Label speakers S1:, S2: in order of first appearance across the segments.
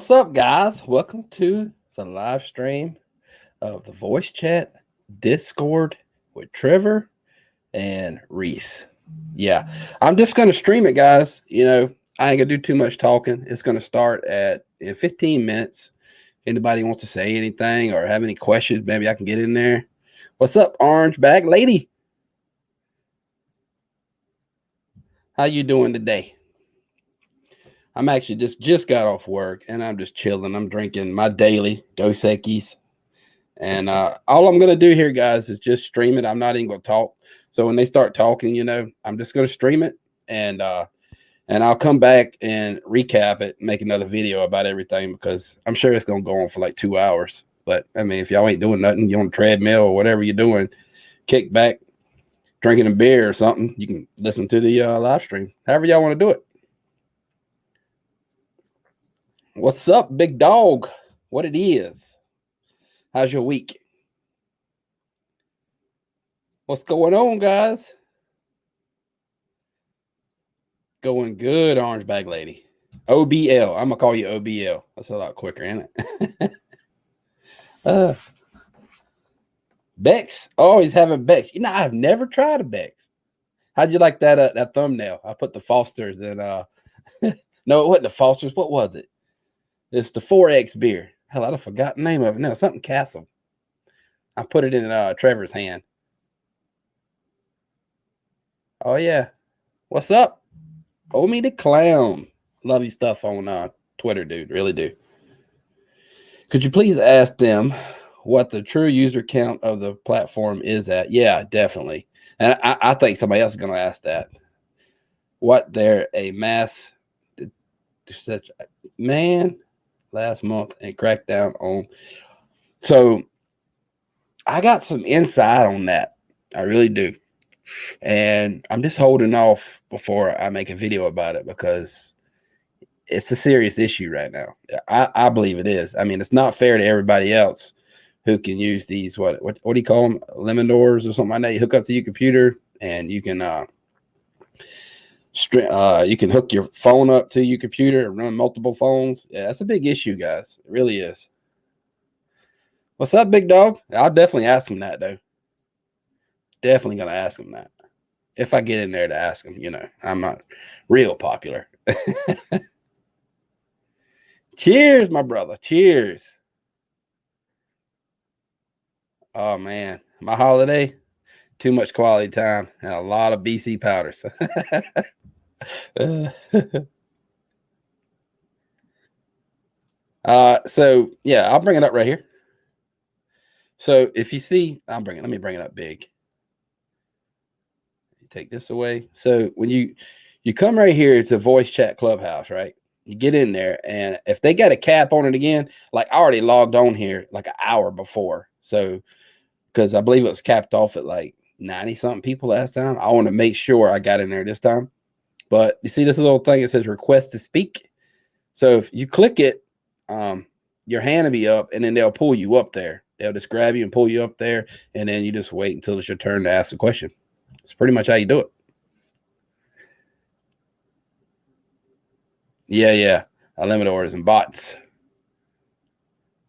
S1: What's up, guys? Welcome to the live stream of the voice chat Discord with Trevor and Rhys. Yeah, I'm just going to stream it, guys. I ain't going to do too much talking. It's going to start in 15 minutes. Anybody wants to say anything or have any questions, maybe I can get in there. What's up, orange bag lady? How you doing today? I'm actually just got off work and I'm just chilling. I'm drinking my daily Dos Equis. And all I'm going to do here, guys, is just stream it. I'm not even going to talk. So when they start talking, I'm just going to stream it and I'll come back and recap it, make another video about everything because I'm sure it's going to go on for like 2 hours. But I mean, if y'all ain't doing nothing, you're on a treadmill or whatever you're doing, kick back, drinking a beer or something, you can listen to the live stream, however y'all want to do it. What's up, big dog? What it is? How's your week? What's going on, guys? Going good, orange bag lady. OBL. I'm gonna call you OBL. That's a lot quicker, ain't it? Bex. Always having Bex. I've never tried a Bex. How'd you like that thumbnail? I put the Fosters and no, it wasn't the Fosters. What was it? It's the 4X beer. Hell, I forgot the name of it. No, something Castle. I put it in Trevor's hand. Oh yeah. What's up? Omi the Clown. Love your stuff on Twitter, dude. Really do. Could you please ask them what the true user count of the platform is at? Yeah, definitely. And I think somebody else is going to ask that. What they're a mass such man last month and Crackdown on. So I got some insight on that. I really do. And I'm just holding off before I make a video about it because it's a serious issue right now. I believe it is. I mean, it's not fair to everybody else who can use these, what do you call them? Lemon doors or something like that. You hook up to your computer and you can hook your phone up to your computer and run multiple phones. Yeah, that's a big issue, guys. It really is. What's up, big dog? I'll definitely ask him that, though. Definitely going to ask him that. If I get in there to ask him, I'm not real popular. Cheers, my brother. Cheers. Oh, man. My holiday, too much quality time and a lot of BC powders. So, yeah, I'll bring it up right here. So if you see, let me bring it up big. Take this away. So when you come right here, it's a voice chat clubhouse, right? You get in there, and if they got a cap on it again, like I already logged on here like an hour before. So because I believe it was capped off at like 90 something people last time. I want to make sure I got in there this time. But you see this little thing, it says request to speak. So if you click it, your hand will be up and then they'll pull you up there. They'll just grab you and pull you up there. And then you just wait until it's your turn to ask a question. It's pretty much how you do it. Yeah. Eliminators and bots.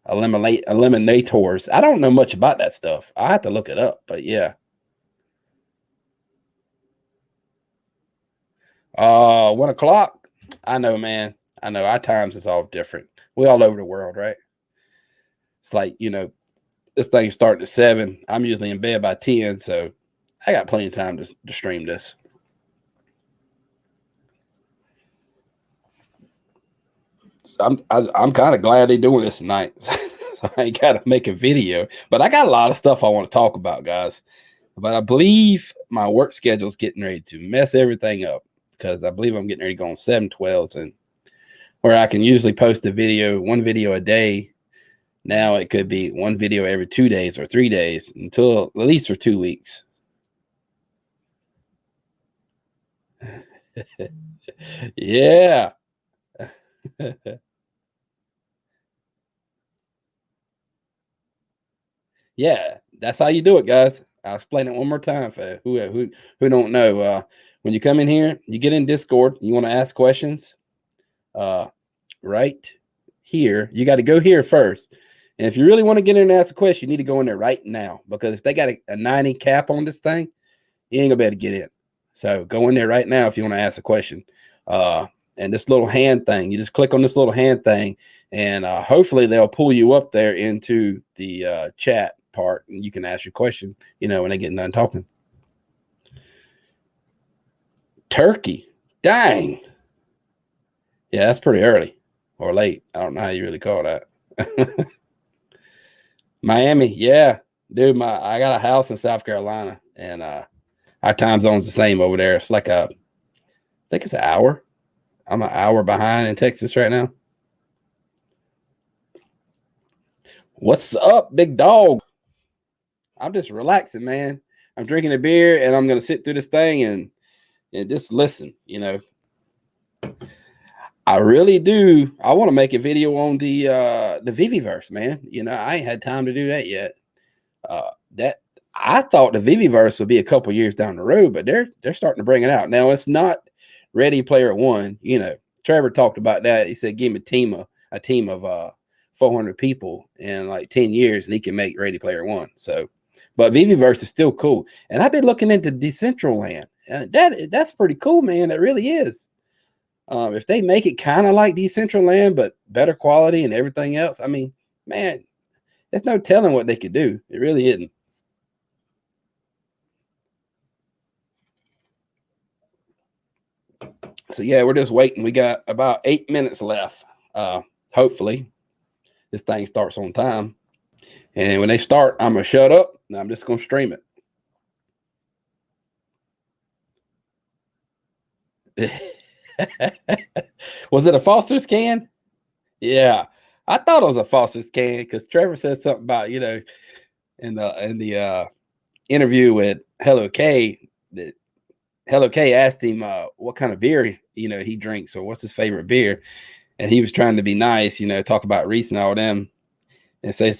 S1: Eliminators. I don't know much about that stuff. I have to look it up, but yeah. 1 o'clock. I know, man. I know our times is all different. We all over the world, right? It's like, this thing starting at 7. I'm usually in bed by 10, so I got plenty of time to stream this. So I'm kind of glad they're doing this tonight. So I ain't got to make a video, but I got a lot of stuff I want to talk about, guys. But I believe my work schedule is getting ready to mess everything up because I believe I'm getting ready to go on 7/12s, and where I can usually post one video a day. Now it could be one video every 2 days or 3 days until at least for 2 weeks. Yeah. Yeah, that's how you do it, guys. I'll explain it one more time for who don't know. When you come in here, you get in Discord, you want to ask questions, right here. You got to go here first. And if you really want to get in and ask a question, you need to go in there right now, because if they got a 90 cap on this thing, you ain't gonna be able to get in. So go in there right now if you want to ask a question. And this little hand thing, you just click on this little hand thing, and hopefully they'll pull you up there into the chat part, and you can ask your question, you know, when they get done talking. Turkey, dang. Yeah, that's pretty early or late. I don't know how you really call that. Miami, yeah, dude. I got a house in South Carolina, and our time zone's the same over there. It's like I think it's an hour. I'm an hour behind in Texas right now. What's up, big dog? I'm just relaxing, man. I'm drinking a beer, and I'm gonna sit through this thing and just listen. You know, I really do. I want to make a video on the VeVe-verse, man. You know, I ain't had time to do that yet. That I thought the VeVe-verse would be a couple years down the road, but they're starting to bring it out now. It's not Ready Player One. You know, Trevor talked about that. He said, "Give him a team of 400 people in like 10 years, and he can make Ready Player One." So, but VeVe-verse is still cool, and I've been looking into Decentraland. That's pretty cool, man. It really is. If they make it kind of like Decentraland, but better quality and everything else, I mean, man, there's no telling what they could do. It really isn't. So yeah, we're just waiting. We got about 8 minutes left. Hopefully this thing starts on time. And when they start, I'm gonna shut up and I'm just gonna stream it. Was it a Foster's can? Yeah. I thought it was a Foster's can because Trevor said something about, you know, in the interview with Hello K, that Hello K asked him what kind of beer, you know, he drinks or what's his favorite beer. And he was trying to be nice, you know, talk about Rhys and all them, and say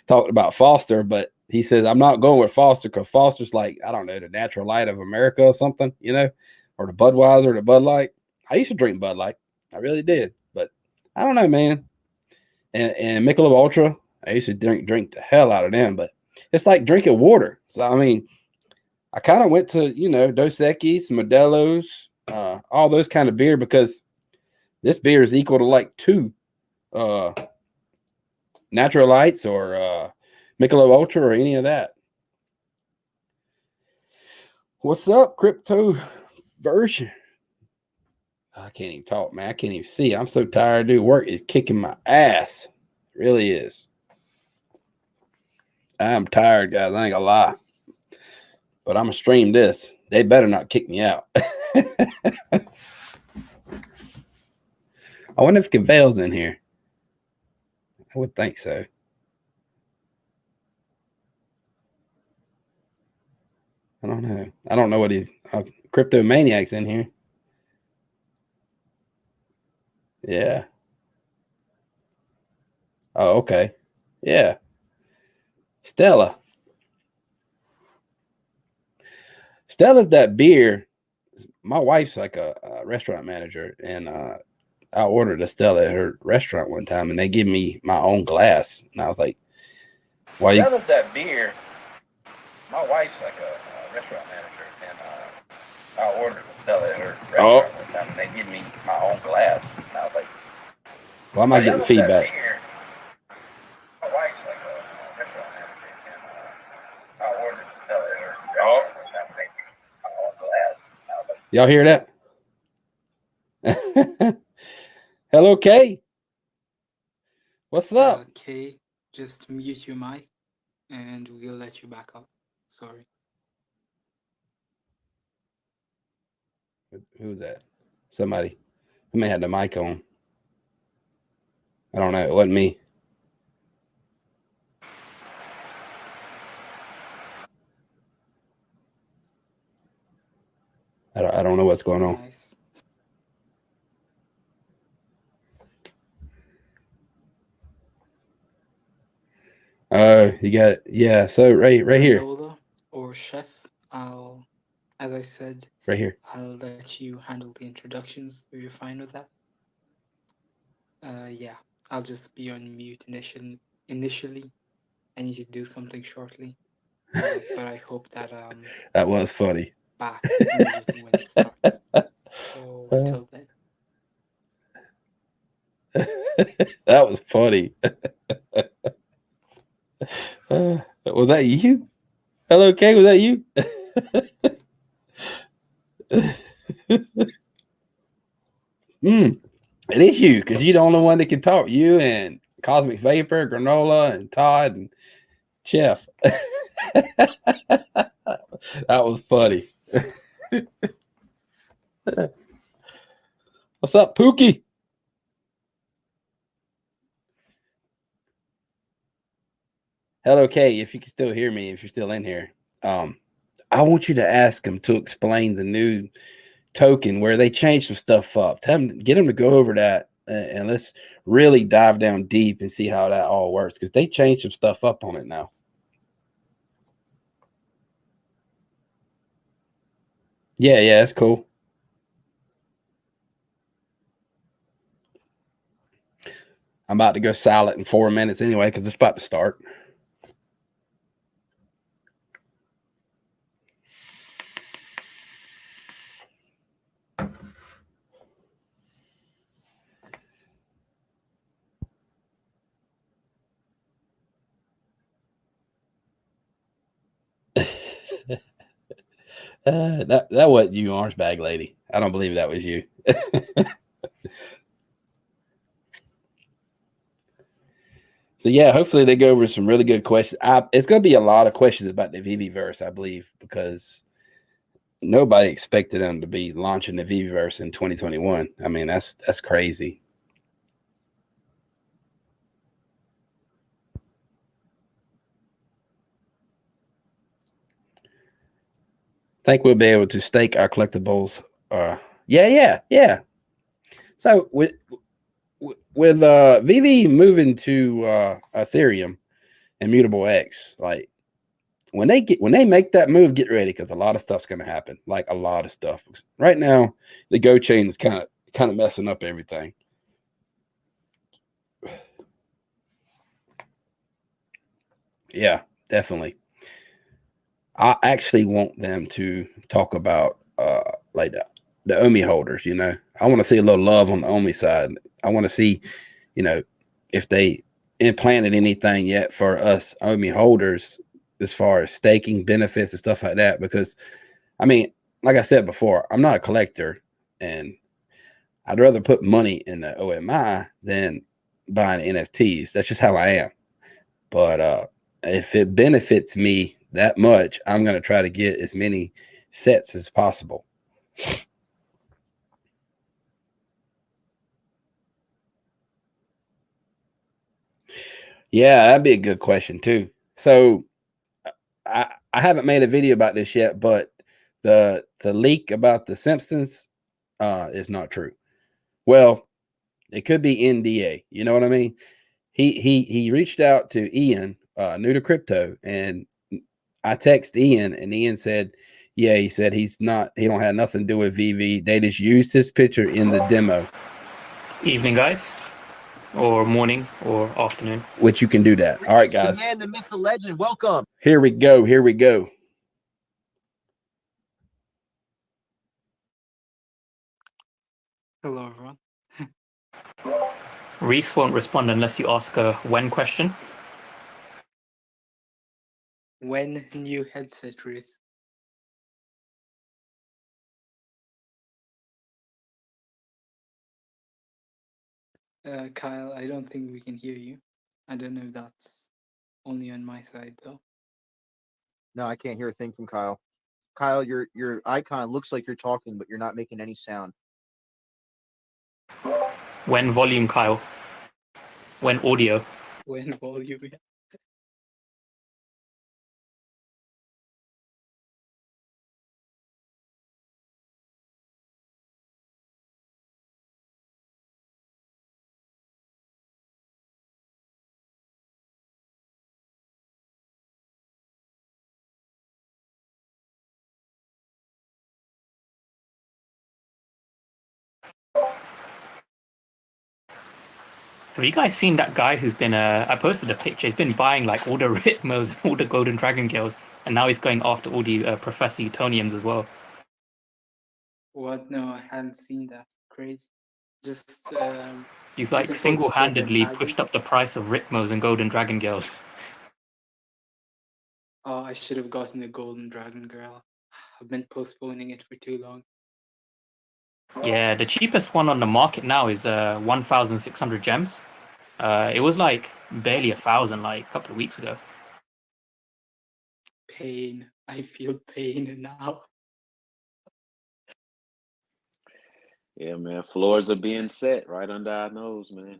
S1: talked about Foster, but he says, I'm not going with Foster because Foster's like, I don't know, the Natural Light of America or something, you know, or the Budweiser, the Bud Light. I used to drink Bud Light. I really did. But I don't know, man. And Michelob Ultra, I used to drink the hell out of them, but it's like drinking water. So, I mean, I kind of went to, you know, Dos Equis, Modelo's, all those kind of beer, because this beer is equal to like 2 Natural Lights or Michelob Ultra or any of that. What's up, crypto version? I can't even talk, man. I can't even see. I'm so tired, dude. Work is kicking my ass. It really is. I'm tired, guys. I ain't gonna lie. But I'm gonna stream this. They better not kick me out. I wonder if Cavell's in here. I would think so. I don't know. I don't know what he. Crypto Maniac's in here. Yeah. Oh, okay. Yeah. Stella. Stella's that beer. My wife's like a restaurant manager, and I ordered a Stella at her restaurant one time, and they give me my own glass, and I was like, "Why?" Stella's that beer. My wife's like a restaurant manager, and I ordered a Stella at her restaurant one time, and they give me my own glass, and I was like, "Why am I getting feedback?" My wife's like a restaurant manager, and I ordered a Stella at her restaurant one time, and they give me my own glass. Y'all hear that? Hello, Kay. What's up?
S2: Kay, just mute your mic and we'll let you back up. Sorry.
S1: Who's that? Somebody. I may have the mic on. I don't know. It wasn't me. I don't know what's going on.
S2: Nice.
S1: You got it. Yeah. So right here.
S2: Lola or Chef, as I said,
S1: right here.
S2: I'll let you handle the introductions. Are you fine with that? Yeah, I'll just be on mute initially. I need to do something shortly. But I hope that
S1: That was funny.
S2: back immediately when it starts. So till then.
S1: That was funny. Was that you? Hello, Kay. Was that you? It is you because you're the only one that can talk. You and Cosmic Vapor, Granola, and Todd and Chef. That was funny. What's up, Pookie? Hello, Kay. If you can still hear me, if you're still in here, I want you to ask him to explain the new token where they changed some stuff up. Get him to go over that and let's really dive down deep and see how that all works because they changed some stuff up on it now. Yeah, that's cool. I'm about to go silent in 4 minutes anyway because it's about to start. That wasn't you, orange bag lady. I don't believe that was you. So yeah, hopefully they go over some really good questions. It's going to be a lot of questions about the VeVeVerse, I believe, because nobody expected them to be launching the VeVeVerse in 2021. I mean, that's crazy. Think we'll be able to stake our collectibles. Yeah. So with Vivi moving to Ethereum and Mutable X, like when they make that move, get ready because a lot of stuff's going to happen. Like a lot of stuff. Right now, the Go chain is kind of messing up everything. Yeah, definitely. I actually want them to talk about like the OMI holders. You know, I want to see a little love on the OMI side. I want to see, you know, if they implanted anything yet for us OMI holders as far as staking benefits and stuff like that. Because, I mean, like I said before, I'm not a collector, and I'd rather put money in the OMI than buying NFTs. That's just how I am. But if it benefits me that much, I'm going to try to get as many sets as possible. Yeah, that'd be a good question too. So I haven't made a video about this yet, but the leak about the Simpsons is not true. Well, it could be NDA. You know what I mean? He reached out to Ian, new to crypto, and I text Ian, and Ian said, "Yeah," he said he don't have nothing to do with VV. They just used his picture in the demo.
S3: Evening, guys, or morning, or afternoon.
S1: Which you can do that. All right, guys.
S4: The man, the myth, the legend. Welcome.
S1: Here we go. Here we go.
S2: Hello, everyone.
S3: Rhys won't respond unless you ask a when question.
S2: When new headset, Rhys? Kyle, I don't think we can hear you. I don't know if that's only on my side though.
S4: No, I can't hear a thing from Kyle. Kyle, your icon looks like you're talking, but you're not making any sound.
S3: When volume, Kyle. When audio.
S2: When volume?
S3: Have you guys seen that guy who's been? I posted a picture. He's been buying like all the Ritmos, all the Golden Dragon Gills, and now he's going after all the Professor Utoniums as well.
S2: What? No, I hadn't seen that. Crazy. Just
S3: He's
S2: you
S3: like
S2: can post a photo and
S3: single-handedly
S2: tag
S3: pushed
S2: me.
S3: up the price of Ritmos and Golden Dragon Gills.
S2: Oh, I should have gotten the Golden Dragon Girl. I've been postponing it for too long.
S3: Yeah, the cheapest one on the market now is 1,600 gems. It was like barely 1,000 like a couple of weeks ago.
S2: Pain. I feel pain now.
S5: Yeah, man. Floors are being set right under our nose, man.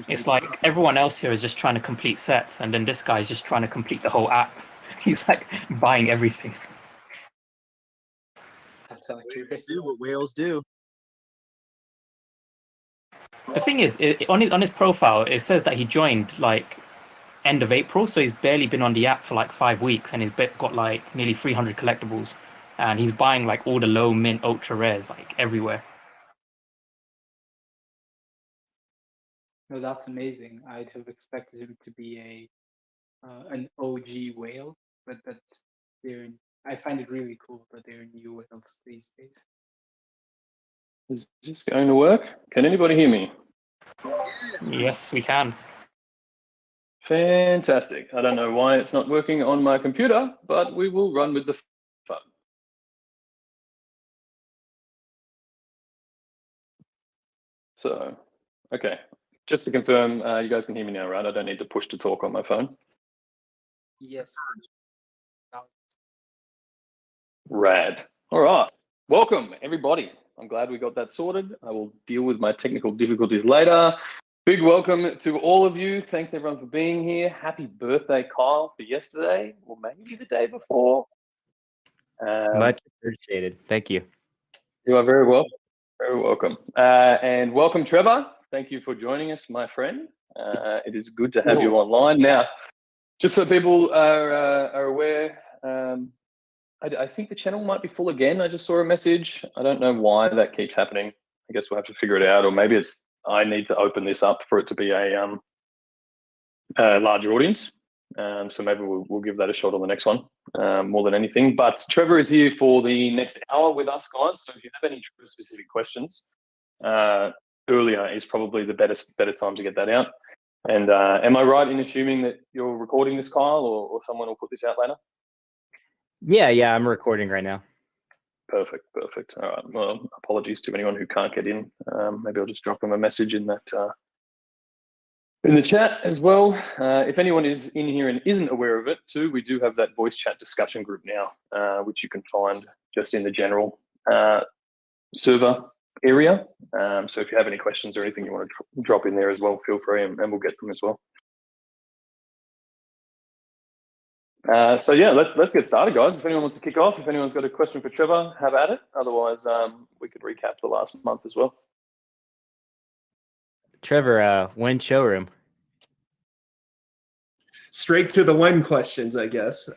S3: It's like everyone else here is just trying to complete sets, and then this guy's just trying to complete the whole app. He's like buying everything.
S2: That's accurate.
S4: Do what whales do.
S3: The thing is, on his profile, it says that he joined like end of April, so he's barely been on the app for like 5 weeks, and he's got like nearly 300 collectibles, and he's buying like all the low mint ultra rares like everywhere.
S2: No, that's amazing. I'd have expected him to be an OG whale, but I find it really cool that they're new whales these days.
S6: Is this going to work? Can anybody hear me?
S3: Yes, we can.
S6: Fantastic. I don't know why it's not working on my computer, but we will run with the fun. So, okay. Just to confirm, you guys can hear me now, right? I don't need to push to talk on my phone.
S2: Yes.
S6: Rad. All right. Welcome, everybody. I'm glad we got that sorted. I will deal with my technical difficulties later. Big welcome to all of you. Thanks, everyone, for being here. Happy birthday, Kyle, for yesterday, or maybe the day before.
S7: Much appreciated. Thank you.
S6: You are very welcome. Very welcome. And welcome, Trevor. Thank you for joining us, my friend. It is good to have you online. Now, just so people are aware, I think the channel might be full again. I just saw a message. I don't know why that keeps happening. I guess we'll have to figure it out, or maybe it's I need to open this up for it to be a larger audience. So maybe we'll give that a shot on the next one more than anything. But Trevor is here for the next hour with us, guys. So if you have any specific questions, earlier is probably the better time to get that out. And am I right in assuming that you're recording this, Kyle, or someone will put this out later?
S7: Yeah, I'm recording right now.
S6: Perfect. All right. Well, apologies to anyone who can't get in. Maybe I'll just drop them a message in that in the chat as well. If anyone is in here and isn't aware of it too, we do have that voice chat discussion group now, which you can find just in the general server area. So if you have any questions or anything you want to drop in there as well, feel free and we'll get them as well. So yeah, let's get started, guys. If anyone wants to kick off, if anyone's got a question for Trevor, have at it. Otherwise, we could recap the last month as well.
S7: Trevor, when showroom?
S8: Straight to the when questions, I guess.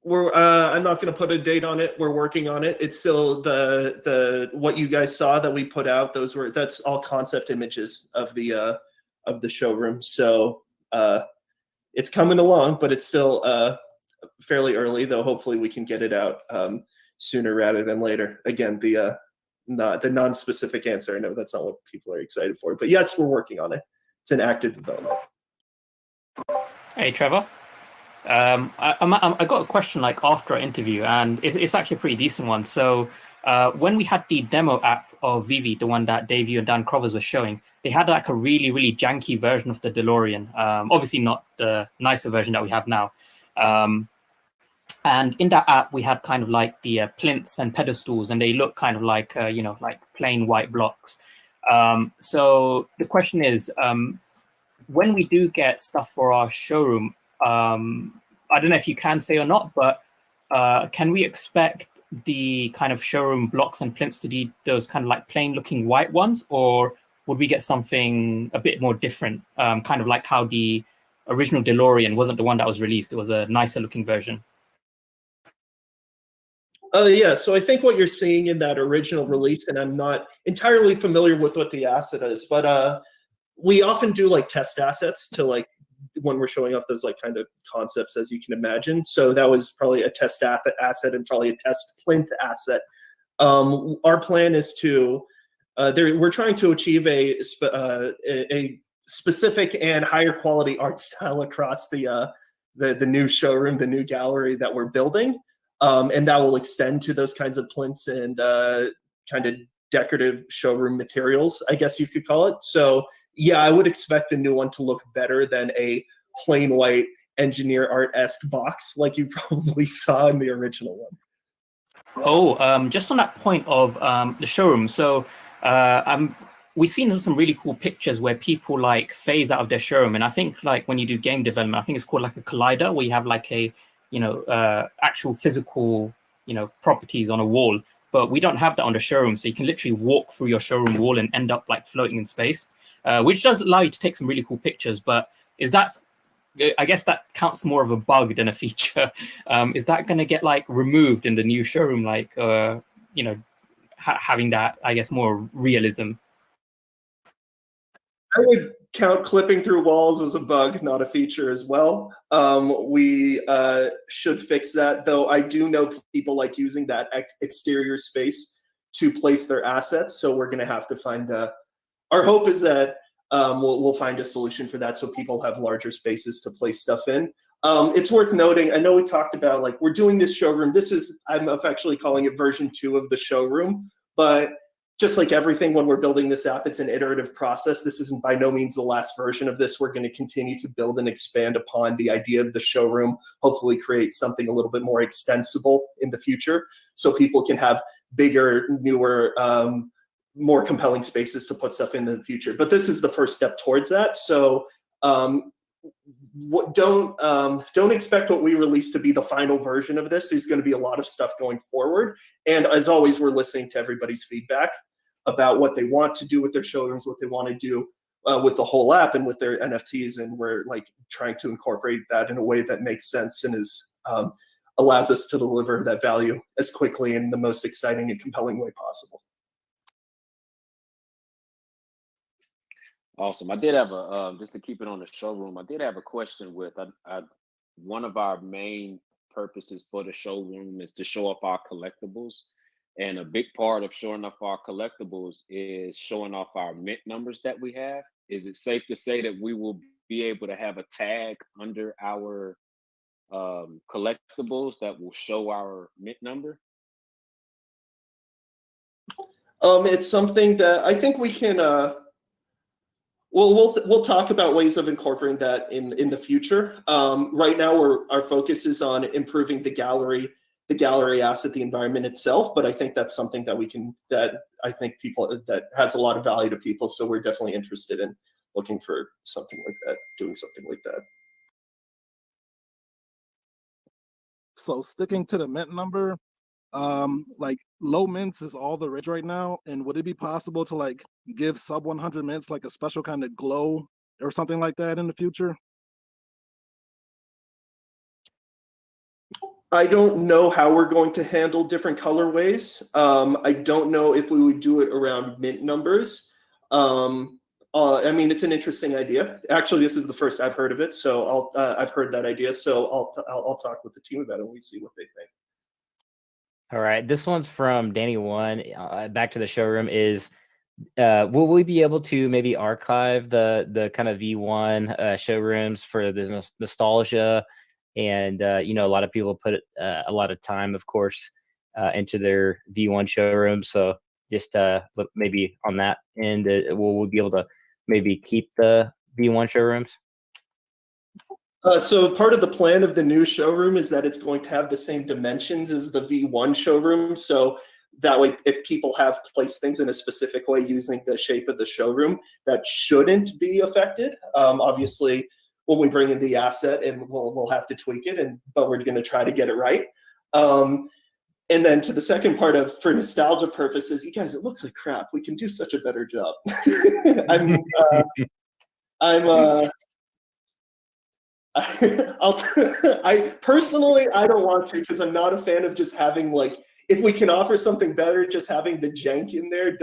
S8: We're I'm not going to put a date on it. We're working on it. It's still the what you guys saw that we put out. That's all concept images of the showroom. So it's coming along, but it's still fairly early. Though hopefully we can get it out sooner rather than later. Again, the non-specific answer. I know that's not what people are excited for, but yes, we're working on it. It's an active development.
S3: Hey, Trevor. I got a question like after our interview, and it's actually a pretty decent one. So when we had the demo app of Vivi, the one that Dave, you and Dan Crovers were showing, they had like a really, really janky version of the DeLorean. Obviously not the nicer version that we have now. And in that app, we had kind of like the plinths and pedestals, and they look kind of like, like plain white blocks. So the question is, when we do get stuff for our showroom, I don't know if you can say or not, but can we expect the kind of showroom blocks and plinths to be those kind of like plain looking white ones, or would we get something a bit more different, kind of like how the original DeLorean wasn't the one that was released, it was a nicer looking version?
S8: Yeah, so I think what you're seeing in that original release, and I'm not entirely familiar with what the asset is, but we often do like test assets to like when we're showing off those like kind of concepts, as you can imagine. So that was probably a test asset and probably a test plinth asset. Our plan is to we're trying to achieve a specific and higher quality art style across the new showroom, the new gallery that we're building. And that will extend to those kinds of plinths and kind of decorative showroom materials, I guess you could call it. So yeah, I would expect the new one to look better than a plain white engineer art-esque box like you probably saw in the original one.
S3: Oh, just on that point of the showroom. So we've seen some really cool pictures where people like phase out of their showroom. And I think like when you do game development, I think it's called like a collider, where you have like a, actual physical, properties on a wall. But we don't have that on the showroom. So you can literally walk through your showroom wall and end up like floating in space, which does allow you to take some really cool pictures. But is that, I guess that counts more of a bug than a feature. Is that going to get like removed in the new showroom, like, having that, I guess, more realism?
S8: I would count clipping through walls as a bug, not a feature as well. We should fix that, though. I do know people like using that exterior space to place their assets. So we're going to have to find our hope is that we'll find a solution for that so people have larger spaces to place stuff in. It's worth noting, I know we talked about like we're doing this showroom. I'm affectionately calling it version 2 of the showroom, but just like everything when we're building this app, it's an iterative process. This isn't by no means the last version of this. We're going to continue to build and expand upon the idea of the showroom, hopefully create something a little bit more extensible in the future so people can have bigger, newer, more compelling spaces to put stuff in the future. But this is the first step towards that. So don't expect what we release to be the final version of this. There's going to be a lot of stuff going forward. And as always, we're listening to everybody's feedback about what they want to do with their showrooms, what they want to do with the whole app and with their NFTs. And we're like trying to incorporate that in a way that makes sense and is allows us to deliver that value as quickly in the most exciting and compelling way possible.
S5: Awesome. I did have just to keep it on the showroom, I did have a question with, one of our main purposes for the showroom is to show off our collectibles. And a big part of showing off our collectibles is showing off our mint numbers that we have. Is it safe to say that we will be able to have a tag under our collectibles that will show our mint number?
S8: It's something that I think we can we'll talk about ways of incorporating that in the future. Right now, our focus is on improving the gallery asset, the environment itself. But I think that's something that I think that has a lot of value to people. So we're definitely interested in looking for something like that, doing something like that.
S9: So sticking to the mint number, like low mints is all the rage right now, and would it be possible to like give sub 100 mints like a special kind of glow or something like that in the future?
S8: I don't know how we're going to handle different colorways. I don't know if we would do it around mint numbers. I mean, it's an interesting idea. Actually, this is the first I've heard of it, so I've heard that idea. So I'll talk with the team about it and we see what they think.
S7: All right, this one's from Danny One. Back to the showroom is, will we be able to maybe archive the kind of V1 showrooms for the nostalgia? And a lot of people put a lot of time, of course, into their V1 showrooms. So just look maybe on that end, will we be able to maybe keep the V1 showrooms?
S8: So part of the plan of the new showroom is that it's going to have the same dimensions as the V1 showroom. So that way, if people have placed things in a specific way using the shape of the showroom, that shouldn't be affected. Obviously, when we bring in the asset, and we'll have to tweak it, but we're going to try to get it right. And then to the second part for nostalgia purposes, you guys, it looks like crap. We can do such a better job. I personally, I don't want to, because I'm not a fan of just having like, if we can offer something better, just having the jank in there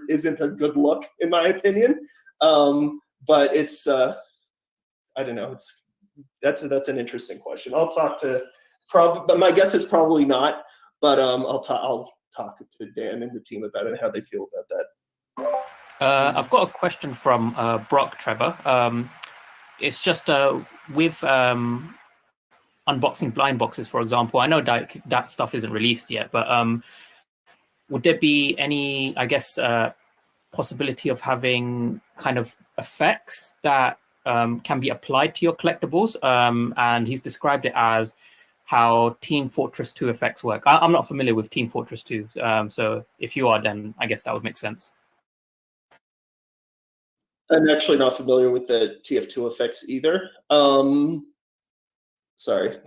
S8: isn't a good look, in my opinion. But it's I don't know. That's an interesting question. I'll talk to but my guess is probably not. But I'll talk to Dan and the team about it, how they feel about that.
S3: I've got a question from Brock, Trevor. It's just with unboxing blind boxes, for example. I know that stuff isn't released yet, but would there be any, I guess, possibility of having kind of effects that can be applied to your collectibles? And he's described it as how Team Fortress 2 effects work. I'm not familiar with Team Fortress 2, so if you are, then I guess that would make sense.
S8: I'm actually not familiar with the TF2 effects either. Sorry.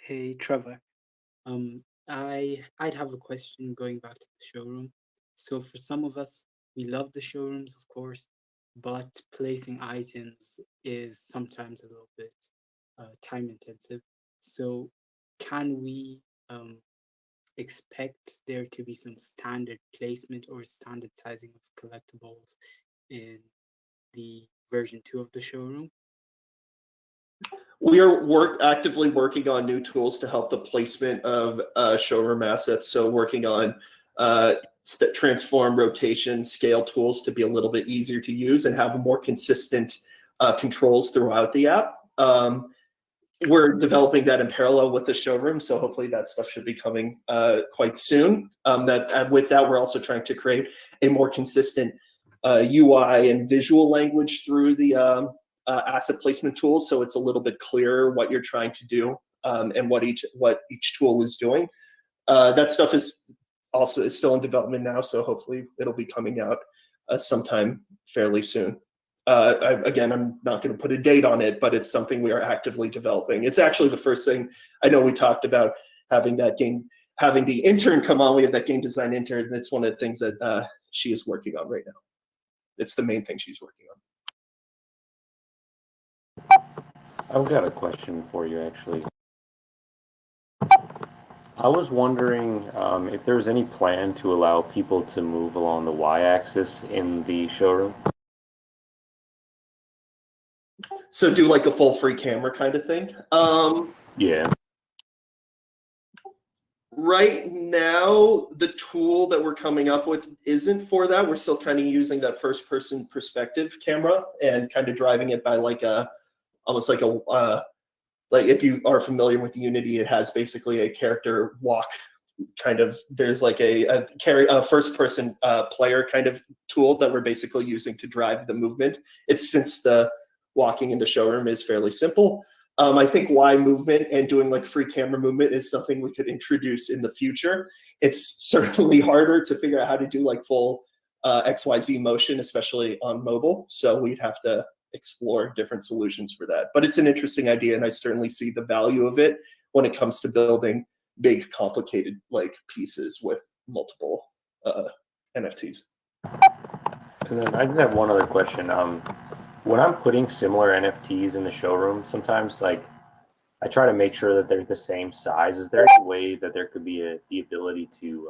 S2: Hey, Trevor. I'd have a question going back to the showroom. So for some of us, we love the showrooms, of course, but placing items is sometimes a little bit time intensive. So can we expect there to be some standard placement or standard sizing of collectibles in the version 2 of the showroom?
S8: We are actively working on new tools to help the placement of showroom assets. So working on transform, rotation, scale tools to be a little bit easier to use and have more consistent controls throughout the app. We're developing that in parallel with the showroom, so hopefully that stuff should be coming quite soon. With that, we're also trying to create a more consistent UI and visual language through the asset placement tools, so it's a little bit clearer what you're trying to do and what each tool is doing. That stuff is still in development now, so hopefully it'll be coming out sometime fairly soon. Again, I'm not going to put a date on it, but it's something we are actively developing. It's actually the first thing. I know we talked about having the intern come on. We have that game design intern. That's one of the things that she is working on right now. It's the main thing she's working on.
S10: I've got a question for you, actually. I was wondering if there was any plan to allow people to move along the y-axis in the showroom.
S8: So do like a full free camera kind of thing?
S10: Yeah.
S8: Right now, the tool that we're coming up with isn't for that. We're still kind of using that first person perspective camera and kind of driving it by like almost like like if you are familiar with Unity, it has basically a character walk kind of, there's like a first person player kind of tool that we're basically using to drive the movement. It's since the walking in the showroom is fairly simple. I think Y movement and doing like free camera movement is something we could introduce in the future. It's certainly harder to figure out how to do like full XYZ motion, especially on mobile. So we'd have to explore different solutions for that. But it's an interesting idea, and I certainly see the value of it when it comes to building big, complicated like pieces with multiple NFTs.
S10: And then I just have one other question. When I'm putting similar NFTs in the showroom, sometimes like I try to make sure that they're the same size. Is there a way that there could be the ability to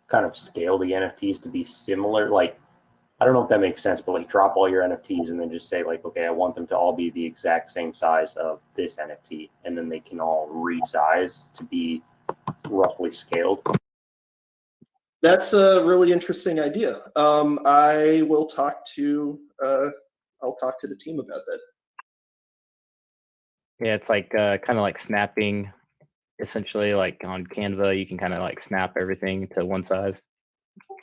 S10: kind of scale the NFTs to be similar? Like, I don't know if that makes sense, but like drop all your NFTs and then just say like, okay, I want them to all be the exact same size of this NFT, and then they can all resize to be roughly scaled.
S8: That's a really interesting idea. I will talk to I'll talk to the team about that.
S7: Yeah, it's like kind of like snapping, essentially. Like on Canva, you can kind of like snap everything to one size.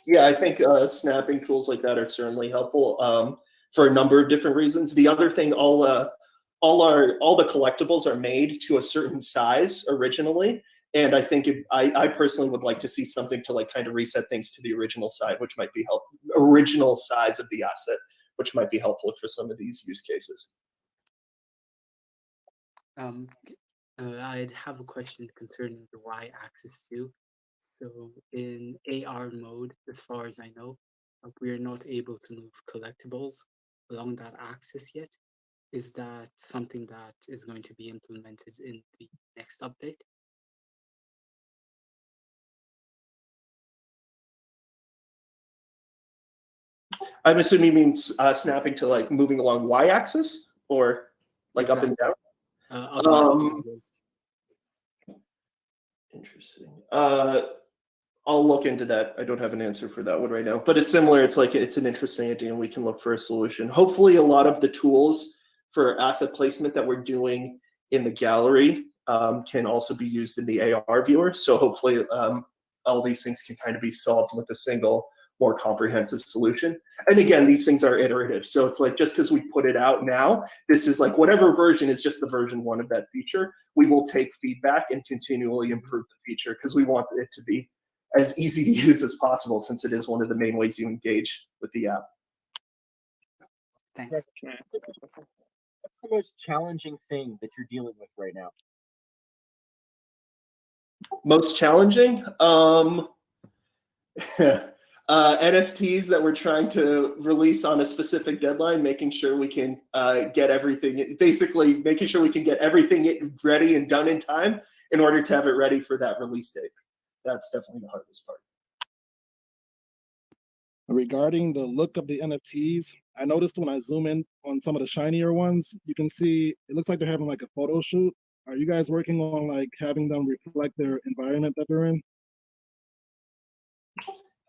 S8: Yeah, I think snapping tools like that are certainly helpful for a number of different reasons. The other thing, all the collectibles are made to a certain size originally, and I think I personally would like to see something to like kind of reset things to the original size, which might be original size of the asset, which might be helpful for some of these use cases.
S2: I'd have a question concerning the y-axis too. So in AR mode, as far as I know, we're not able to move collectibles along that axis yet. Is that something that is going to be implemented in the next update?
S8: I'm assuming you mean snapping to like moving along y-axis or like up and down.
S2: Up and down.
S8: Interesting. I'll look into that. I don't have an answer for that one right now, but it's similar. It's like it's an interesting idea, and we can look for a solution. Hopefully, a lot of the tools for asset placement that we're doing in the gallery can also be used in the AR viewer. So hopefully, all these things can kind of be solved with a single, more comprehensive solution. And again, these things are iterative. So it's like just because we put it out now, this is like whatever version is just the version 1 of that feature. We will take feedback and continually improve the feature because we want it to be as easy to use as possible, since it is one of the main ways you engage with the app.
S2: Thanks.
S4: What's the most challenging thing that you're dealing with right now?
S8: Most challenging? NFTs that we're trying to release on a specific deadline, making sure we can get everything, basically making sure we can get everything ready and done in time in order to have it ready for that release date. That's definitely the hardest part.
S9: Regarding the look of the NFTs, I noticed when I zoom in on some of the shinier ones, you can see it looks like they're having like a photo shoot. Are you guys working on like having them reflect their environment that they're in?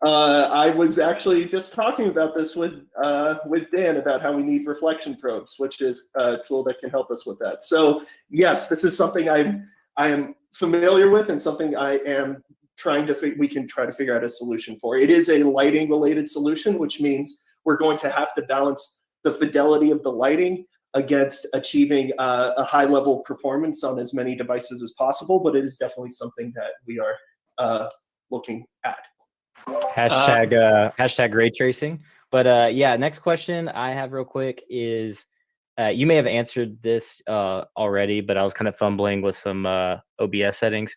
S8: I was actually just talking about this with Dan about how we need reflection probes, which is a tool that can help us with that. So yes, this is something I am familiar with and something I am trying to we can try to figure out a solution for. It is a lighting related solution, which means we're going to have to balance the fidelity of the lighting against achieving a high level performance on as many devices as possible. But it is definitely something that we are looking at.
S7: Hashtag ray tracing. But yeah, next question I have real quick is you may have answered this already, but I was kind of fumbling with some OBS settings.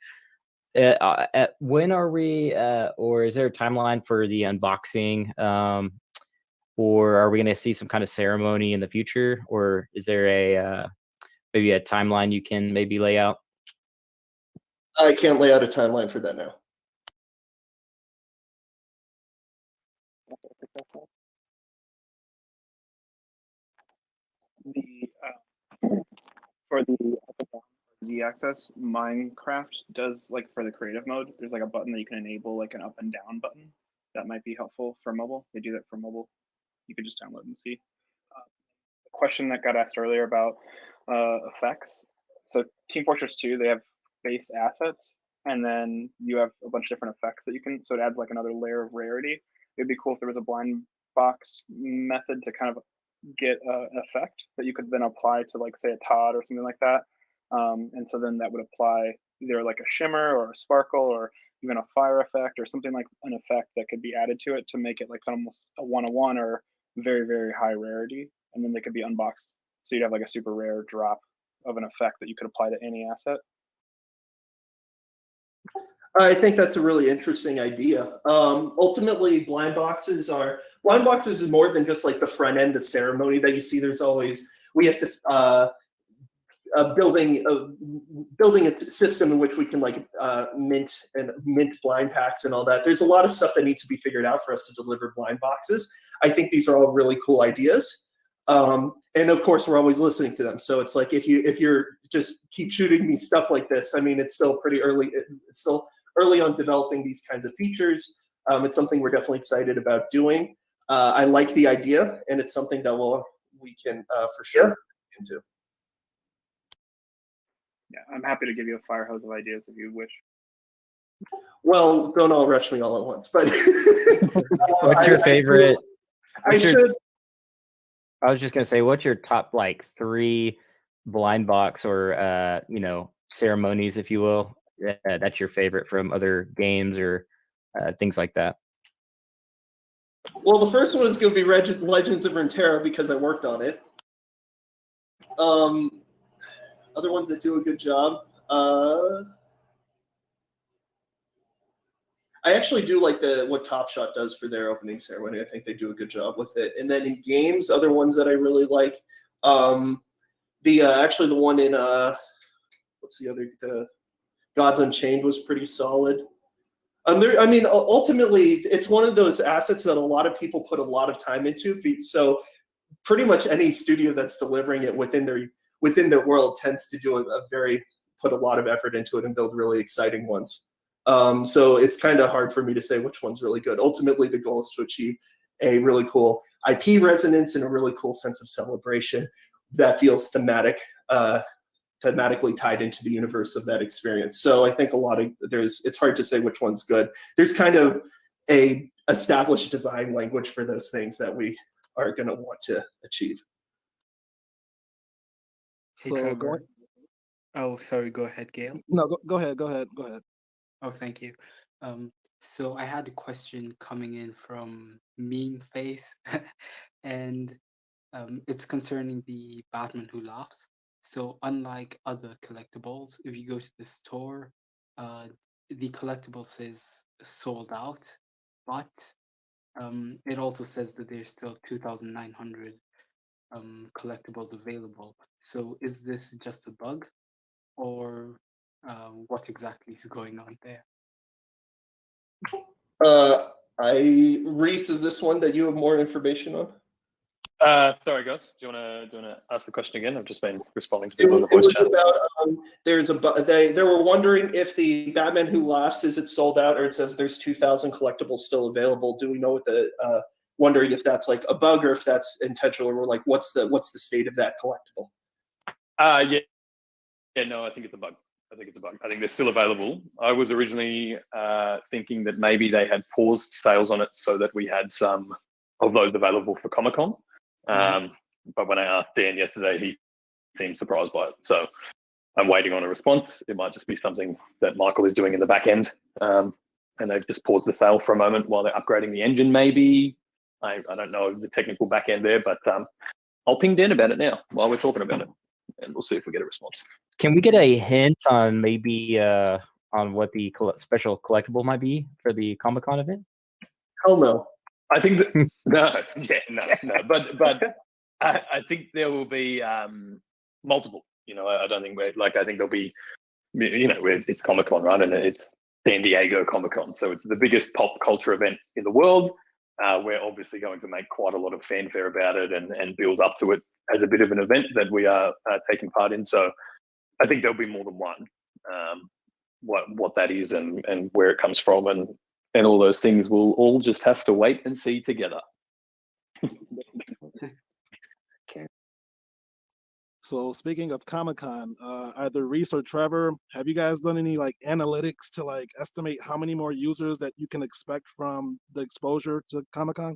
S7: When are we, or is there a timeline for the unboxing? Or are we going to see some kind of ceremony in the future? Or is there a maybe a timeline you can maybe lay out?
S8: I can't lay out a timeline for that now.
S11: For the Z-axis, Minecraft does, like, for the creative mode, there's like a button that you can enable, like an up and down button. That might be helpful for mobile. They do that for mobile. You could just download and see. The question that got asked earlier about effects. So Team Fortress 2, they have base assets, and then you have a bunch of different effects that you can, so it adds like another layer of rarity. It'd be cool if there was a blind box method to kind of get an effect that you could then apply to, like, say, a Todd or something like that. And so then that would apply either like a shimmer or a sparkle or even a fire effect or something like an effect that could be added to it to make it like almost a 101 or very, very high rarity. And then they could be unboxed. So you'd have like a super rare drop of an effect that you could apply to any asset.
S8: I think that's a really interesting idea. Ultimately, blind boxes is more than just like the front end of ceremony that you see. There's always, we have to building a system in which we can like mint blind packs and all that. There's a lot of stuff that needs to be figured out for us to deliver blind boxes. I think these are all really cool ideas. And of course, we're always listening to them. So it's like if you're just keep shooting me stuff like this, I mean, it's still pretty early. It's still early on developing these kinds of features. It's something we're definitely excited about doing. I like the idea, and it's something that we can for sure look into.
S11: Yeah, I'm happy to give you a fire hose of ideas if you wish.
S8: Well, don't all rush me all at once, but
S7: what's your favorite?
S8: I
S7: was just gonna say, what's your top like 3 blind box or ceremonies, if you will, that's your favorite from other games or things like that?
S8: Well, the first one is going to be Legends of Runeterra because I worked on it. Other ones that do a good job. I actually do like what Top Shot does for their opening ceremony. I think they do a good job with it. And then in games, other ones that I really like, actually the one in what's the other? The Gods Unchained was pretty solid. I mean, ultimately, it's one of those assets that a lot of people put a lot of time into. So pretty much any studio that's delivering it within their world tends to do put a lot of effort into it and build really exciting ones. So it's kind of hard for me to say which one's really good. Ultimately, the goal is to achieve a really cool IP resonance and a really cool sense of celebration that feels thematically tied into the universe of that experience. So I think it's hard to say which one's good. There's kind of a established design language for those things that we are going to want to achieve.
S2: Hey,
S9: So
S2: Trevor. Oh, sorry. Go ahead, Gail.
S9: no, go ahead.
S2: Oh, thank you. So I had a question coming in from Meme Face, and it's concerning the Batman Who Laughs. So unlike other collectibles, if you go to the store, the collectible says sold out, but it also says that there's still 2,900 collectibles available. So is this just a bug, or what exactly is going on there?
S8: Rhys, is this one that you have more information on?
S6: Sorry, guys. Do you want to ask the question again? I've just been responding to
S8: It
S6: people in the voice
S8: was
S6: chat.
S8: about they were wondering if the Batman Who Laughs, is it sold out, or it says there's 2,000 collectibles still available. Do we know what wondering if that's like a bug or if that's intentional, or like what's the state of that collectible?
S6: Yeah, no, I think it's a bug. I think they're still available. I was originally thinking that maybe they had paused sales on it so that we had some of those available for Comic-Con. But when I asked Dan yesterday, he seemed surprised by it. So I'm waiting on a response. It might just be something that Michael is doing in the back end. And they've just paused the sale for a moment while they're upgrading the engine, maybe. I don't know the technical back end there, but I'll ping Dan about it now while we're talking about it. And we'll see if we get a response.
S7: Can we get a hint on maybe on what the special collectible might be for the Comic-Con event?
S8: Hell no.
S6: I think that, no. But I think there will be multiple. I don't think I think there'll be, it's Comic-Con, right? And it's San Diego Comic-Con, so it's the biggest pop culture event in the world. We're obviously going to make quite a lot of fanfare about it and build up to it as a bit of an event that we are taking part in. So I think there'll be more than one. What that is and where it comes from and all those things, we'll all just have to wait and see together.
S9: So speaking of Comic-Con, either Rhys or Trevor, have you guys done any like analytics to like estimate how many more users that you can expect from the exposure to Comic-Con?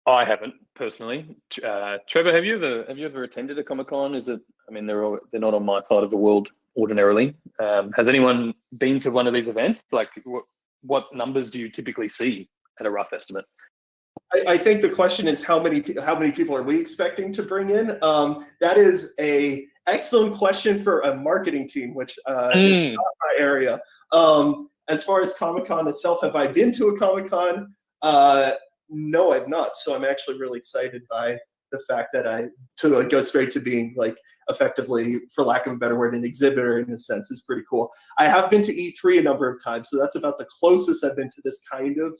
S6: I haven't personally. Trevor, have you ever attended a Comic-Con? Is it? I mean, they're not on my side of the world ordinarily. Has anyone been to one of these events? Like, what numbers do you typically see at a rough estimate?
S8: I think the question is how many people are we expecting to bring in? That is a excellent question for a marketing team, which is not my area. As far as Comic-Con itself, have I been to a Comic-Con? No, I've not. So I'm actually really excited by the fact that to go straight to being like effectively, for lack of a better word, an exhibitor in a sense is pretty cool. I have been to E3 a number of times, so that's about the closest I've been to this kind of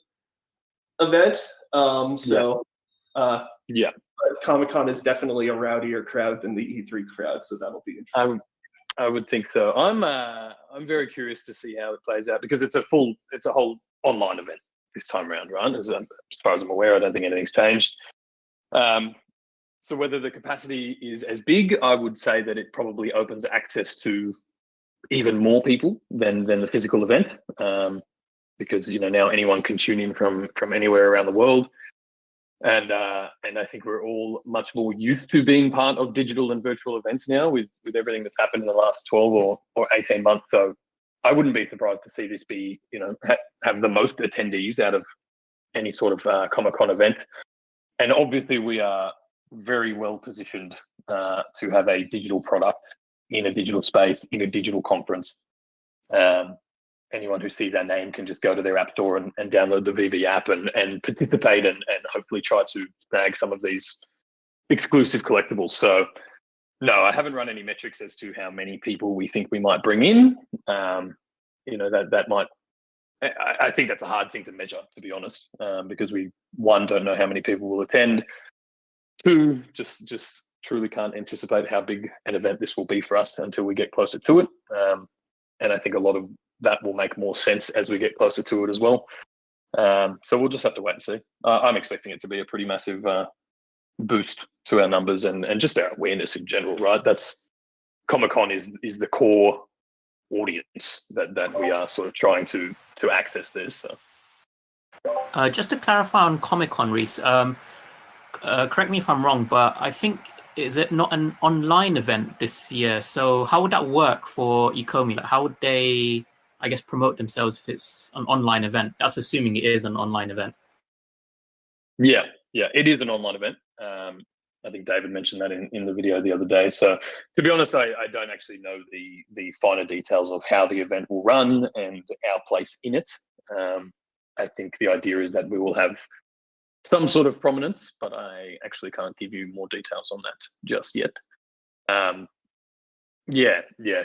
S8: event. But Comic-Con is definitely a rowdier crowd than the E3 crowd, so that'll be interesting.
S6: I would think so. I'm very curious to see how it plays out because it's a whole online event this time around, right? As far as I'm aware, I don't think anything's changed. So whether the capacity is as big, I would say that it probably opens access to even more people than the physical event, because now anyone can tune in from anywhere around the world, and I think we're all much more used to being part of digital and virtual events now with everything that's happened in the last 12 or 18 months. So I wouldn't be surprised to see this be have the most attendees out of any sort of Comic-Con event, and obviously we are very well positioned to have a digital product in a digital space in a digital conference. Anyone who sees our name can just go to their app store and download the VEVE app and participate and hopefully try to snag some of these exclusive collectibles. So no, I haven't run any metrics as to how many people we think we might bring in. that might. I think that's a hard thing to measure, to be honest, because we, one, don't know how many people will attend. Two, just truly can't anticipate how big an event this will be for us until we get closer to it. And I think a lot of that will make more sense as we get closer to it as well. So we'll just have to wait and see. I'm expecting it to be a pretty massive boost to our numbers and just our awareness in general, right? That's Comic-Con is the core audience that we are sort of trying to access this. So.
S3: Just to clarify on Comic-Con, Rhys, correct me if I'm wrong, but I think, is it not an online event this year? So how would that work for Ecomi? Like, how would they, I guess, promote themselves if it's an online event? That's assuming it is an online event.
S6: Yeah, it is an online event. I think David mentioned that in the video the other day. So to be honest, I don't actually know the finer details of how the event will run and our place in it. I think the idea is that we will have some sort of prominence, but I actually can't give you more details on that just yet.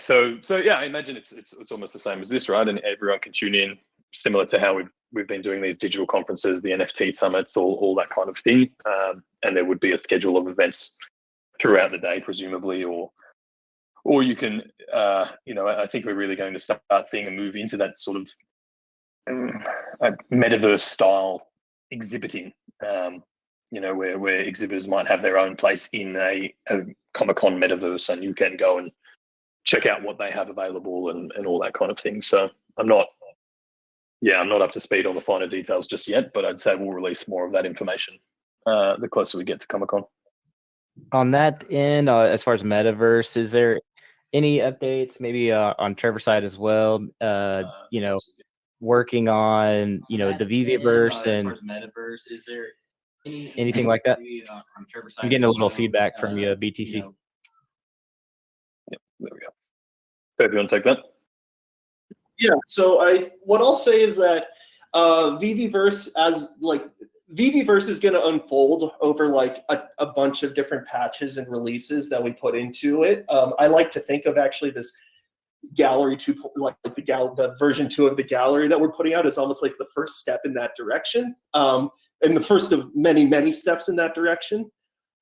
S6: So I imagine it's almost the same as this, right? And everyone can tune in, similar to how we've been doing these digital conferences, the NFT summits, all that kind of thing. And there would be a schedule of events throughout the day, presumably, or you can, I think we're really going to start seeing a move into that sort of metaverse style exhibiting, where exhibitors might have their own place in a Comic-Con metaverse, and you can go and check out what they have available and all that kind of thing. So I'm not up to speed on the finer details just yet, but I'd say we'll release more of that information the closer we get to Comic-Con.
S7: On that end, as far as Metaverse, is there any updates maybe on Trevor's side as well? Working on, the VEVE and
S3: Metaverse, is there
S7: anything like that? I'm getting a little feedback from you, BTC.
S6: Yep, there we go. Dave, you want to take that?
S8: Yeah, so what I'll say is that VeVeVerse VeVeVerse is going to unfold over like a bunch of different patches and releases that we put into it. I like to think of actually this gallery 2, like the version 2 of the gallery that we're putting out is almost like the first step in that direction, and the first of many steps in that direction.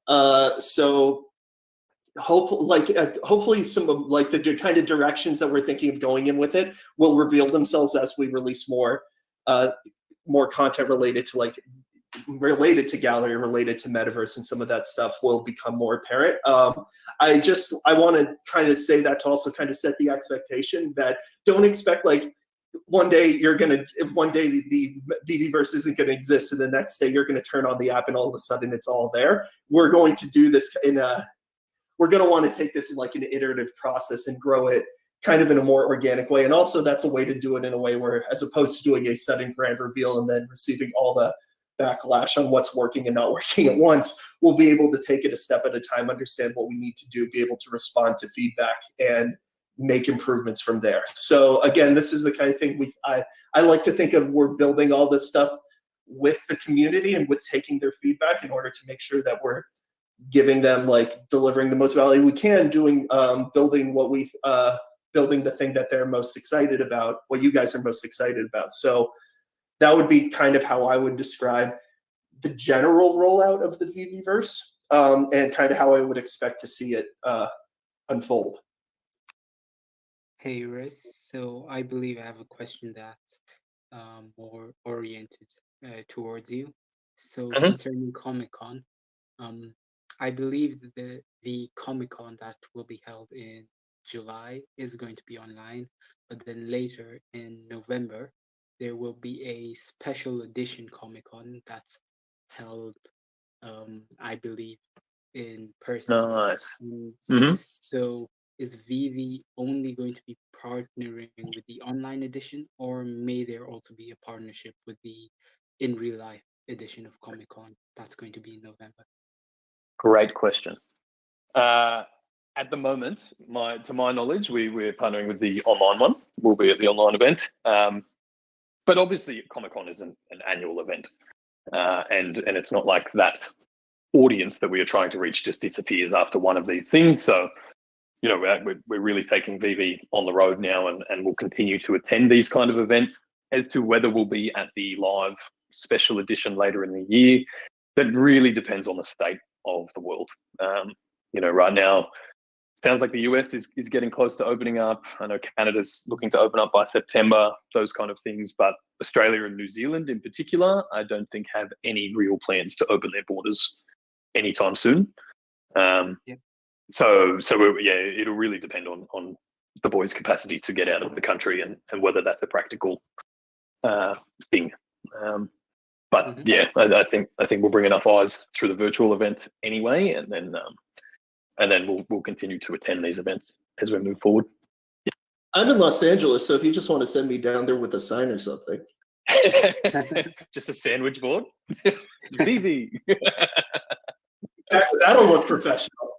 S8: So hopefully some of like the kind of directions that we're thinking of going in with it will reveal themselves as we release more content related to gallery, related to metaverse, and some of that stuff will become more apparent. I want to kind of say that to also kind of set the expectation that don't expect like one day the VeVeVerse isn't going to exist, and the next day you're going to turn on the app and all of a sudden it's all there. We're going to do this we're going to want to take this in like an iterative process and grow it kind of in a more organic way. And also that's a way to do it in a way where, as opposed to doing a sudden grand reveal and then receiving all the backlash on what's working and not working at once, we'll be able to take it a step at a time, understand what we need to do, be able to respond to feedback and make improvements from there. So again, this is the kind of thing I like to think of, we're building all this stuff with the community and with taking their feedback in order to make sure that we're giving them, like, delivering the most value we can, doing building the thing that they're most excited about, what you guys are most excited about. So that would be kind of how I would describe the general rollout of the VeVeVerse, and kind of how I would expect to see it unfold.
S12: Hey, Rhys. So I believe I have a question that's more oriented towards you. So concerning Comic-Con, I believe that the Comic-Con that will be held in July is going to be online, but then later in November, there will be a special edition Comic-Con that's held, I believe, in person.
S6: Nice.
S12: So is VeVe only going to be partnering with the online edition, or may there also be a partnership with the in real life edition of Comic-Con that's going to be in November?
S6: Great question. At the moment, to my knowledge, we're partnering with the online one. We'll be at the online event. But obviously, Comic-Con is an annual event. And it's not like that audience that we are trying to reach just disappears after one of these things. So you know, we're really taking VEVE on the road now, and we'll continue to attend these kind of events. As to whether we'll be at the live special edition later in the year, that really depends on the state of the world. You know, right now, sounds like the US is getting close to opening up. I know Canada's looking to open up by September, those kind of things. But Australia and New Zealand in particular, I don't think have any real plans to open their borders anytime soon. So it'll really depend on the boys' capacity to get out of the country and whether that's a practical thing. But yeah, I think we'll bring enough eyes through the virtual event anyway, and then we'll continue to attend these events as we move forward.
S8: I'm in Los Angeles, so if you just want to send me down there with a sign or something.
S6: Just a sandwich board. Vivi.
S8: That'll look professional.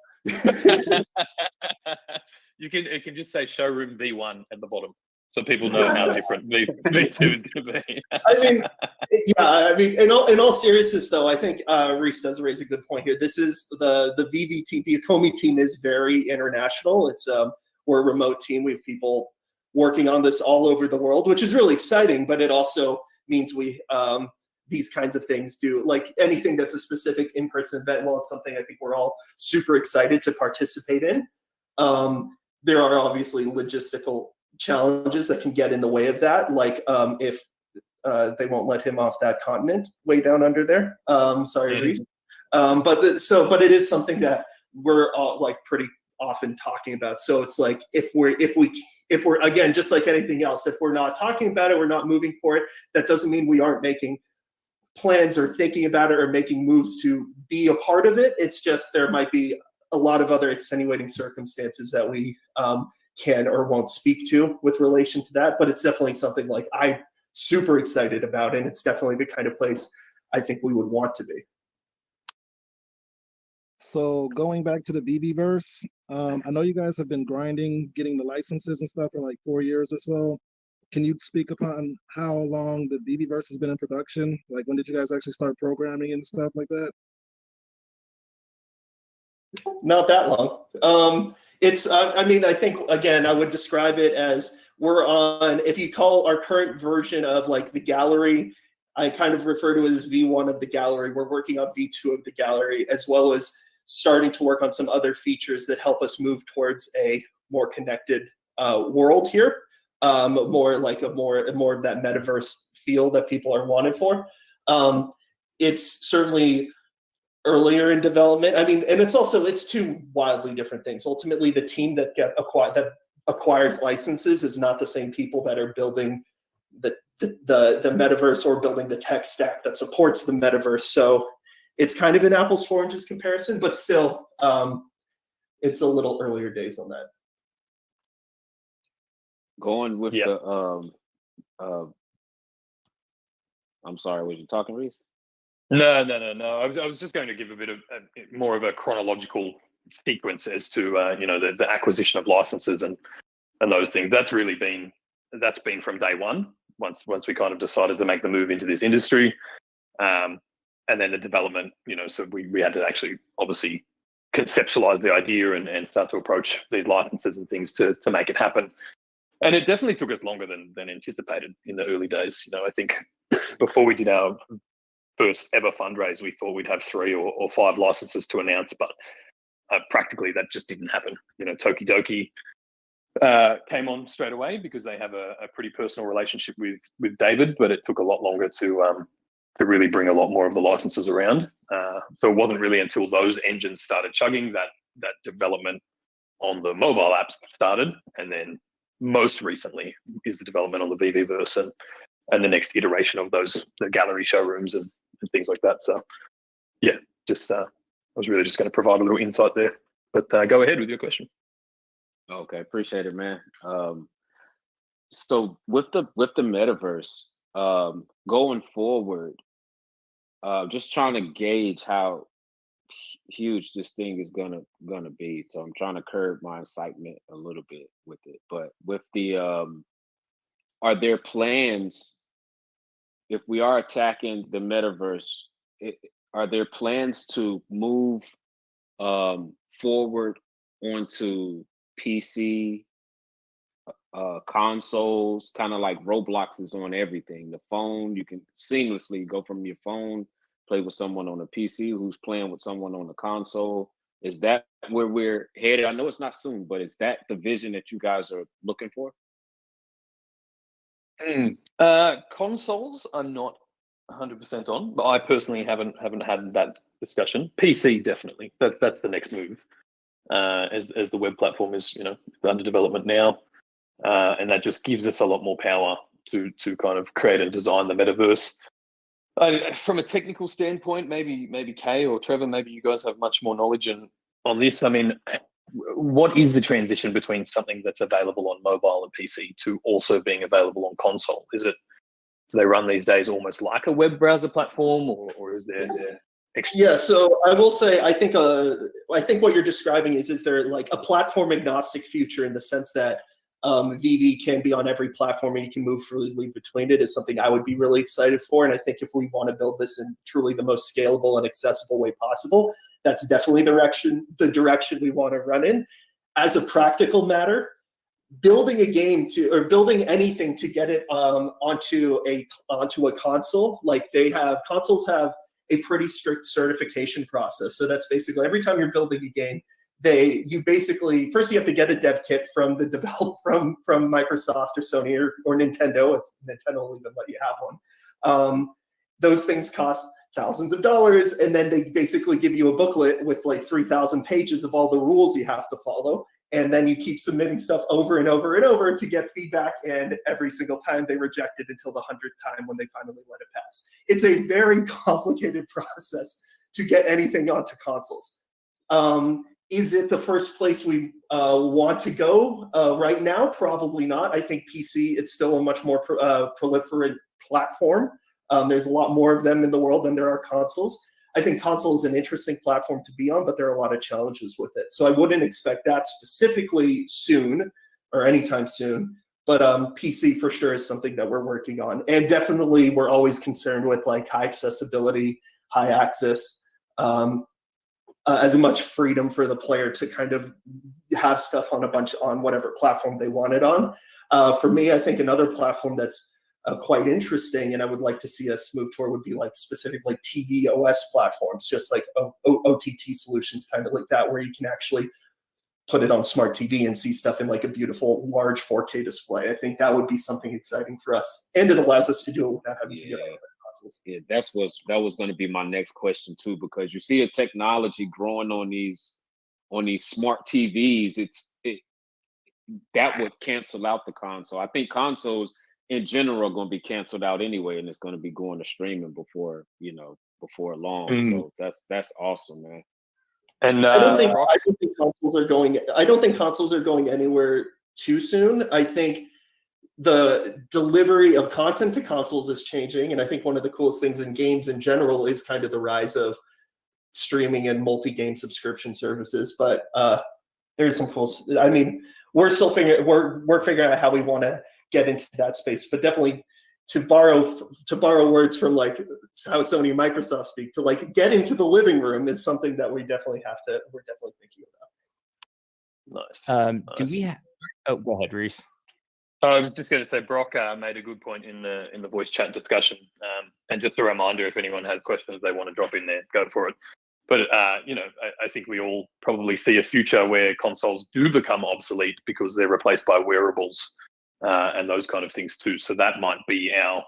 S6: It can just say Showroom V1 at the bottom, so people know how different V2 could be.
S8: I mean, in all seriousness, though, I think Rhys does raise a good point here. This is the VEVE team. The Akomi team is very international. It's we're a remote team. We have people working on this all over the world, which is really exciting. But it also means we these kinds of things do, like anything that's a specific in-person event. Well, it's something I think we're all super excited to participate in. There are obviously logistical challenges that can get in the way of that, like if they won't let him off that continent way down under there. Sorry, Rhys. But it is something that we're all like pretty often talking about. So it's like if we're again, just like anything else, if we're not talking about it, we're not moving for it. That doesn't mean we aren't making plans or thinking about it or making moves to be a part of it. It's just there might be a lot of other extenuating circumstances that we can or won't speak to with relation to that. But it's definitely something like I'm super excited about, and it's definitely the kind of place I think we would want to be.
S9: So going back to the VEVE-verse, I know you guys have been grinding, getting the licenses and stuff for like 4 years or so. Can you speak upon how long the VEVE-verse has been in production? Like, when did you guys actually start programming and stuff like that?
S8: Not that long. It's, I mean, I think, again, I would describe it as we're on, if you call our current version of like the gallery, I kind of refer to it as V1 of the gallery. We're working on V2 of the gallery, as well as starting to work on some other features that help us move towards a more connected world here. More like more of that metaverse feel that people are wanted for. It's certainly earlier in development. I mean, and it's two wildly different things. Ultimately, the team that acquires licenses is not the same people that are building the metaverse or building the tech stack that supports the metaverse. So it's kind of an apples to oranges comparison, but still, it's a little earlier days on that.
S5: Going with the I'm sorry, was you talking, Rhys?
S6: No. I was just going to give a bit of more of a chronological sequence as to you know, the acquisition of licenses and those things. That's been from day one. Once we kind of decided to make the move into this industry, and then the development. You know, so we had to actually obviously conceptualize the idea and start to approach these licenses and things to make it happen. And it definitely took us longer than anticipated in the early days. You know, I think before we did our first ever fundraise, we thought we'd have 3 or 5 licenses to announce, but practically that just didn't happen. You know, Tokidoki came on straight away because they have a pretty personal relationship with David, but it took a lot longer to really bring a lot more of the licenses around. So it wasn't really until those engines started chugging that development on the mobile apps started, and then most recently is the development on the VEVE-verse and the next iteration of the gallery showrooms and things like that. So yeah, just I was really just going to provide a little insight there, but go ahead with your question.
S5: Okay, appreciate it, man. So with the metaverse, going forward, just trying to gauge how huge this thing is gonna be. So I'm trying to curb my excitement a little bit with it. But with the are there plans, if we are attacking the metaverse, are there plans to move forward onto PC, consoles, kind of like Roblox is on everything. The phone, you can seamlessly go from your phone, play with someone on a PC who's playing with someone on the console. Is that where we're headed? I know it's not soon, but is that the vision that you guys are looking for?
S6: Consoles, I'm not 100% on, but I personally haven't had that discussion. PC definitely. That's the next move. As the web platform is, under development now, and that just gives us a lot more power to kind of create and design the metaverse. From a technical standpoint, maybe Kay or Trevor, maybe you guys have much more knowledge on this. I mean, what is the transition between something that's available on mobile and PC to also being available on console? Do they run these days almost like a web browser platform, or is there extra?
S8: Yeah, so I will say I think what you're describing is there like a platform agnostic future in the sense that VEVE can be on every platform and you can move freely between it is something I would be really excited for. And I think if we want to build this in truly the most scalable and accessible way possible, that's definitely the direction we want to run in. As a practical matter, building a game or building anything to get it onto a console, like consoles have a pretty strict certification process. So that's basically every time you're building a game, you basically first you have to get a dev kit from the from Microsoft or Sony or Nintendo, if Nintendo will even let you have one. Those things cost thousands of dollars, and then they basically give you a booklet with like 3,000 pages of all the rules you have to follow. And then you keep submitting stuff over and over and over to get feedback, and every single time they reject it until the 100th time when they finally let it pass. It's a very complicated process to get anything onto consoles. Is it the first place we want to go right now? Probably not. I think PC, it's still a much more proliferate platform. There's a lot more of them in the world than there are consoles. I think console is an interesting platform to be on, but there are a lot of challenges with it. So I wouldn't expect that specifically soon or anytime soon. But PC for sure is something that we're working on. And definitely we're always concerned with like high accessibility, high access, as much freedom for the player to kind of have stuff on whatever platform they want it on. For me, I think another platform that's quite interesting, and I would like to see us move toward would be like specific like TV OS platforms, just like OTT solutions, kind of like that, where you can actually put it on smart TV and see stuff in like a beautiful large 4K display. I think that would be something exciting for us, and it allows us to do it without having to get on other consoles.
S5: Yeah, that was going to be my next question too, because you see a technology growing on these smart TVs. That would cancel out the console. I think consoles in general are going to be canceled out anyway, and it's going to be going to streaming before long. So that's awesome, man.
S6: And
S8: I don't think consoles are going anywhere too soon. I think the delivery of content to consoles is changing, and I think one of the coolest things in games in general is kind of the rise of streaming and multi-game subscription services. But there's some cool. I mean, we're still figuring out how we want to get into that space, but definitely to borrow words from like how Sony and Microsoft speak, to like get into the living room is something that we're definitely thinking
S6: about. Nice.
S7: Do we have? Oh, go ahead, Rhys.
S6: I was just going to say Brock made a good point in the voice chat discussion, and just a reminder, if anyone has questions they want to drop in there, go for it. But I think we all probably see a future where consoles do become obsolete because they're replaced by wearables and those kind of things too. So that might be our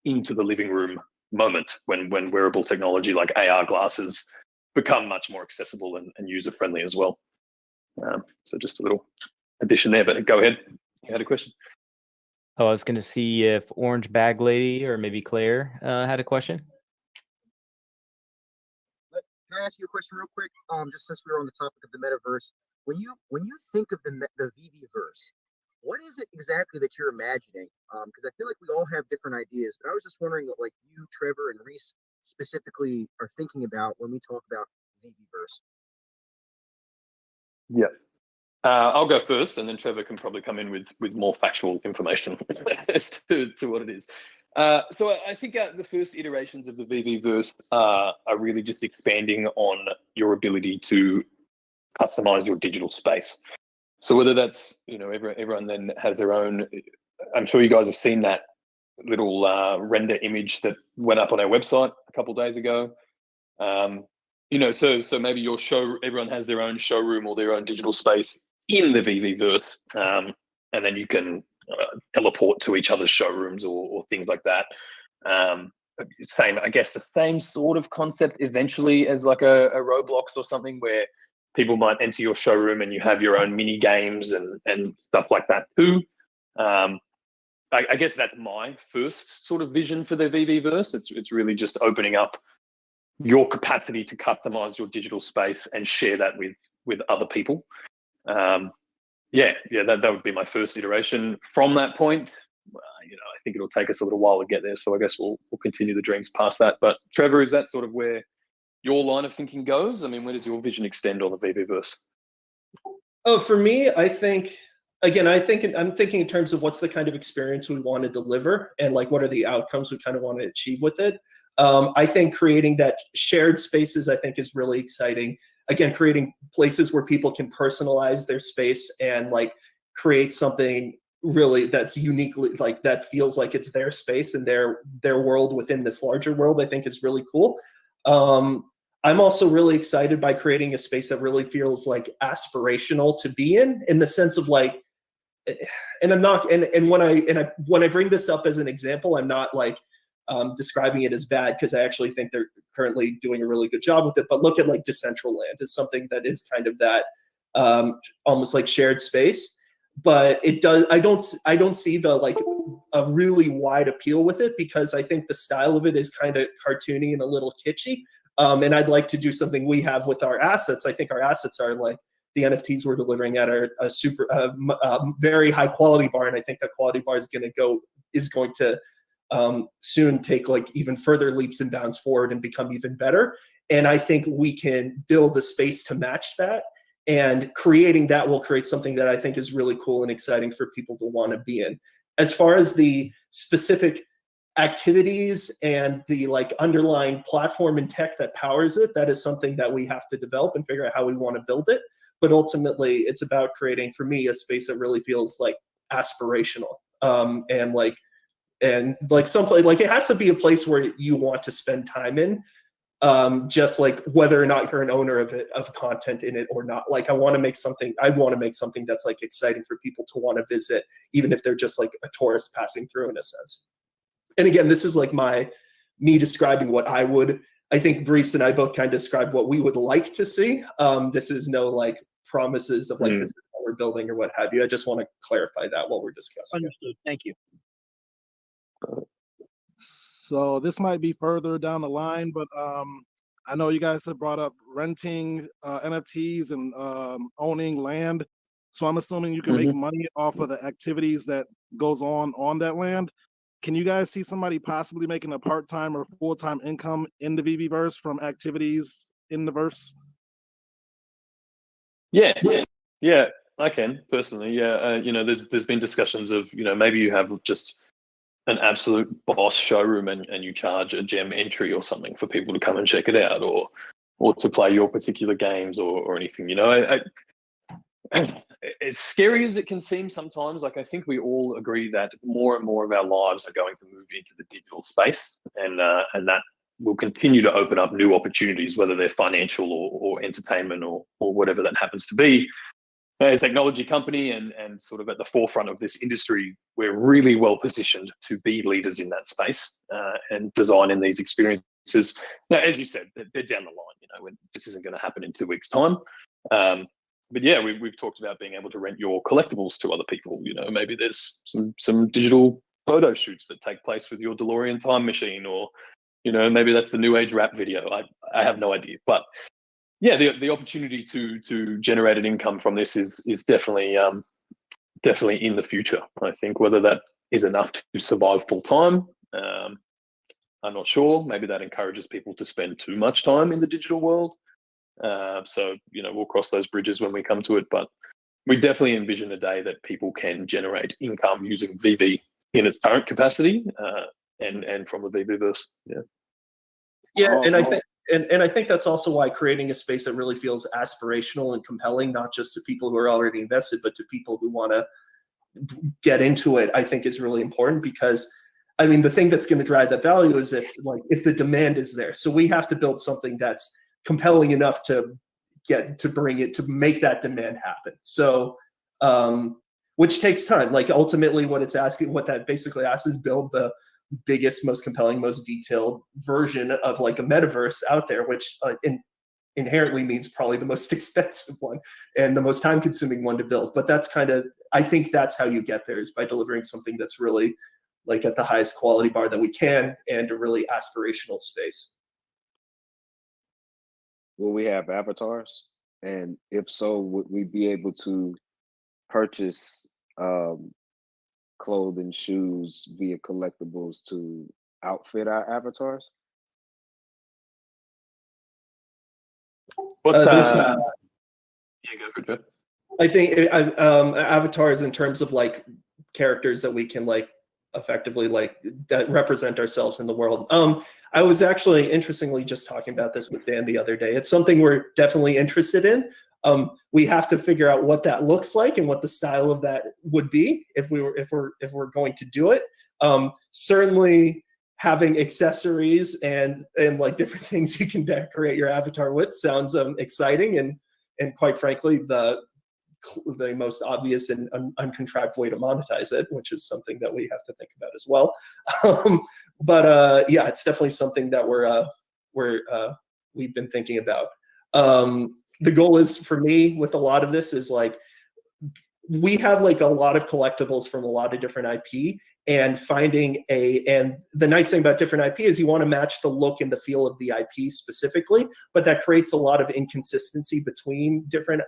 S6: into the living room moment when wearable technology like AR glasses become much more accessible and user friendly as well. So just a little addition there. But go ahead. You had a question?
S7: Oh, I was going to see if Orange Bag Lady or maybe Claire had a question.
S4: Can I ask you a question real quick? Just since we were on the topic of the metaverse, when you think of the VeVe-verse, what is it exactly that you're imagining? Because I feel like we all have different ideas, but I was just wondering what like you, Trevor, and Rhys specifically are thinking about when we talk about VeVe-verse.
S6: Yeah. I'll go first, and then Trevor can probably come in with more factual information as to what it is. So I think the first iterations of the VeVe-verse are really just expanding on your ability to customize your digital space. So whether that's, you know, everyone then has their own, I'm sure you guys have seen that little render image that went up on our website a couple of days ago. You know, so maybe everyone has their own showroom or their own digital space in the VEVE-verse, and then you can teleport to each other's showrooms or things like that. I guess the same sort of concept eventually as like a Roblox or something, where people might enter your showroom and you have your own mini games and stuff like that too. I guess that's my first sort of vision for the VEVE-verse. It's really just opening up your capacity to customize your digital space and share that with other people. That would be my first iteration. From that point, you know, I think it'll take us a little while to get there. So I guess we'll continue the dreams past that. But Trevor, is that sort of where your line of thinking goes? I mean, where does your vision extend on the VEVE-verse?
S8: Oh, for me, I think, again, I'm thinking in terms of what's the kind of experience we want to deliver and like what are the outcomes we kind of want to achieve with it. I think creating that shared spaces, I think, is really exciting. Again, creating places where people can personalize their space and like create something really that's uniquely, like, that feels like it's their space and their world within this larger world, I think is really cool. I'm also really excited by creating a space that really feels like aspirational to be in the sense of like, and I'm not, and when I bring this up as an example, I'm not like describing it as bad, because I actually think they're currently doing a really good job with it. But look at like Decentraland is something that is kind of that almost like shared space, but it does. I don't see the like a really wide appeal with it, because I think the style of it is kind of cartoony and a little kitschy. And I'd like to do something we have with our assets. I think our assets are like the NFTs we're delivering at a very high quality bar, and I think that quality bar is going to soon take like even further leaps and bounds forward and become even better. And I think we can build a space to match that, and creating that will create something that I think is really cool and exciting for people to want to be in. As far as the specific activities and the like underlying platform and tech that powers it, that is something that we have to develop and figure out how we want to build it. But ultimately, it's about creating, for me, a space that really feels like aspirational, and someplace, like, it has to be a place where you want to spend time in, just like whether or not you're an owner of content in it or not. Like, I want to make something that's like exciting for people to want to visit, even if they're just like a tourist passing through, in a sense. And again, this is like me describing what I think Rhys and I both kind of described what we would like to see. This is no like promises of like this is what we're building or what have you. I just want to clarify that while we're discussing.
S4: Understood. Thank you.
S9: So this might be further down the line, but I know you guys have brought up renting NFTs and owning land. So I'm assuming you can make money off of the activities that goes on that land. Can you guys see somebody possibly making a part-time or full-time income in the VEVE-verse from activities in the verse?
S6: Yeah, I can personally. You know, there's been discussions of, you know, maybe you have just an absolute boss showroom and you charge a gem entry or something for people to come and check it out, or to play your particular games or anything. You know, as scary as it can seem sometimes, like, I think we all agree that more and more of our lives are going to move into the digital space, and that will continue to open up new opportunities, whether they're financial or entertainment or whatever that happens to be. As a technology company and sort of at the forefront of this industry, we're really well positioned to be leaders in that space and design in these experiences. Now, as you said, they're down the line. You know, when this isn't going to happen in 2 weeks' time. But yeah, we've talked about being able to rent your collectibles to other people. You know, maybe there's some digital photo shoots that take place with your DeLorean time machine, or, you know, maybe that's the new age rap video. I have no idea, but yeah, the opportunity to generate an income from this is definitely in the future. I think whether that is enough to survive full time, I'm not sure. Maybe that encourages people to spend too much time in the digital world. So, you know, we'll cross those bridges when we come to it, but we definitely envision a day that people can generate income using VEVE in its current capacity, and from the VEVE-verse. Yeah.
S8: Yeah, and I think And I think that's also why creating a space that really feels aspirational and compelling, not just to people who are already invested, but to people who want to get into it, I think is really important, because I mean, the thing that's going to drive that value is if the demand is there. So we have to build something that's compelling enough to make that demand happen. So, which takes time. Like ultimately what that basically asks is build the biggest, most compelling, most detailed version of like a metaverse out there, which inherently means probably the most expensive one and the most time consuming one to build. But that's I think that's how you get there, is by delivering something that's really like at the highest quality bar that we can, and a really aspirational space.
S5: Will we have avatars? And if so, would we be able to purchase clothing, shoes via collectibles to outfit our avatars?
S6: What's
S8: Yeah,
S6: go for it, Jeff.
S8: I think avatars in terms of like characters that we can like effectively like that represent ourselves in the world. I was actually interestingly just talking about this with Dan the other day. It's something we're definitely interested in. We have to figure out what that looks like and what the style of that would be if we're going to do it. Certainly having accessories and like different things you can decorate your avatar with sounds exciting, and quite frankly the most obvious and uncontrived way to monetize it, which is something that we have to think about as well. But yeah, it's definitely something that we've been thinking about. The goal is, for me, with a lot of this, is like we have like a lot of collectibles from a lot of different IP, and and the nice thing about different IP is you want to match the look and the feel of the IP specifically, but that creates a lot of inconsistency between different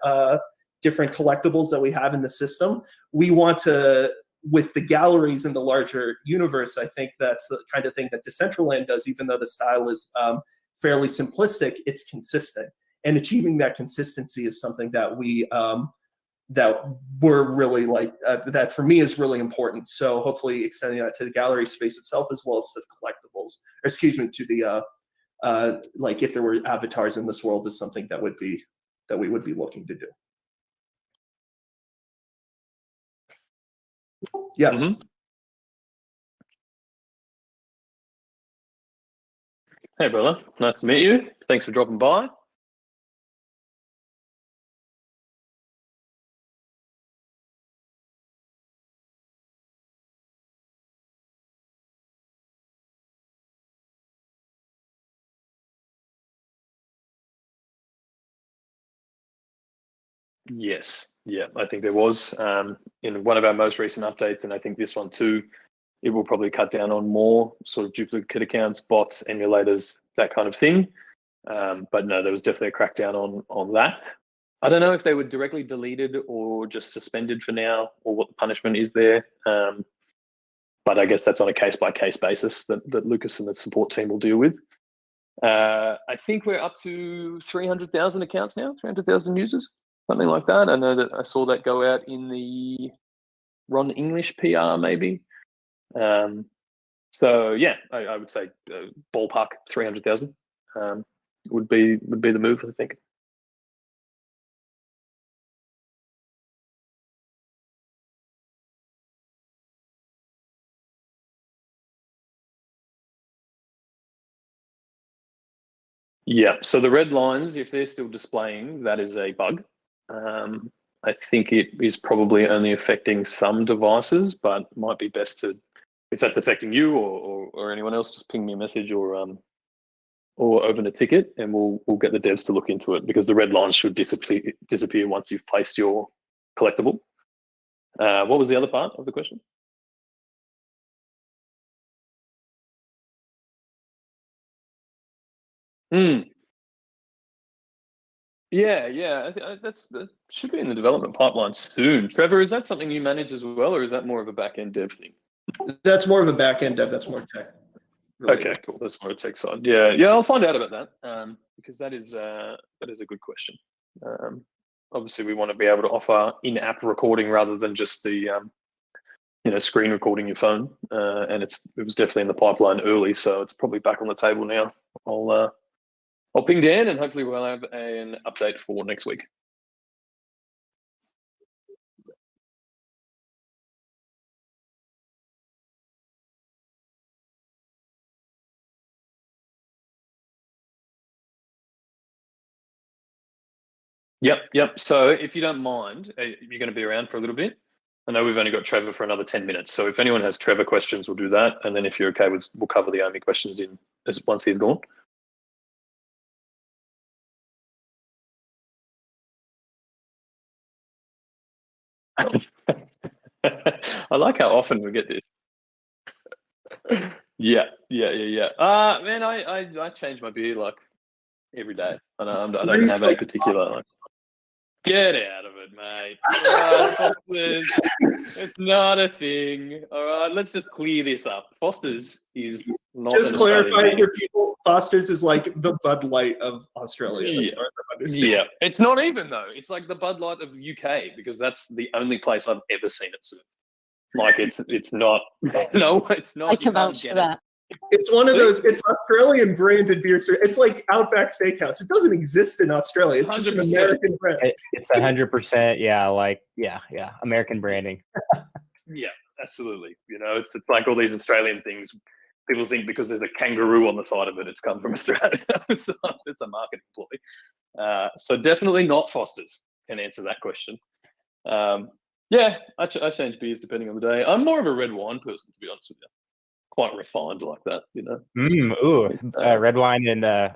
S8: collectibles that we have in the system. We want to, with the galleries in the larger universe, I think that's the kind of thing that Decentraland does, even though the style is fairly simplistic, it's consistent. And achieving that consistency is something that we're really like, that for me is really important. So hopefully extending that to the gallery space itself, as well as to the collectibles, or excuse me, to the, like if there were avatars in this world, is something that we would be looking to do. Yes.
S6: Mm-hmm. Hey, brother. Nice to meet you. Thanks for dropping by. Yes. Yeah, I think there was in one of our most recent updates, and I think this one too. It will probably cut down on more sort of duplicate accounts, bots, emulators, that kind of thing. But no, there was definitely a crackdown on that. I don't know if they were directly deleted or just suspended for now, or what the punishment is there. But I guess that's on a case-by-case basis that Lucas and the support team will deal with. I think we're up to 300,000 accounts now, 300,000 users, something like that. I know that I saw that go out in the Ron English PR maybe. So yeah, I would say ballpark 300,000 would be the move, I think. Yeah, so the red lines, if they're still displaying, that is a bug. I think it is probably only affecting some devices, but might be best to, if that's affecting you or anyone else, just ping me a message or open a ticket, and we'll get the devs to look into it, because the red lines should disappear once you've placed your collectible. What was the other part of the question? Yeah. That should be in the development pipeline soon. Trevor, is that something you manage as well, or is that more of a back-end dev thing?
S8: That's more of a back-end dev. That's more tech related.
S6: Okay, cool. That's more a tech side. Yeah. I'll find out about that, because that is a good question. Obviously, we want to be able to offer in-app recording rather than just the screen recording your phone. And it was definitely in the pipeline early, so it's probably back on the table now. I'll ping Dan, and hopefully we'll have an update for next week. Yep. So if you don't mind, you're going to be around for a little bit. I know we've only got Trevor for another 10 minutes. So if anyone has Trevor questions, we'll do that. And then if you're okay, we'll cover the Omi questions once he's gone. I like how often we get this. Yeah. Man, I change my beer like every day. I don't have a particular like. Get out of it, mate. Foster's, it's not a thing. All right, let's just clear this up. Foster's is not.
S8: Just clarify for people. Foster's is like the Bud Light of Australia.
S6: Yeah, it's not even though. It's like the Bud Light of the UK because that's the only place I've ever seen it served. Like it's not. No, it's not.
S13: I can vouch for that.
S8: It's one of those. It's Australian branded beer. It's like Outback Steakhouse. It doesn't exist in Australia. It's just an American brand.
S7: It's 100%. Yeah, American branding.
S6: Yeah, absolutely. You know, it's like all these Australian things. People think because there's a kangaroo on the side of it, it's come from Australia. It's a marketing ploy. So definitely not Foster's can answer that question. Yeah, I change beers depending on the day. I'm more of a red wine person, to be honest with you. Quite refined like that, you know.
S7: Red wine and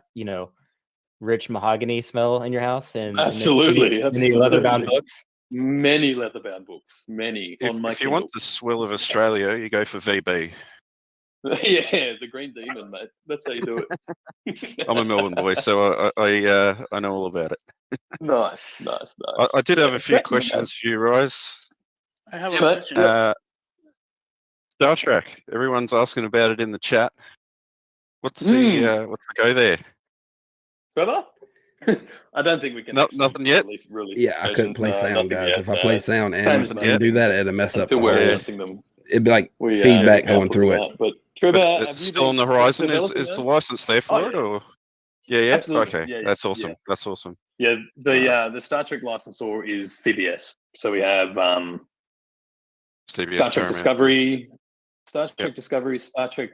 S7: rich mahogany smell in your house, and
S6: absolutely.
S7: Many leather-bound books.
S6: Many leather-bound books. Many.
S14: If you want the swill of Australia, you go for VB.
S6: Yeah, the Green Demon, mate. That's how you do it.
S14: I'm a Melbourne boy, so I know all about it.
S6: Nice.
S14: I did have a few questions for you, Rhys.
S11: I have a question.
S14: Star Trek. Everyone's asking about it in the chat. What's the go there?
S6: Trevor? I don't think we can.
S14: Nothing yet.
S6: Release
S1: yeah, I couldn't play sound, guys.
S6: Yet,
S1: if I play sound and do that, it'd mess up the whole. It'd be like feedback going through it.
S6: But Trevor,
S14: it's still on the horizon. Is the license there for it, or? Yeah.
S6: Absolutely.
S14: Okay, that's awesome. Yeah. That's awesome.
S6: Yeah, the Star Trek licensor is CBS. So we have
S14: CBS
S6: Star Trek
S14: Paramount.
S6: Discovery, Star Trek Discovery, Star Trek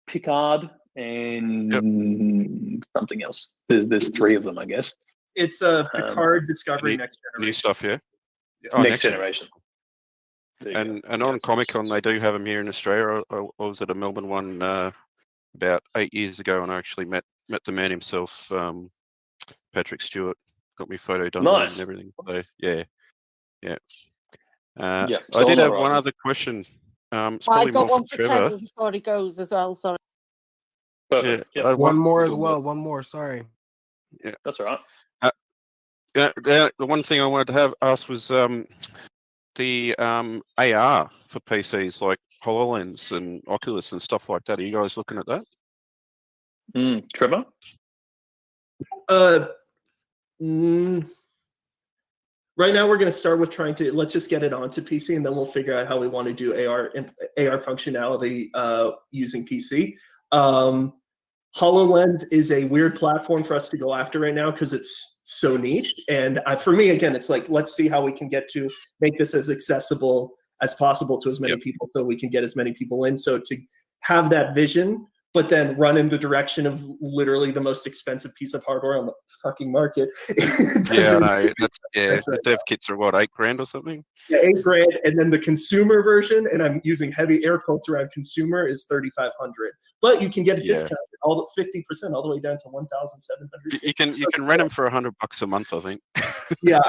S6: Picard, and something else. There's three of them, I guess.
S8: It's Picard, Discovery, Next Generation.
S14: New stuff, yeah.
S6: Next Generation.
S14: And on Comic-Con, they do have them here in Australia. I was at a Melbourne one about 8 years ago, and I actually met the man himself, Patrick Stewart. Got me photo done and everything. So yeah. I did have one other question. It's
S13: I got one for
S14: Trevor.
S13: Trevor before he goes as well. Sorry.
S6: Yeah.
S15: One more as well. One more. Sorry.
S14: Yeah,
S6: that's all right.
S14: The one thing I wanted to ask was the AR for PCs like HoloLens and Oculus and stuff like that. Are you guys looking at that?
S6: Trevor?
S8: Right now, we're going to start with let's just get it onto PC, and then we'll figure out how we want to do AR functionality using PC. HoloLens is a weird platform for us to go after right now because it's so niche. And for me, again, it's like, let's see how we can make this as accessible as possible to as many people so we can get as many people in. So to have that vision, but then run in the direction of literally the most expensive piece of hardware on the fucking market.
S14: The dev kits are what, $8,000 or something?
S8: Yeah, $8,000, and then the consumer version, and I'm using heavy air quotes around consumer, is $3,500. But you can get a discount, all the 50%, all the way down to $1,700.
S14: You can rent them for $100 a month, I think.
S8: Yeah,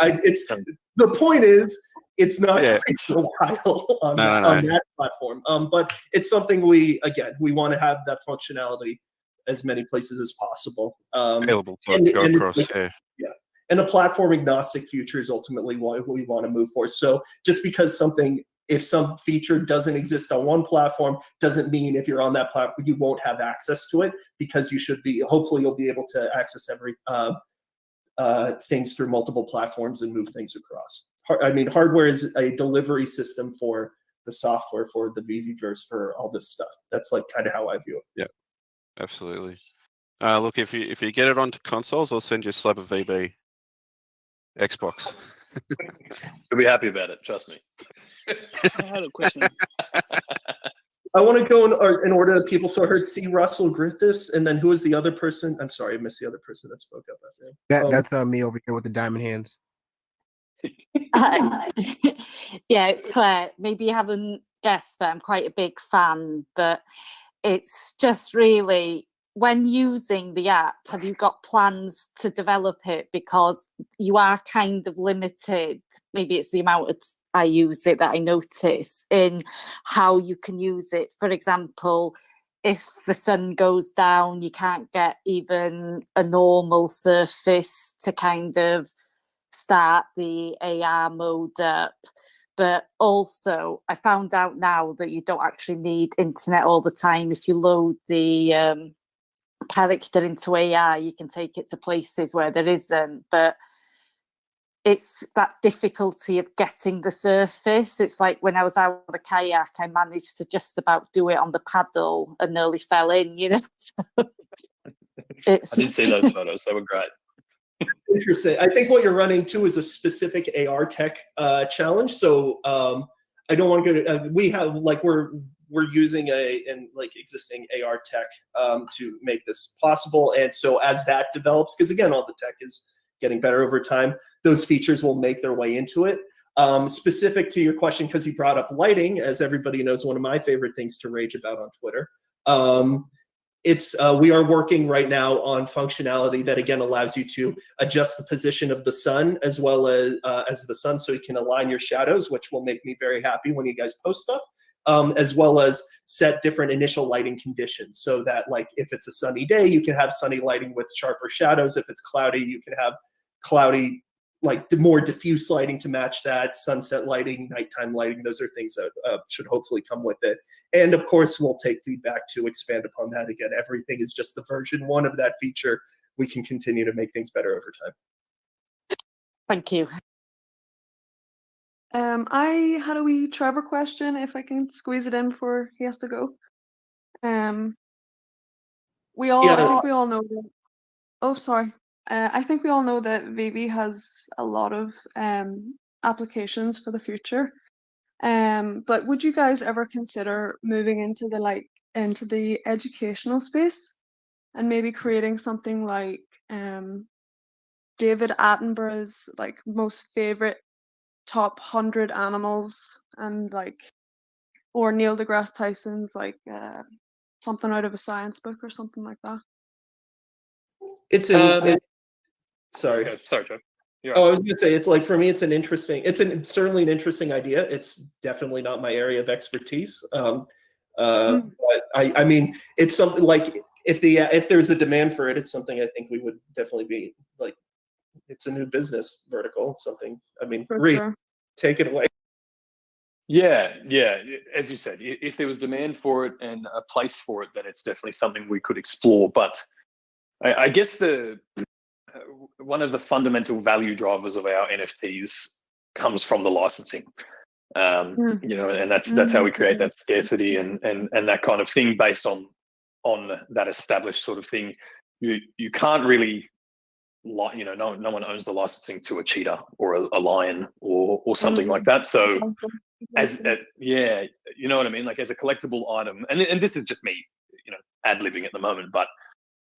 S8: the point is, it's not free for a while on that platform. But it's something we want to have that functionality as many places as possible.
S14: Available to go across,
S8: and a platform agnostic future is ultimately what we want to move for. So just because if some feature doesn't exist on one platform, doesn't mean if you're on that platform, you won't have access to it, because hopefully you'll be able to access every things through multiple platforms and move things across. Hardware is a delivery system for the software, for the VEVE verse, for all this stuff. That's like kind of how I view it.
S14: Yeah, absolutely. Look, if you get it onto consoles, I'll send you a slab of VB. Xbox.
S6: You'll be happy about it, trust me.
S11: I had a question.
S8: I want to go in order that people so I heard C. Russell Griffiths, and then who was the other person? I'm sorry, I missed the other person that spoke up after him.
S15: That's me over here with the diamond hands.
S13: Yeah, it's Claire. Maybe you haven't guessed, but I'm quite a big fan. But it's just really, when using the app, have you got plans to develop it? Because you are kind of limited. Maybe it's the amount of I use it that I notice in how you can use it. For example, if the sun goes down, you can't get even a normal surface to kind of start the AR mode up. But also, I found out now that you don't actually need internet all the time. If you load the character into AR, you can take it to places where there isn't. But it's that difficulty of getting the surface. It's like when I was out of a kayak, I managed to just about do it on the paddle and nearly fell in, you know.
S6: I did see those photos. They were great.
S8: Interesting. I think what you're running to is a specific AR tech challenge. So I don't want to go to. We have we're using existing AR tech to make this possible. And so as that develops, because again, all the tech is getting better over time, those features will make their way into it. Specific to your question, because you brought up lighting, as everybody knows, one of my favorite things to rage about on Twitter. We are working right now on functionality that again allows you to adjust the position of the sun as well as the sun, so you can align your shadows, which will make me very happy when you guys post stuff, as well as set different initial lighting conditions, so that like if it's a sunny day, you can have sunny lighting with sharper shadows. If it's cloudy, you can have cloudy, like the more diffuse lighting to match that, sunset lighting, nighttime lighting. Those are things that should hopefully come with it. And of course, we'll take feedback to expand upon that. Again, everything is just the version 1 of that feature. We can continue to make things better over time.
S13: Thank you.
S16: I had a wee Trevor question, if I can squeeze it in before he has to go. I think we all know that. Oh, sorry. I think we all know that VEVE has a lot of applications for the future. But would you guys ever consider moving into the educational space and maybe creating something like David Attenborough's like most favorite top 100 animals, and or Neil deGrasse Tyson's something out of a science book or something like that?
S8: Sorry,
S6: Trevor.
S8: I was going to say, it's like, for me, it's certainly an interesting idea. It's definitely not my area of expertise. But I mean, it's something like, if there's a demand for it, it's something I think we would definitely be like, it's a new business vertical. It's something, I mean, Rhys, take it away.
S6: Yeah. As you said, if there was demand for it and a place for it, then it's definitely something we could explore. But I guess one of the fundamental value drivers of our NFTs comes from the licensing. And that's how we create that scarcity and that kind of thing based on that established sort of thing. You can't really, no one owns the licensing to a cheetah or a lion or something like that. So you know what I mean? Like as a collectible item, and this is just me, ad-libbing at the moment, but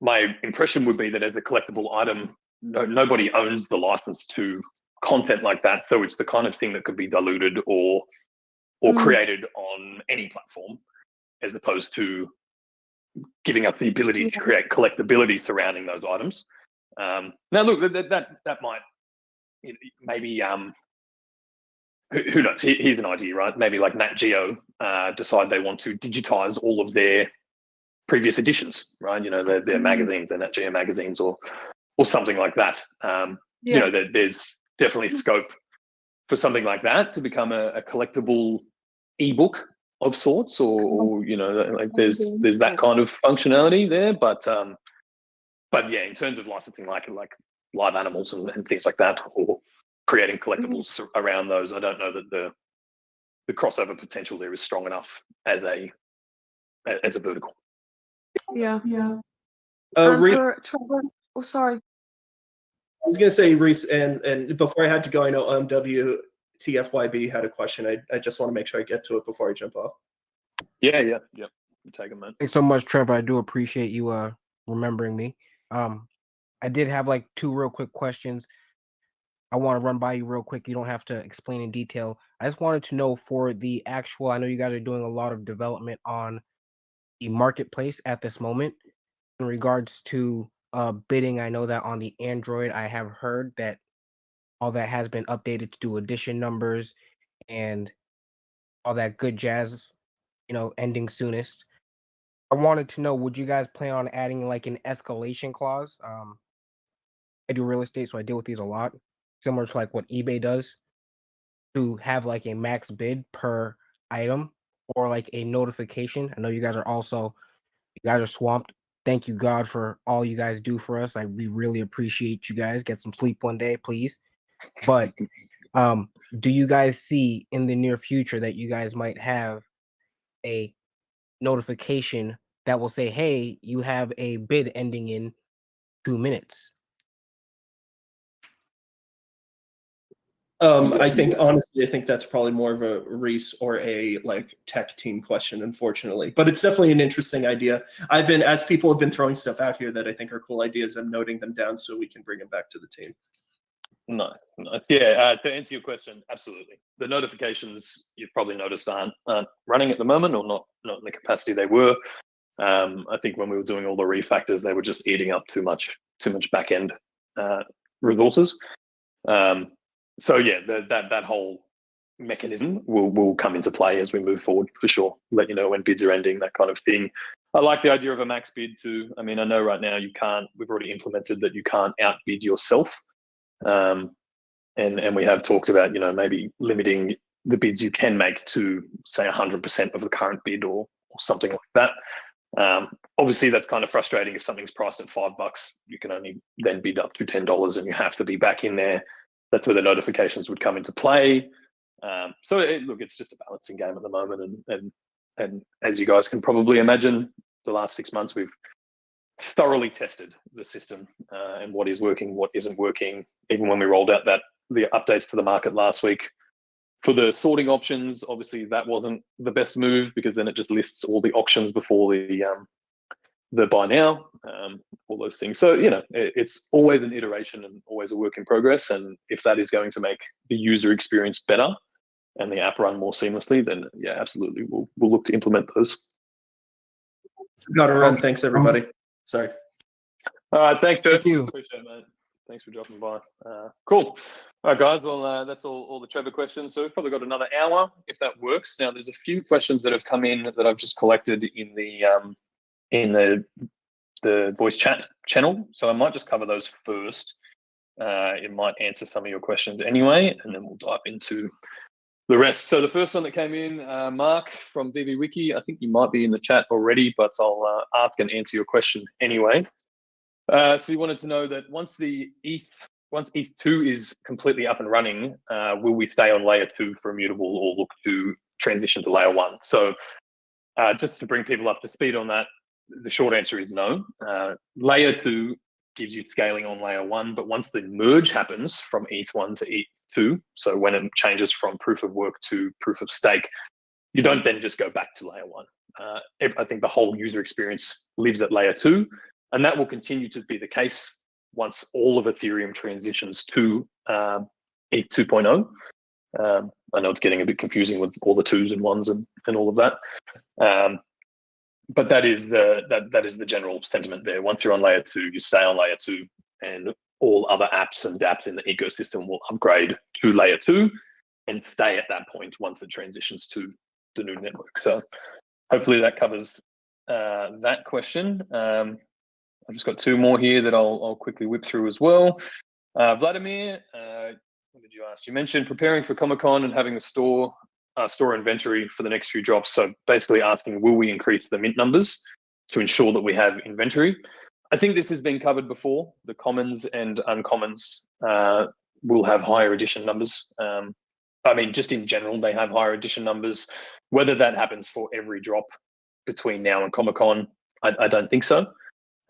S6: my impression would be that as a collectible item, nobody owns the license to content like that. So it's the kind of thing that could be diluted or created on any platform, as opposed to giving us the ability to create collectability surrounding those items. Now, look, that might maybe who knows? Here's an idea, right? Maybe like Nat Geo decide they want to digitize all of their previous editions, right? Their magazines, their Nat Geo magazines, or something like that. There's definitely scope for something like that to become a collectible ebook of sorts, or there's that kind of functionality there. But yeah, in terms of licensing, like live animals and things like that, or creating collectibles around those, I don't know that the crossover potential there is strong enough as a vertical.
S16: Yeah. And
S8: Rhys,
S16: for Trevor, oh sorry.
S8: I was gonna say, Rhys, and before I had to go, I know TFYB had a question. I just want to make sure I get to it before I jump off.
S6: Yeah. Take a minute.
S15: Thanks so much, Trevor. I do appreciate you remembering me. I did have like 2 real quick questions. I want to run by you real quick. You don't have to explain in detail. I just wanted to know for the actual, I know you guys are doing a lot of development on the marketplace at this moment. In regards to bidding, I know that on the Android, I have heard that all that has been updated to do edition numbers and all that good jazz, ending soonest. I wanted to know, would you guys plan on adding like an escalation clause? I do real estate, so I deal with these a lot, similar to like what eBay does, to have like a max bid per item or like a notification. I know you guys are swamped. Thank you, God, for all you guys do for us. We really appreciate you guys. Get some sleep one day, please. But do you guys see in the near future that you guys might have a notification that will say, hey, you have a bid ending in 2 minutes?
S8: I think honestly, I think that's probably more of a Rhys or a like tech team question, unfortunately. But it's definitely an interesting idea. As people have been throwing stuff out here that I think are cool ideas, I'm noting them down so we can bring them back to the team.
S6: Nice. Yeah, to answer your question, absolutely. The notifications you've probably noticed aren't running at the moment, or not in the capacity they were. I think when we were doing all the refactors, they were just eating up too much back end resources. So yeah, that whole mechanism will come into play as we move forward for sure. Let you know when bids are ending, that kind of thing. I like the idea of a max bid too. I mean, I know right now we've already implemented that you can't outbid yourself. And we have talked about, maybe limiting the bids you can make to say 100% of the current bid or something like that. Obviously that's kind of frustrating. If something's priced at $5, you can only then bid up to $10 and you have to be back in there. That's where the notifications would come into play. So it's just a balancing game at the moment. And as you guys can probably imagine, the last 6 months, we've thoroughly tested the system and what is working, what isn't working. Even when we rolled out the updates to the market last week for the sorting options, obviously that wasn't the best move because then it just lists all the auctions before the buy now, all those things. So, it's always an iteration and always a work in progress. And if that is going to make the user experience better and the app run more seamlessly, then yeah, absolutely. We'll look to implement those.
S8: Got to run. Thanks, everybody. Sorry.
S6: All right. Thanks, Jeff.
S15: Thank you.
S6: Appreciate it, mate. Thanks for dropping by. Cool. All right, guys. Well, that's all the Trevor questions. So we've probably got another hour if that works. Now, there's a few questions that have come in that I've just collected in the voice chat channel. So I might just cover those first. It might answer some of your questions anyway, and then we'll dive into the rest. So the first one that came in, Mark from VEVE Wiki, I think you might be in the chat already, but I'll ask and answer your question anyway. So you wanted to know that once ETH2 is completely up and running, will we stay on layer 2 for immutable or look to transition to layer 1? So just to bring people up to speed on that, the short answer is no. Layer 2 gives you scaling on layer 1, but once the merge happens from ETH1 to ETH2, so when it changes from proof of work to proof of stake, you don't then just go back to layer 1. I think the whole user experience lives at layer 2, and that will continue to be the case once all of Ethereum transitions to ETH 2.0. I know it's getting a bit confusing with all the 2s and 1s and all of that. But that is the general sentiment there. Once you're on layer 2, you stay on layer 2, and all other apps and dApps in the ecosystem will upgrade to layer 2 and stay at that point once it transitions to the new network. So hopefully that covers that question. I've just got 2 more here that I'll quickly whip through as well. Vladimir, what did you ask? You mentioned preparing for Comic-Con and having a store inventory for the next few drops. So basically asking, will we increase the mint numbers to ensure that we have inventory? I think this has been covered before. The commons and uncommons will have higher edition numbers. I mean, just in general, they have higher edition numbers. Whether that happens for every drop between now and Comic-Con, I don't think so.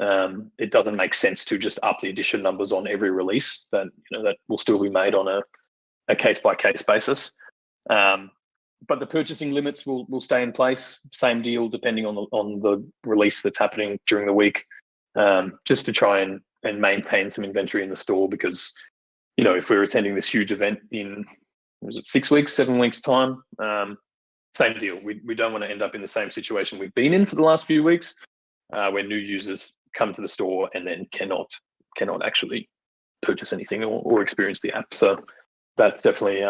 S6: it doesn't make sense to just up the edition numbers on every release. That that will still be made on a case by case basis. But the purchasing limits will stay in place. Same deal depending on the release that's happening during the week, just to try and maintain some inventory in the store, because if we're attending this huge event in 6 weeks, 7 weeks time, same deal. We don't want to end up in the same situation we've been in for the last few weeks, where new users come to the store and then cannot actually purchase anything or experience the app. So that's definitely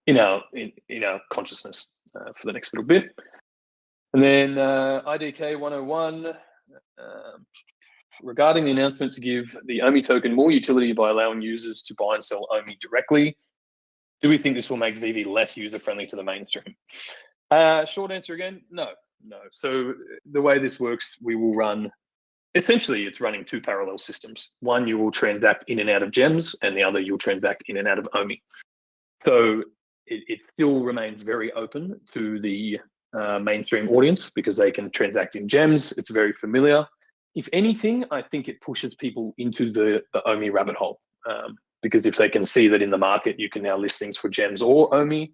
S6: in our consciousness for the next little bit. And then IDK 101, regarding the announcement to give the OMI token more utility by allowing users to buy and sell OMI directly, do we think this will make VEVE less user-friendly to the mainstream? Short answer again, no. So the way this works, we will run, essentially it's running two parallel systems. One, you will transact in and out of gems, and the other, you'll transact in and out of OMI. So it still remains very open to the mainstream audience because they can transact in gems. It's very familiar. If anything, I think it pushes people into the OMI rabbit hole, because if they can see that in the market you can now list things for gems or OMI,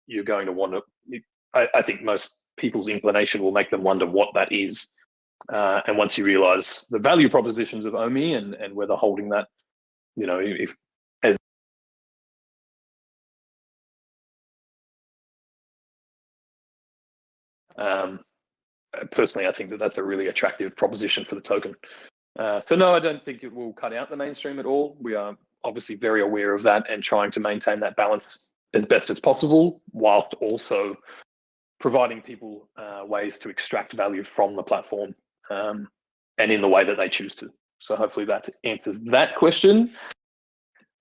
S6: you're going to want to. I think most people's inclination will make them wonder what that is. And once you realize the value propositions of OMI and whether holding that, if personally, I think that that's a really attractive proposition for the token. So no, I don't think it will cut out the mainstream at all. We are obviously very aware of that and trying to maintain that balance as best as possible, whilst also providing people ways to extract value from the platform, and in the way that they choose to. So hopefully that answers that question.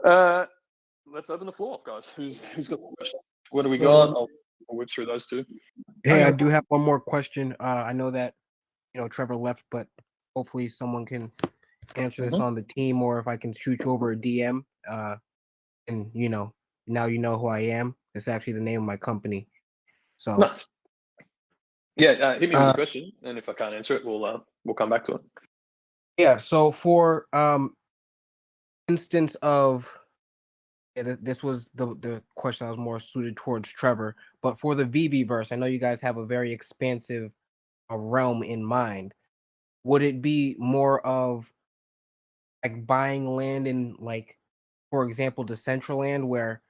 S6: Let's open the floor up, guys. Who's got the question? What do we got? I'll whip through those two.
S15: Hey, I do have one more question. I know that Trevor left, but hopefully someone can answer this on the team, or if I can shoot you over a DM. And now you know who I am. It's actually the name of my company. So
S6: nice. Yeah, hit me with a question, and if I can't answer it, we'll come back to it.
S15: Yeah. So for instance of this was the question that was more suited towards Trevor, but for the VEVE verse, I know you guys have a very expansive realm in mind. Would it be more of like buying land in, like, for example, Decentraland, where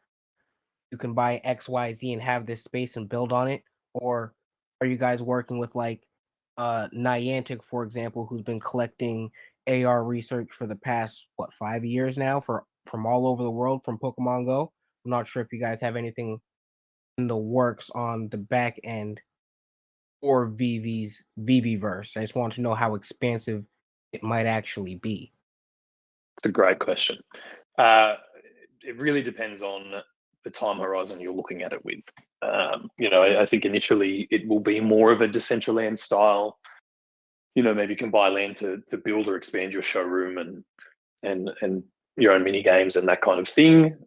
S15: you can buy XYZ and have this space and build on it? Or are you guys working with like Niantic, for example, who's been collecting AR research for the past 5 years now from all over the world from Pokemon Go? I'm not sure if you guys have anything in the works on the back end or VEVE's VEVEverse. I just want to know how expansive it might actually be.
S6: It's a great question. It really depends on the time horizon you're looking at it with. I think initially it will be more of a Decentraland style. Maybe you can buy land to build or expand your showroom and your own mini games and that kind of thing.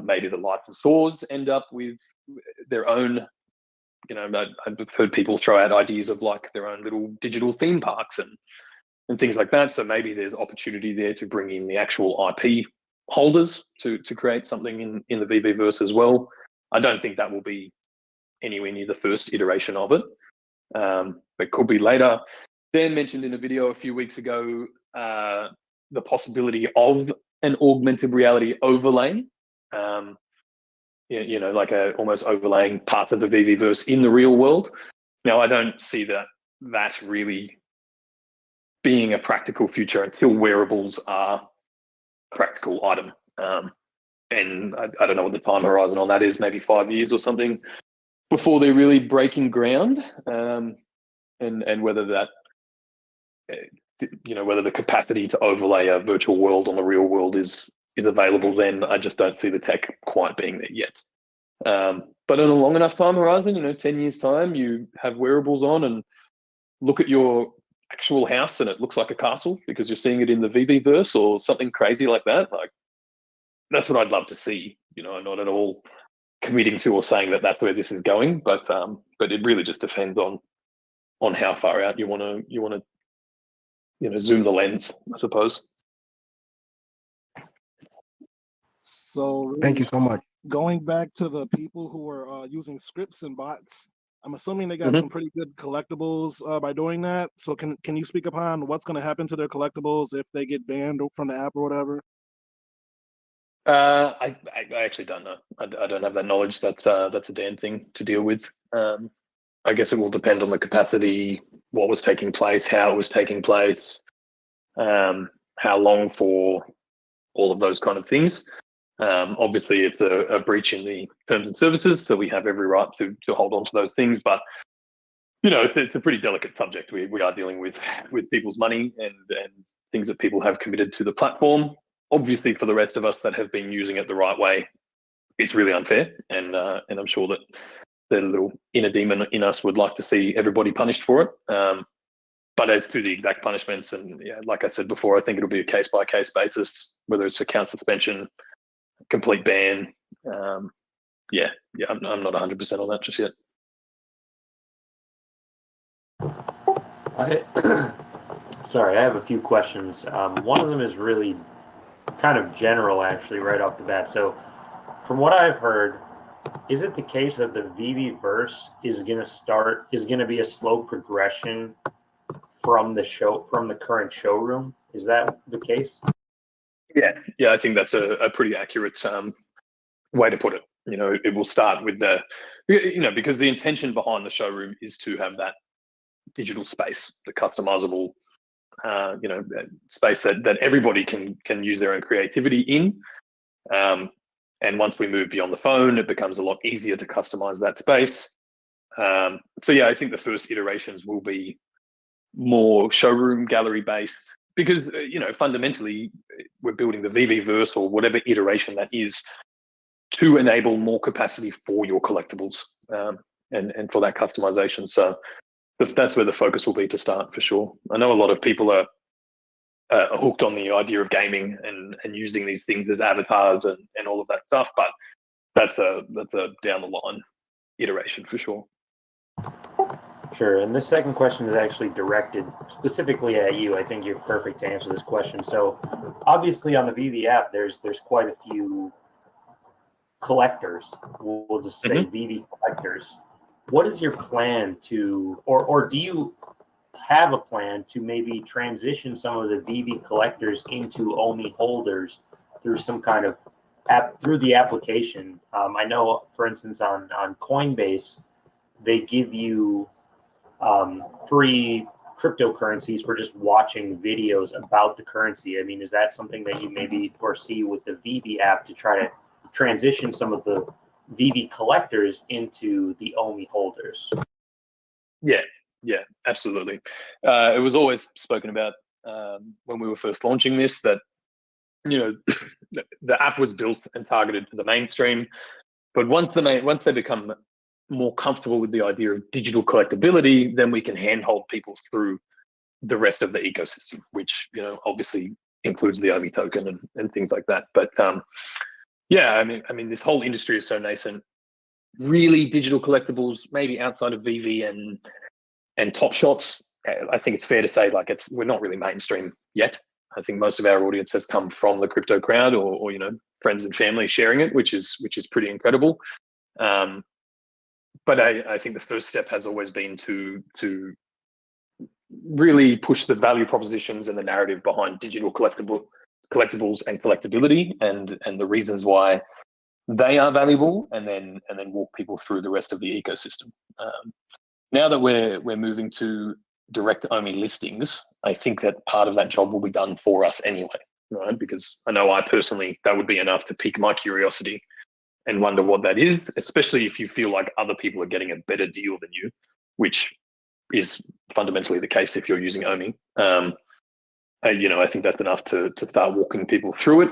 S6: Maybe the licensors end up with their own. I've heard people throw out ideas of like their own little digital theme parks and things like that. So maybe there's opportunity there to bring in the actual IP holders to create something in the VEVEverse as well. I don't think that will be anywhere near the first iteration of it. But could be later. Dan mentioned in a video a few weeks ago the possibility of an augmented reality overlay. Like almost overlaying parts of the VEVEverse in the real world. Now, I don't see that really being a practical future until wearables are a practical item. And I don't know what the time horizon on that is, maybe 5 years or something, before they're really breaking ground. And whether that, whether the capacity to overlay a virtual world on the real world is available, then I just don't see the tech quite being there yet. But in a long enough time horizon, 10 years time, you have wearables on and look at your actual house and it looks like a castle because you're seeing it in the VEVEverse or something crazy like that. Like, that's what I'd love to see. I'm not at all committing to or saying that that's where this is going, but it really just depends on how far out you want to zoom the lens, I suppose.
S9: So
S15: Thank you so much.
S9: Going back to the people who are using scripts and bots, I'm assuming they got
S6: Mhm.
S9: some pretty good collectibles by doing that. So can you speak upon what's going to happen to their collectibles if they get banned from the app or whatever?
S6: I actually don't know. I don't have that knowledge. That's a Dan thing to deal with. I guess it will depend on the capacity, what was taking place, how it was taking place, how long for, all of those kind of things. Obviously, it's a breach in the terms and services, so we have every right to hold on to those things. But it's a pretty delicate subject. We are dealing with people's money and things that people have committed to the platform. Obviously, for the rest of us that have been using it the right way, it's really unfair, and I'm sure that the little inner demon in us would like to see everybody punished for it. But as to the exact punishments, and like I said before, I think it'll be a case by case basis, whether it's account suspension, complete ban. I'm not 100% on that just yet.
S10: Sorry, I have a few questions. One of them is really kind of general, actually, right off the bat. So, from what I've heard, is it the case that the VEVE-verse is going to be a slow progression from the current showroom? Is that the case?
S6: Yeah, I think that's a pretty accurate way to put it. It will start with because the intention behind the showroom is to have that digital space, the customizable, space that everybody can use their own creativity in. And once we move beyond the phone, it becomes a lot easier to customize that space. I think the first iterations will be more showroom gallery based because fundamentally we're building the VEVE-verse or whatever iteration that is to enable more capacity for your collectibles and for that customization. So that's where the focus will be to start, for sure. I know a lot of people are hooked on the idea of gaming and using these things as avatars and all of that stuff, but that's a down the line iteration for sure.
S10: Sure. And this second question is actually directed specifically at you. I think you're perfect to answer this question. So obviously on the VEVE app, there's quite a few collectors. We'll just say VEVE collectors. What is your plan to, or do you have a plan to maybe transition some of the VEVE collectors into OMI holders through some kind of app, through the application? I know, for instance, on Coinbase, they give you free cryptocurrencies for just watching videos about the currency. I mean, is that something that you maybe foresee with the VEVE app to try to transition some of the VEVE collectors into the OMI holders?
S6: Yeah, absolutely. It was always spoken about when we were first launching this that the app was built and targeted to the mainstream, but once they become more comfortable with the idea of digital collectability, then we can handhold people through the rest of the ecosystem, which obviously includes the OMI token and things like that. But I mean, this whole industry is so nascent. Really, digital collectibles, maybe outside of VEVE and Top Shots, I think it's fair to say we're not really mainstream yet. I think most of our audience has come from the crypto crowd or friends and family sharing it, which is pretty incredible. But I think the first step has always been to really push the value propositions and the narrative behind digital collectibles and collectability and the reasons why they are valuable, and then walk people through the rest of the ecosystem. Now that we're moving to direct OMI listings, I think that part of that job will be done for us anyway, right? Because I know I personally, that would be enough to pique my curiosity and wonder what that is, especially if you feel like other people are getting a better deal than you, which is fundamentally the case if you're using OMI. I think that's enough to start walking people through it.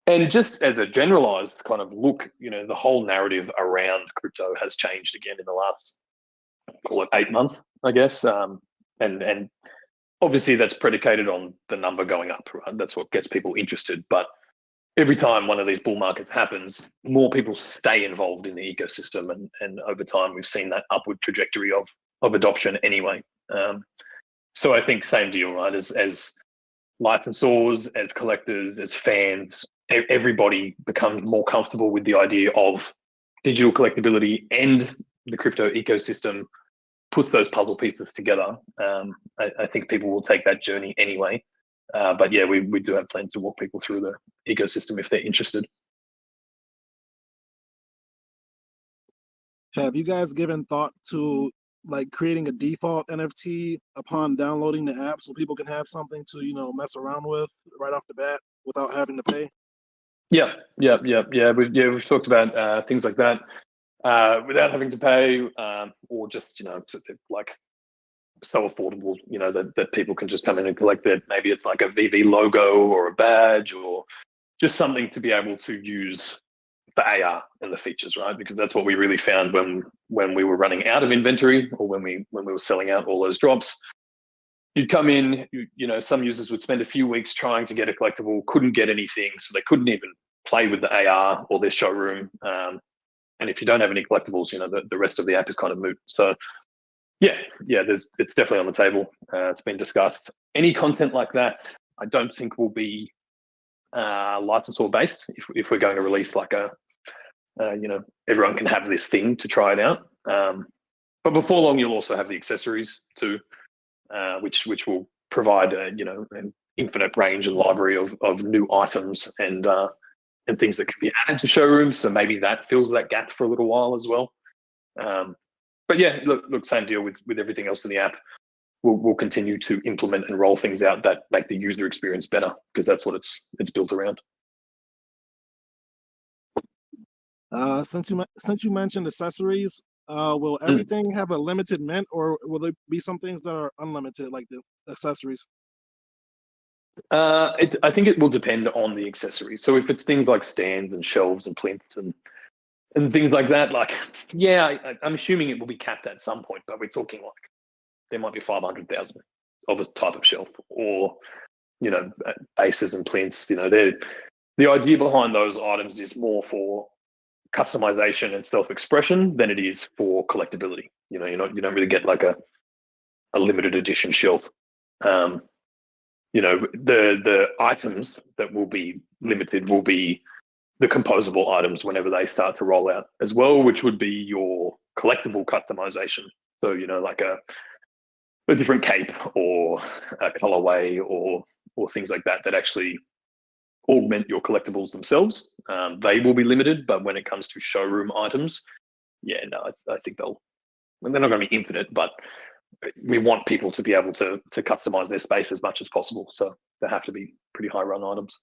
S6: And just as a generalized kind of look, the whole narrative around crypto has changed again in the last, call it 8 months, I guess. And obviously that's predicated on the number going up, right? That's what gets people interested. But every time one of these bull markets happens, more people stay involved in the ecosystem. And over time, we've seen that upward trajectory of adoption anyway. So I think same deal, right? As licensors, as collectors, as fans, everybody becomes more comfortable with the idea of digital collectability and the crypto ecosystem puts those puzzle pieces together. I think people will take that journey anyway. But yeah, we do have plans to walk people through the ecosystem if they're interested.
S9: Have you guys given thought to like creating a default NFT upon downloading the app so people can have something to, you know, mess around with right off the bat without having to pay?
S6: Yeah. We've talked about things like that without having to pay, or just, you know, like so affordable, you know, that people can just come in and collect it. Maybe it's like a VEVE logo or a badge or just something to be able to use the AR and the features, right? Because that's what we really found when we were running out of inventory, or when we were selling out all those drops. You'd come in, you know, some users would spend a few weeks trying to get a collectible, couldn't get anything, so they couldn't even play with the AR or their showroom. And if you don't have any collectibles, you know, the rest of the app is kind of moot. So yeah, it's definitely on the table. It's been discussed. Any content like that, I don't think will be licensor based. If we're going to release like a, you know, everyone can have this thing to try it out. But before long, you'll also have the accessories too, which will provide you know, an infinite range and library of new items and things that can be added to showrooms. So maybe that fills that gap for a little while as well. But yeah, look, same deal with everything else in the app. We'll continue to implement and roll things out that make the user experience better, because that's what it's built around.
S9: Since you mentioned accessories, will everything have a limited mint, or will there be some things that are unlimited, like the accessories?
S6: I think it will depend on the accessory. So if it's things like stands and shelves and plinths and things like that, like, yeah, I'm assuming it will be capped at some point, but we're talking like there might be 500,000 of a type of shelf, or, you know, bases and plinths. You know, the idea behind those items is more for customization and self-expression than it is for collectability. You know, you don't really get like a limited edition shelf. You know, the items that will be limited will be the composable items whenever they start to roll out as well, which would be your collectible customization. So, you know, like a different cape or a colorway or things like that actually augment your collectibles themselves. They will be limited, but when it comes to showroom items, yeah, no, I think they're not going to be infinite, but we want people to be able to customize their space as much as possible. So they have to be pretty high run items.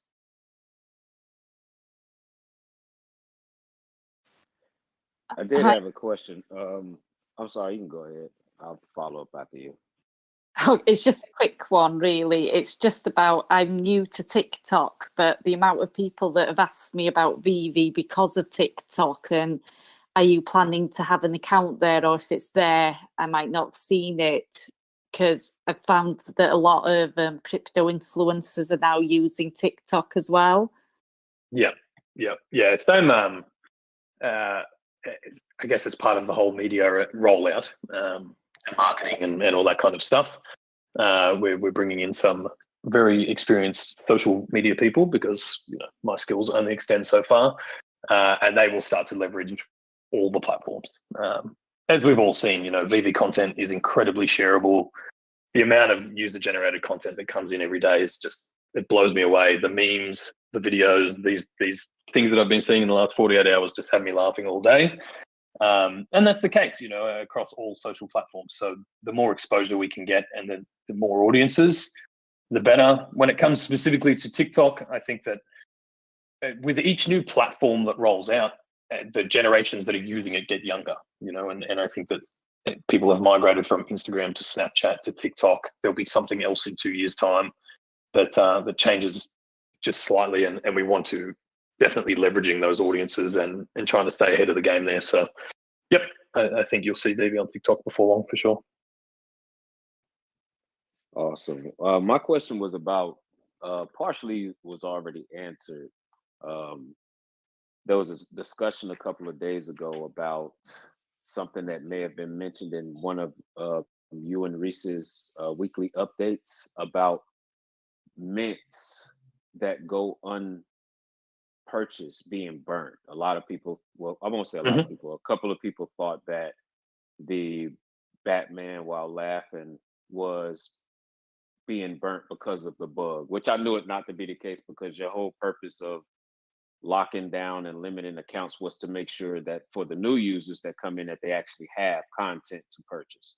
S5: I did have a question. I'm sorry, you can go ahead. I'll follow up after you.
S13: Oh, it's just a quick one, really. It's just about, I'm new to TikTok, but the amount of people that have asked me about VEVE because of TikTok, and are you planning to have an account there, or if it's there, I might not have seen it, because I've found that a lot of crypto influencers are now using TikTok as well.
S6: Yeah. Same. I guess it's part of the whole media rollout and marketing and all that kind of stuff. We're bringing in some very experienced social media people, because, you know, my skills only extend so far, and they will start to leverage all the platforms. As we've all seen, you know, VEVE content is incredibly shareable. The amount of user-generated content that comes in every day is just, it blows me away. The memes, the videos, these things that I've been seeing in the last 48 hours just have me laughing all day. And that's the case, you know, across all social platforms. So the more exposure we can get and the more audiences, the better. When it comes specifically to TikTok, I think that with each new platform that rolls out, the generations that are using it get younger, you know, and I think that people have migrated from Instagram to Snapchat to TikTok. There'll be something else in 2 years' time that changes just slightly, and we want to definitely leveraging those audiences and trying to stay ahead of the game there. So, yep, I think you'll see VEVE on TikTok before long for sure.
S5: Awesome. My question was about, partially was already answered. There was a discussion a couple of days ago about something that may have been mentioned in one of you and Rhys's weekly updates about mints that go unpurchased being burnt. A lot of people, well, I won't say a lot of people, a couple of people thought that the Batman while laughing was being burnt because of the bug, which I knew it not to be the case, because your whole purpose of locking down and limiting accounts was to make sure that for the new users that come in, that they actually have content to purchase.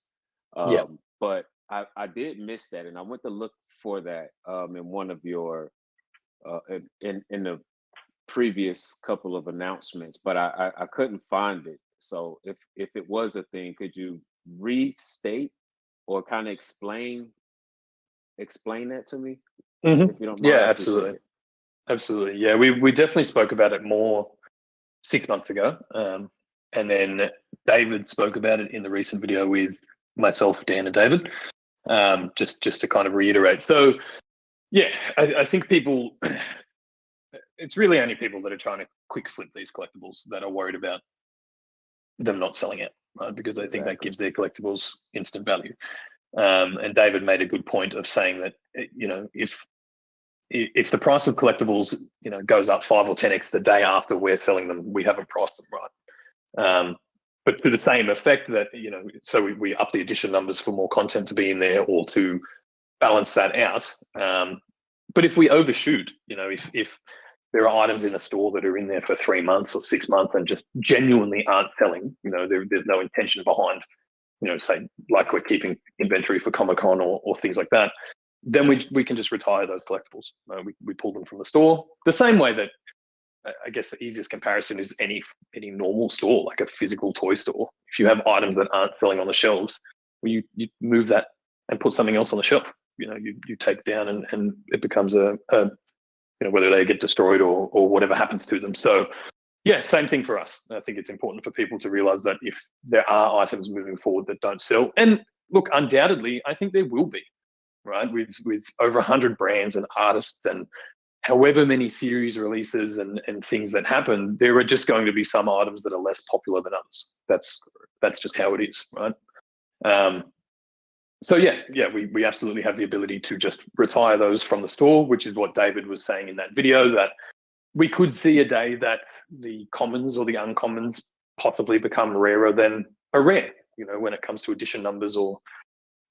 S5: But I did miss that, and I went to look for that in one of your in the previous couple of announcements, but I couldn't find it. So if it was a thing, could you restate or kind of explain that to me, if you don't mind?
S6: Yeah, absolutely. Absolutely. Yeah, we definitely spoke about it more 6 months ago. And then David spoke about it in the recent video with myself, Dan, and David, just to kind of reiterate. So, yeah, I think people, it's really only people that are trying to quick flip these collectibles that are worried about them not selling it, right? Because they think that gives their collectibles instant value. And David made a good point of saying that, you know, if the price of collectibles, you know, goes up 5 or 10x the day after we're selling them, we haven't priced them right. But to the same effect that, you know, so we up the edition numbers for more content to be in there or to balance that out. But if we overshoot, you know, if there are items in a store that are in there for 3 months or 6 months and just genuinely aren't selling, you know, there's no intention behind, you know, say like we're keeping inventory for Comic-Con or things like that, then we can just retire those collectibles. We pull them from the store. The same way that I guess the easiest comparison is any normal store, like a physical toy store. If you have items that aren't selling on the shelves, well, you move that and put something else on the shelf. You know, you take down and it becomes a you know, whether they get destroyed or whatever happens to them. So yeah, same thing for us. I think it's important for people to realize that if there are items moving forward that don't sell, and look, undoubtedly, I think there will be, right? With over 100 brands and artists and however many series releases and things that happen, there are just going to be some items that are less popular than others. That's just how it is, right? So yeah, we absolutely have the ability to just retire those from the store, which is what David was saying in that video, that we could see a day that the commons or the uncommons possibly become rarer than a rare, you know, when it comes to edition numbers or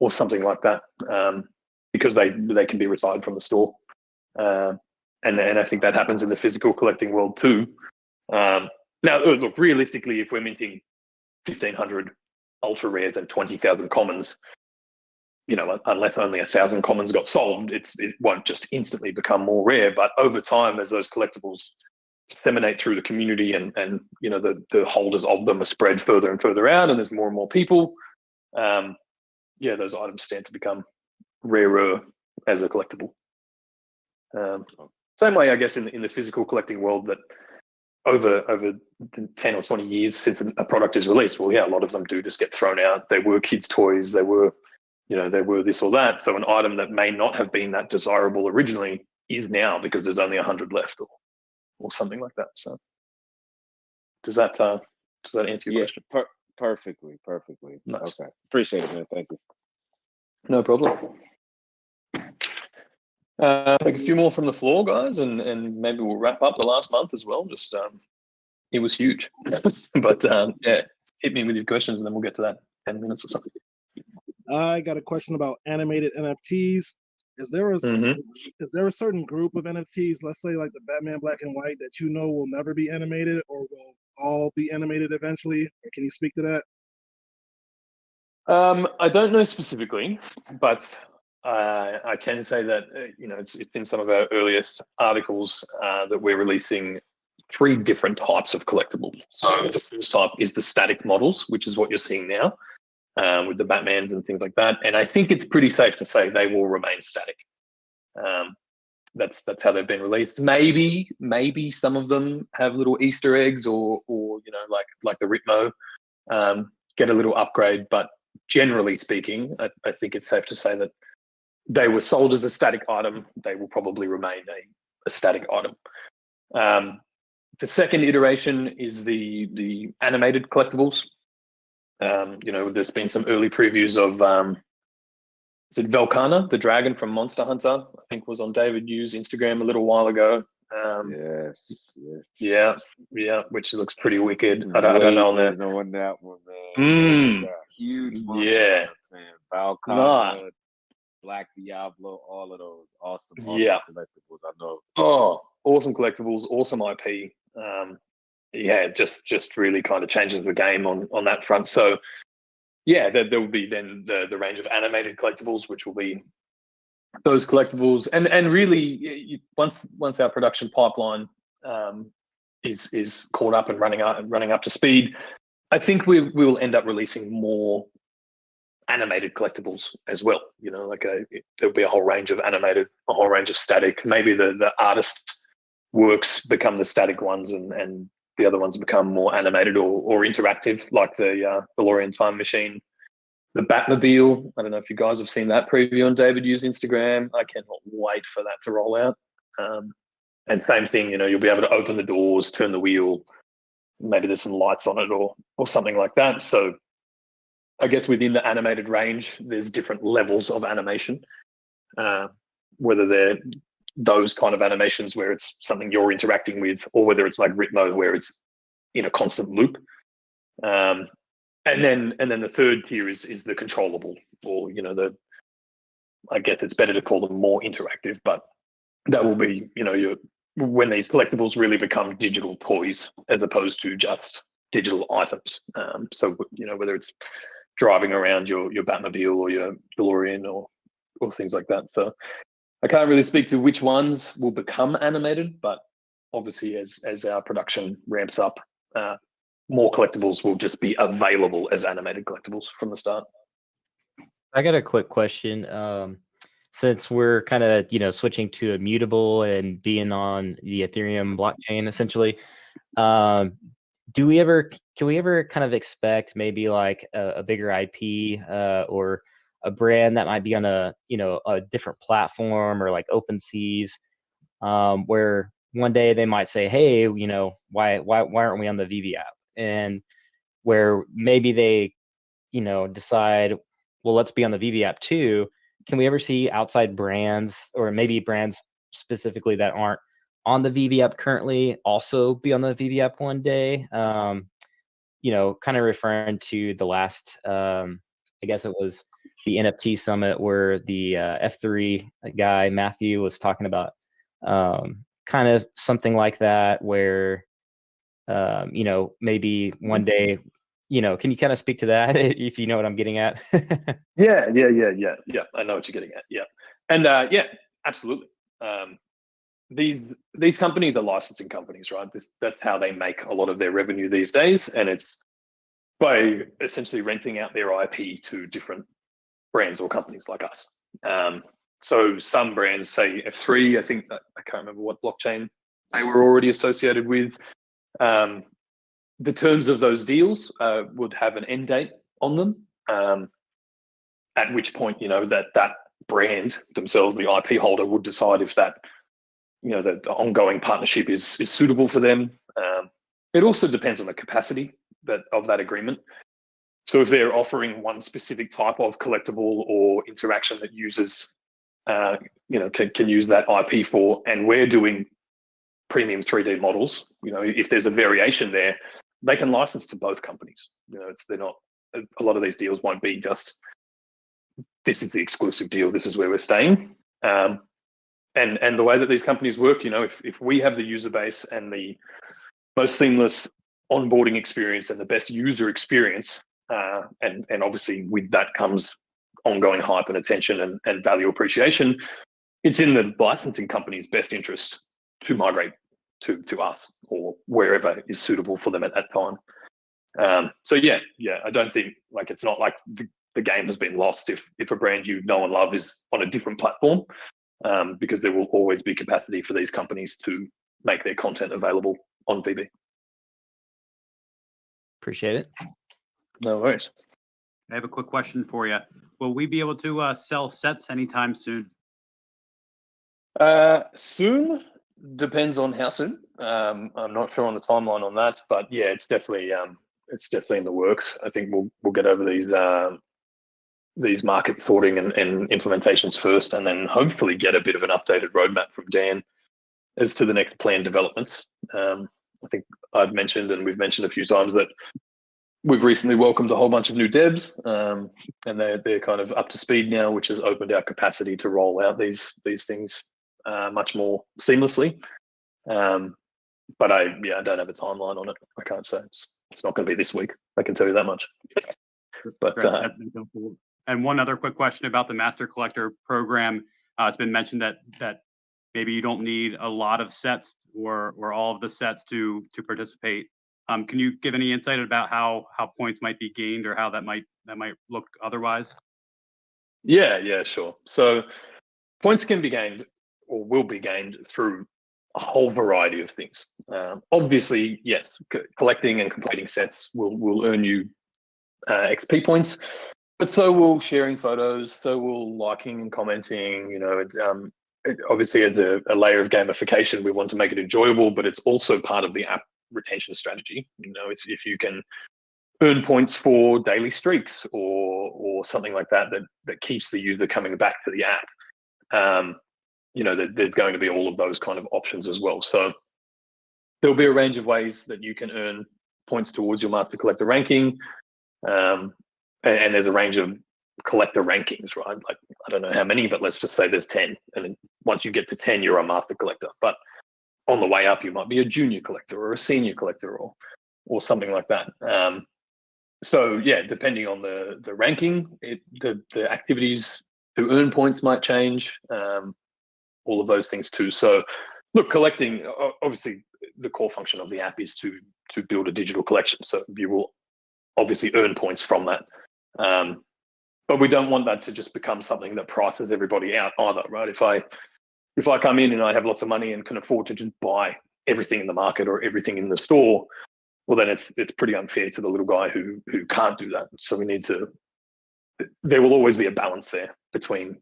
S6: something like that, because they can be retired from the store. And I think that happens in the physical collecting world too. Now, look, realistically, if we're minting 1,500 ultra rares and 20,000 commons, you know, unless only 1,000 commons got sold, it won't just instantly become more rare. But over time, as those collectibles disseminate through the community and you know, the holders of them are spread further and further out, and there's more and more people, yeah, those items stand to become rarer as a collectible. Same way, I guess, in the physical collecting world, that over 10 or 20 years since a product is released, well, yeah, a lot of them do just get thrown out. They were kids' toys. They were, you know, they were this or that. So an item that may not have been that desirable originally is now, because there's only 100 left or something like that. So does that answer your question?
S5: Perfectly.
S6: Nice.
S5: Okay, appreciate it, man. Thank you.
S6: No problem. Take a few more from the floor, guys, and maybe we'll wrap up the last month as well. Just it was huge. But yeah, hit me with your questions and then we'll get to that in 10 minutes or something.
S9: I got a question about animated NFTs. Is there a certain group of NFTs, let's say like the Batman Black and White, that you know will never be animated or will all be animated eventually? Or can you speak to that?
S6: I don't know specifically, but I can say that you know, it's in some of our earliest articles that we're releasing 3 different types of collectibles. So the first type is the static models, which is what you're seeing now with the Batmans and things like that. And I think it's pretty safe to say they will remain static. That's how they've been released. Maybe some of them have little Easter eggs or you know, like the Ritmo get a little upgrade, but generally speaking, I think it's safe to say that they were sold as a static item. They will probably remain a static item. The second iteration is the animated collectibles. There's been some early previews of is it Velcana, the dragon from Monster Hunter? I think was on David Yu's Instagram a little while ago.
S5: Yes.
S6: Yeah, which looks pretty wicked. I don't know on that.
S5: On that one, man. Huge Monster
S6: Yeah.
S5: Hunter fan. Valcana, Black Diablo, all of those awesome collectibles. I know.
S6: Oh, awesome collectibles, awesome IP. Just really kind of changes the game on that front. So yeah, there will be then the range of animated collectibles, which will be those collectibles, and really once our production pipeline is caught up and running up to speed, I think we will end up releasing more animated collectibles as well. There'll be a whole range of animated, a whole range of static. Maybe the artist works become the static ones, and the other ones become more animated or interactive, like the DeLorean Time Machine, the Batmobile. I don't know if you guys have seen that preview on David Yu's Instagram. I cannot wait for that to roll out. And same thing, you'll be able to open the doors, turn the wheel, maybe there's some lights on it or something like that. So I guess within the animated range, there's different levels of animation, whether they're those kind of animations where it's something you're interacting with, or whether it's like Ritmo where it's in a constant loop. And then the third tier is the controllable, or I guess it's better to call them more interactive, but that will be when these collectibles really become digital toys as opposed to just digital items. So whether it's driving around your Batmobile or your DeLorean or things like that. So I can't really speak to which ones will become animated, but obviously as our production ramps up, more collectibles will just be available as animated collectibles from the start.
S7: I got a quick question. Since we're kind of switching to immutable and being on the Ethereum blockchain, essentially, can we ever kind of expect maybe like a bigger IP or a brand that might be on a different platform or like OpenSeas, where one day they might say, hey, why aren't we on the VEVE app? And where maybe they decide, well, let's be on the VEVE app too. Can we ever see outside brands, or maybe brands specifically that aren't on the VEVE app currently, also be on the VEVE app one day? Kind of referring to the last, I guess it was the NFT summit where the F3 guy, Matthew, was talking about kind of something like that, where, maybe one day, can you kind of speak to that if you know what I'm getting at?
S6: Yeah. I know what you're getting at. Yeah. And absolutely. These companies are licensing companies, right? That's how they make a lot of their revenue these days. And it's by essentially renting out their IP to different brands or companies like us. So some brands, say F3, I think, I can't remember what blockchain they were already associated with. The terms of those deals would have an end date on them, at which point, that brand themselves, the IP holder, would decide if that, the ongoing partnership is suitable for them. It also depends on the capacity of that agreement. So if they're offering one specific type of collectible or interaction that users, can use that IP for, and we're doing premium 3D models, if there's a variation there, they can license to both companies. They're not, a lot of these deals won't be just, this is the exclusive deal, this is where we're staying. And the way that these companies work, if we have the user base and the most seamless onboarding experience and the best user experience, and obviously with that comes ongoing hype and attention and value appreciation, it's in the licensing company's best interest to migrate to us or wherever is suitable for them at that time. So yeah, I don't think, like, it's not like the game has been lost if a brand you know and love is on a different platform, because there will always be capacity for these companies to make their content available on VEVE.
S7: Appreciate it.
S6: No worries.
S17: I have a quick question for you. Will we be able to sell sets anytime soon?
S6: Soon depends on how soon. I'm not sure on the timeline on that, but yeah, it's definitely it's definitely in the works. I think we'll get over these market sorting and implementations first, and then hopefully get a bit of an updated roadmap from Dan as to the next planned developments. I think I've mentioned, and we've mentioned a few times, that we've recently welcomed a whole bunch of new devs, and they're kind of up to speed now, which has opened our capacity to roll out these things much more seamlessly. But I don't have a timeline on it. I can't say it's not going to be this week. I can tell you that much. But
S17: That's helpful. And one other quick question about the Master Collector program. It's been mentioned that maybe you don't need a lot of sets or all of the sets to participate. Can you give any insight about how points might be gained, or how that might look otherwise?
S6: Yeah, sure. So points can be gained, or will be gained, through a whole variety of things. Obviously, yes, collecting and completing sets will earn you XP points, but so will sharing photos, so will liking and commenting. You know, it's obviously as a layer of gamification, we want to make it enjoyable, but it's also part of the app retention strategy. You know, if you can earn points for daily streaks or something like that keeps the user coming back to the app, you know, there's going to be all of those kind of options as well. So there'll be a range of ways that you can earn points towards your Master Collector ranking, and there's a range of collector rankings, right? Like, I don't know how many, but let's just say there's 10, and then once you get to 10, you're a Master Collector. But on the way up, you might be a junior collector or a senior collector or something like that. So yeah, depending on the ranking, the activities to earn points might change. All of those things too. So look, collecting, obviously the core function of the app is to build a digital collection. So you will obviously earn points from that. But we don't want that to just become something that prices everybody out either, right? If I come in and I have lots of money and can afford to just buy everything in the market or everything in the store, well, then it's pretty unfair to the little guy who can't do that. So we need to, there will always be a balance there between,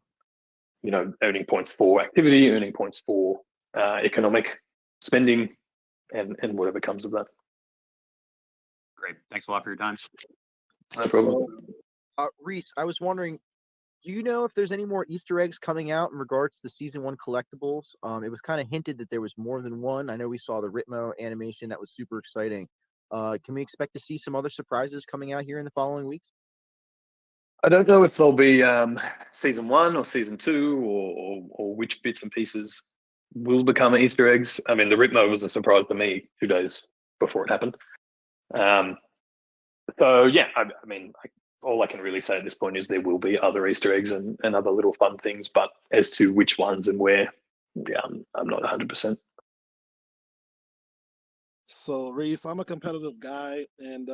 S6: you know, earning points for activity, earning points for economic spending, and whatever comes of that.
S17: Great. Thanks a lot for your time.
S6: No problem.
S4: Rhys, I was wondering, do you know if there's any more Easter eggs coming out in regards to the Season 1 collectibles? It was kind of hinted that there was more than one. I know we saw the Ritmo animation. That was super exciting. Can we expect to see some other surprises coming out here in the following weeks?
S6: I don't know if there'll be Season 1 or Season 2 or which bits and pieces will become Easter eggs. I mean, the Ritmo was a surprise to me 2 days before it happened. So yeah, I mean, all I can really say at this point is there will be other Easter eggs and other little fun things, but as to which ones and where, yeah, I'm not 100%.
S9: So Rhys, I'm a competitive guy, and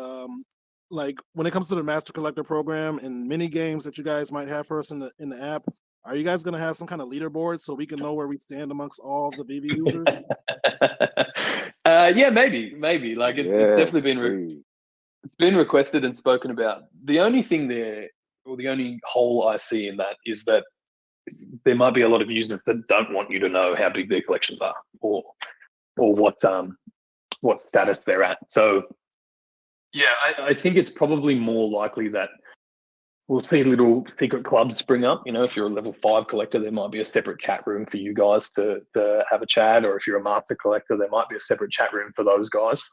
S9: like when it comes to the Master Collector program and mini games that you guys might have for us in the app, are you guys gonna have some kind of leaderboard so we can know where we stand amongst all the VEVE users?
S6: Yeah, maybe. Like it's definitely been requested and spoken about. The only thing there, or the only hole I see in that, is that there might be a lot of users that don't want you to know how big their collections are or what status they're at. So yeah, I think it's probably more likely that we'll see little secret clubs spring up. You know, if you're a level 5 collector, there might be a separate chat room for you guys to have a chat, or if you're a master collector, there might be a separate chat room for those guys.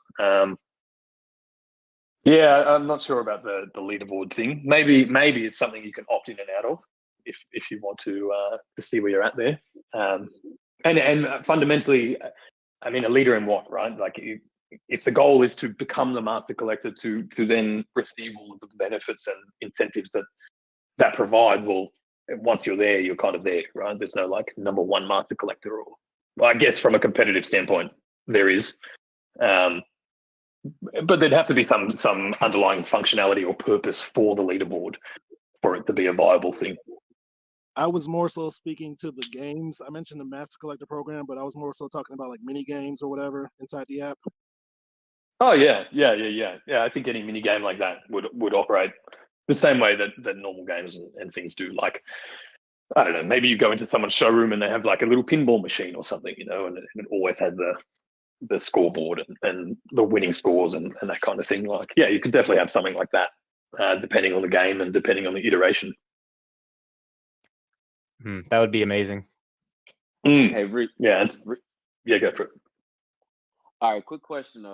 S6: Yeah, I'm not sure about the leaderboard thing. Maybe it's something you can opt in and out of if you want to see where you're at there. And fundamentally, I mean, a leader in what, right? Like if the goal is to become the master collector to then receive all of the benefits and incentives that provide, well, once you're there, you're kind of there, right? There's no like number 1 master collector, or well, I guess from a competitive standpoint, there is. But there'd have to be some underlying functionality or purpose for the leaderboard for it to be a viable thing.
S9: I was more so speaking to the games. I mentioned the Master Collector program, but I was more so talking about like mini games or whatever inside the app.
S6: Oh yeah. I think any mini game like that would operate the same way that normal games and things do. Like, I don't know, maybe you go into someone's showroom and they have like a little pinball machine or something, you know, and it always has
S18: the scoreboard and the winning scores and that kind of thing. Like, yeah, you could definitely have something like that, depending on the game and depending on the iteration.
S7: That would be amazing.
S5: Hey, Rick.
S18: Yeah, go for it.
S5: All right, quick question.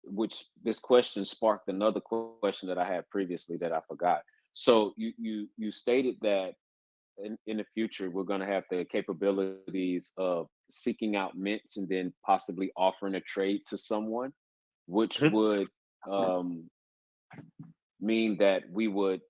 S5: Which this question sparked another question that I had previously that I forgot. So you stated that in the future we're going to have the capabilities of seeking out mints and then possibly offering a trade to someone, which would mean that we would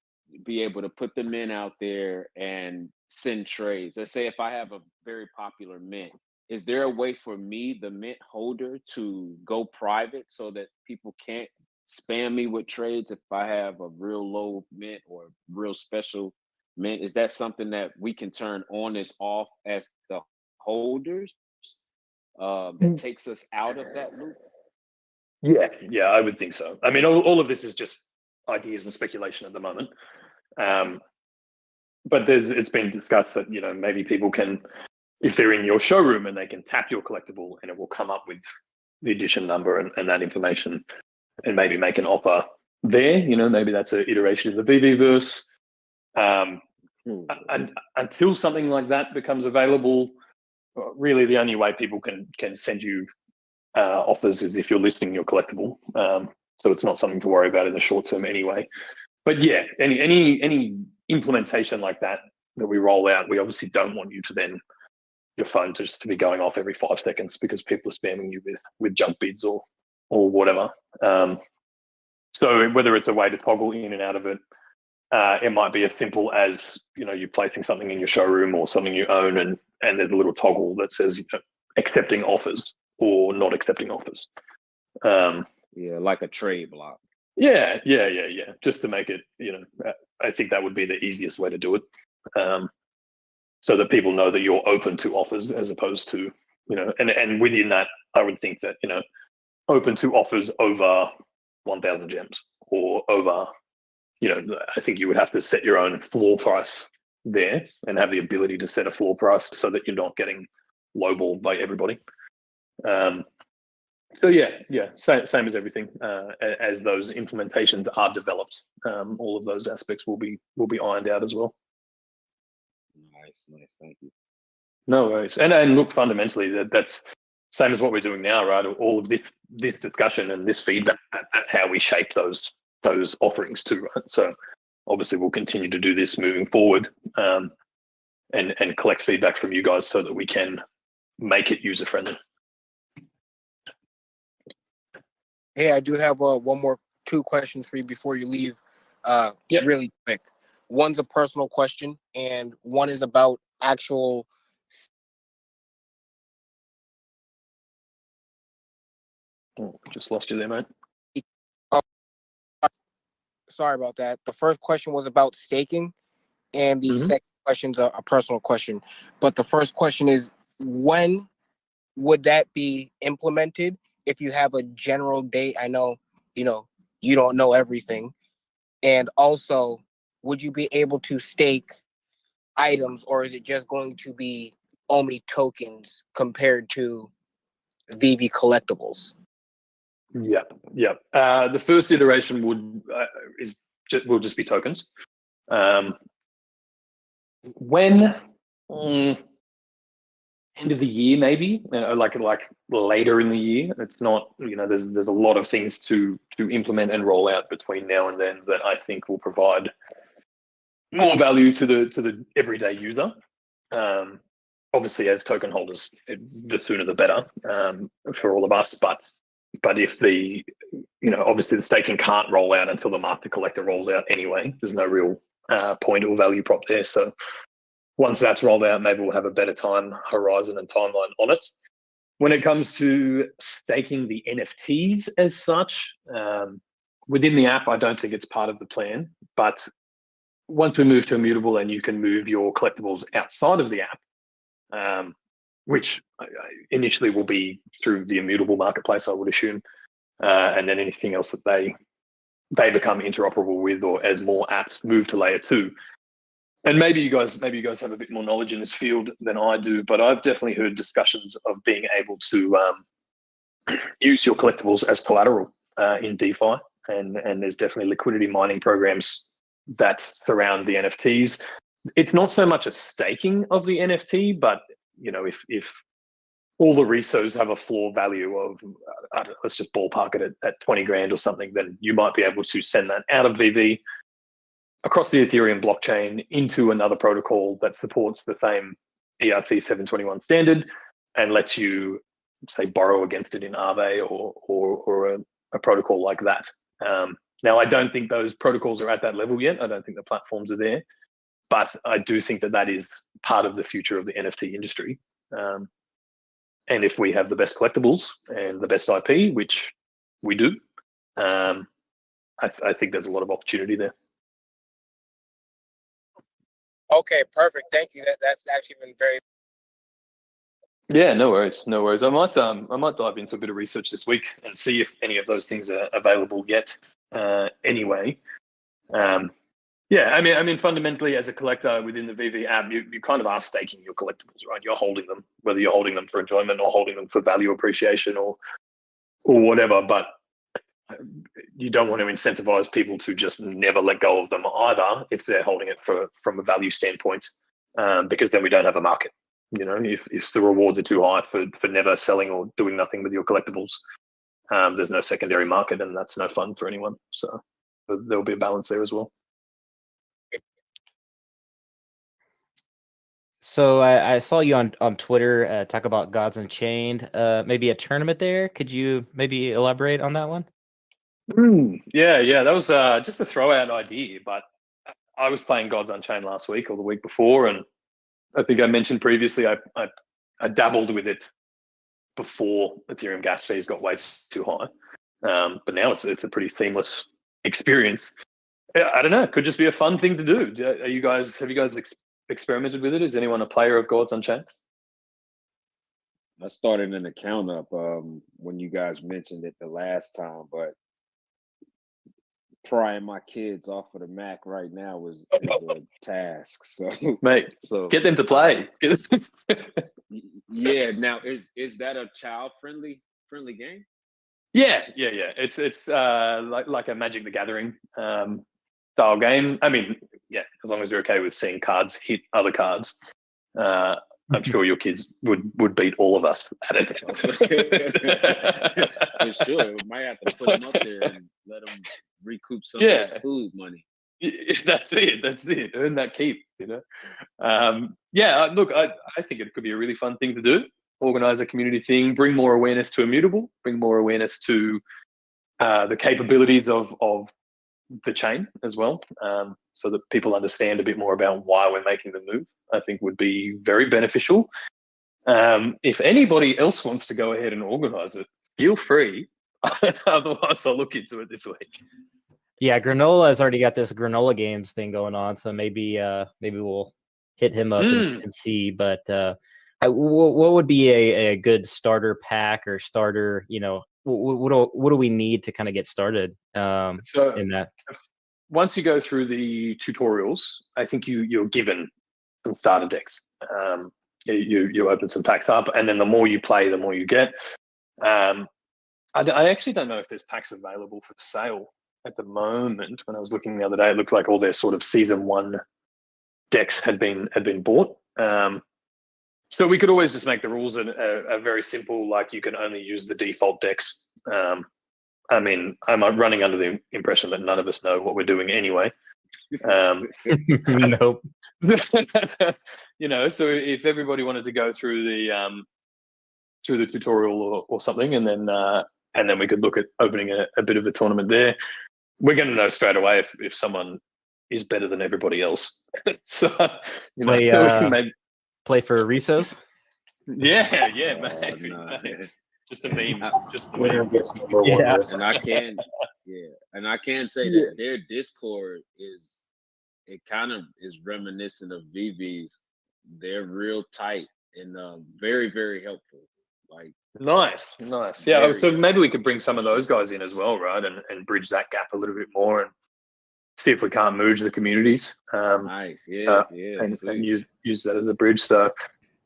S5: be able to put the mint out there and send trades. Let's say if I have a very popular mint, is there a way for me, the mint holder, to go private so that people can't spam me with trades if I have a real low mint or real special mint? Is that something that we can turn on and off as the holders that takes us out of that loop?
S18: Yeah, I would think so. I mean, all of this is just ideas and speculation at the moment. But it's been discussed that, maybe people can, if they're in your showroom and they can tap your collectible and it will come up with the edition number and that information and maybe make an offer there. Maybe that's an iteration of the VEVE-verse. And until something like that becomes available, really the only way people can send you offers is if you're listing your collectible. So it's not something to worry about in the short term anyway. But yeah, any implementation like that we roll out, we obviously don't want you to then your phone just to be going off every 5 seconds because people are spamming you with junk bids or whatever. So whether it's a way to toggle in and out of it, it might be as simple as you placing something in your showroom or something you own, and there's a little toggle that says accepting offers or not accepting offers.
S5: Yeah, like a trade block.
S18: Yeah. Just to make it, I think that would be the easiest way to do it, so that people know that you're open to offers as opposed to, and within that, I would think that open to offers over 1,000 gems or over. I think you would have to set your own floor price there and have the ability to set a floor price so that you're not getting lowballed by everybody. So yeah, same as everything. As those implementations are developed, all of those aspects will be ironed out as well.
S5: Nice, thank you.
S18: No worries. And look, fundamentally, that's same as what we're doing now, right? All of this discussion and this feedback, how we shape those offerings too, right? So obviously we'll continue to do this moving forward, and collect feedback from you guys so that we can make it user friendly.
S15: Hey, I do have two questions for you before you leave. Really quick. One's a personal question, and one is about actual.
S18: Oh, just lost you there, mate.
S15: Sorry about that. The first question was about staking, and the second question's a personal question. But the first question is, when would that be implemented? If you have a general date, I know, you don't know everything. And also, would you be able to stake items, or is it just going to be only tokens compared to VEVE collectibles?
S18: Yeah. The first iteration will just be tokens. When end of the year, maybe, like later in the year. It's not, there's a lot of things to implement and roll out between now and then that I think will provide more value to the everyday user. Obviously, as token holders, the sooner the better for all of us. But if obviously the staking can't roll out until the master collector rolls out anyway. There's no real point or value prop there. So once that's rolled out, maybe we'll have a better time horizon and timeline on it. When it comes to staking the NFTs as such, within the app, I don't think it's part of the plan. But once we move to immutable and you can move your collectibles outside of the app, which initially will be through the immutable marketplace, I would assume, and then anything else that they become interoperable with, or as more apps move to layer 2. And maybe you guys have a bit more knowledge in this field than I do, but I've definitely heard discussions of being able to use your collectibles as collateral in DeFi, and there's definitely liquidity mining programs that surround the NFTs. It's not so much a staking of the NFT, but if all the resos have a floor value of, let's just ballpark it at 20 grand or something, then you might be able to send that out of VEVE across the Ethereum blockchain into another protocol that supports the same ERC 721 standard and lets you, say, borrow against it in Aave or a protocol like that. Now, I don't think those protocols are at that level yet. I don't think the platforms are there, but I do think that is part of the future of the NFT industry. And if we have the best collectibles and the best IP, which we do, I think there's a lot of opportunity there.
S19: Okay, perfect. Thank you. That's actually been very.
S18: Yeah, no worries, no worries. I might dive into a bit of research this week and see if any of those things are available yet. Anyway, yeah, I mean, fundamentally, as a collector within the VEVE app, you kind of are staking your collectibles, right? You're holding them, whether you're holding them for enjoyment or holding them for value appreciation or whatever. But you don't want to incentivize people to just never let go of them either if they're holding it from a value standpoint, because then we don't have a market. If the rewards are too high for never selling or doing nothing with your collectibles, there's no secondary market, and that's no fun for anyone. So there'll be a balance there as well.
S7: So I saw you on Twitter talk about Gods Unchained, maybe a tournament there. Could you maybe elaborate on that one?
S18: Yeah, that was just a throw-out idea, but I was playing Gods Unchained last week or the week before, and I think I mentioned previously I dabbled with it before Ethereum gas fees got way too high, but now it's a pretty seamless experience. I don't know, it could just be a fun thing to do. Have you guys experimented with it? Is anyone a player of Gods Unchained?
S5: I started an account up when you guys mentioned it the last time, but prying my kids off of the Mac right now is a task. So,
S18: mate, get them to play.
S5: Yeah. Now, is that a child friendly game?
S18: Yeah. It's like a Magic the Gathering style game. I mean, yeah, as long as you're okay with seeing cards hit other cards. I'm sure your kids would beat all of us at it.
S5: For sure. We might have to put them up there and let them recoup some of this food money.
S18: That's it. Earn that keep, Yeah, look, I think it could be a really fun thing to do. Organize a community thing, bring more awareness to Immutable, bring more awareness to the capabilities of the chain as well, so that people understand a bit more about why we're making the move. I think would be very beneficial. If anybody else wants to go ahead and organize it, feel free. Otherwise, I'll look into it this week.
S7: Yeah, Granola has already got this Granola Games thing going on, so maybe we'll hit him up and see. But what would be a good starter pack or starter? What do we need to kind of get started in that?
S18: Once you go through the tutorials, I think you're given some starter decks. You open some packs up, and then the more you play, the more you get. I actually don't know if there's packs available for sale at the moment. When I was looking the other day, it looked like all their sort of season 1 decks had been bought. So we could always just make the rules a very simple, like you can only use the default decks. I mean, I'm running under the impression that none of us know what we're doing anyway.
S7: Nope.
S18: So if everybody wanted to go through the tutorial or something, and then we could look at opening a bit of a tournament there, we're going to know straight away if someone is better than everybody else. So
S7: play for Rhys.
S18: Yeah, maybe. No. Just a meme.
S10: Winner gets number one.
S7: Yeah.
S5: And I can say that their Discord is kind of reminiscent of VEVE's. They're real tight and very, very helpful. Like
S18: nice. Yeah, so maybe we could bring some of those guys in as well, right? And bridge that gap a little bit more and see if we can't merge the communities.
S5: Nice, and
S18: use that as a bridge. So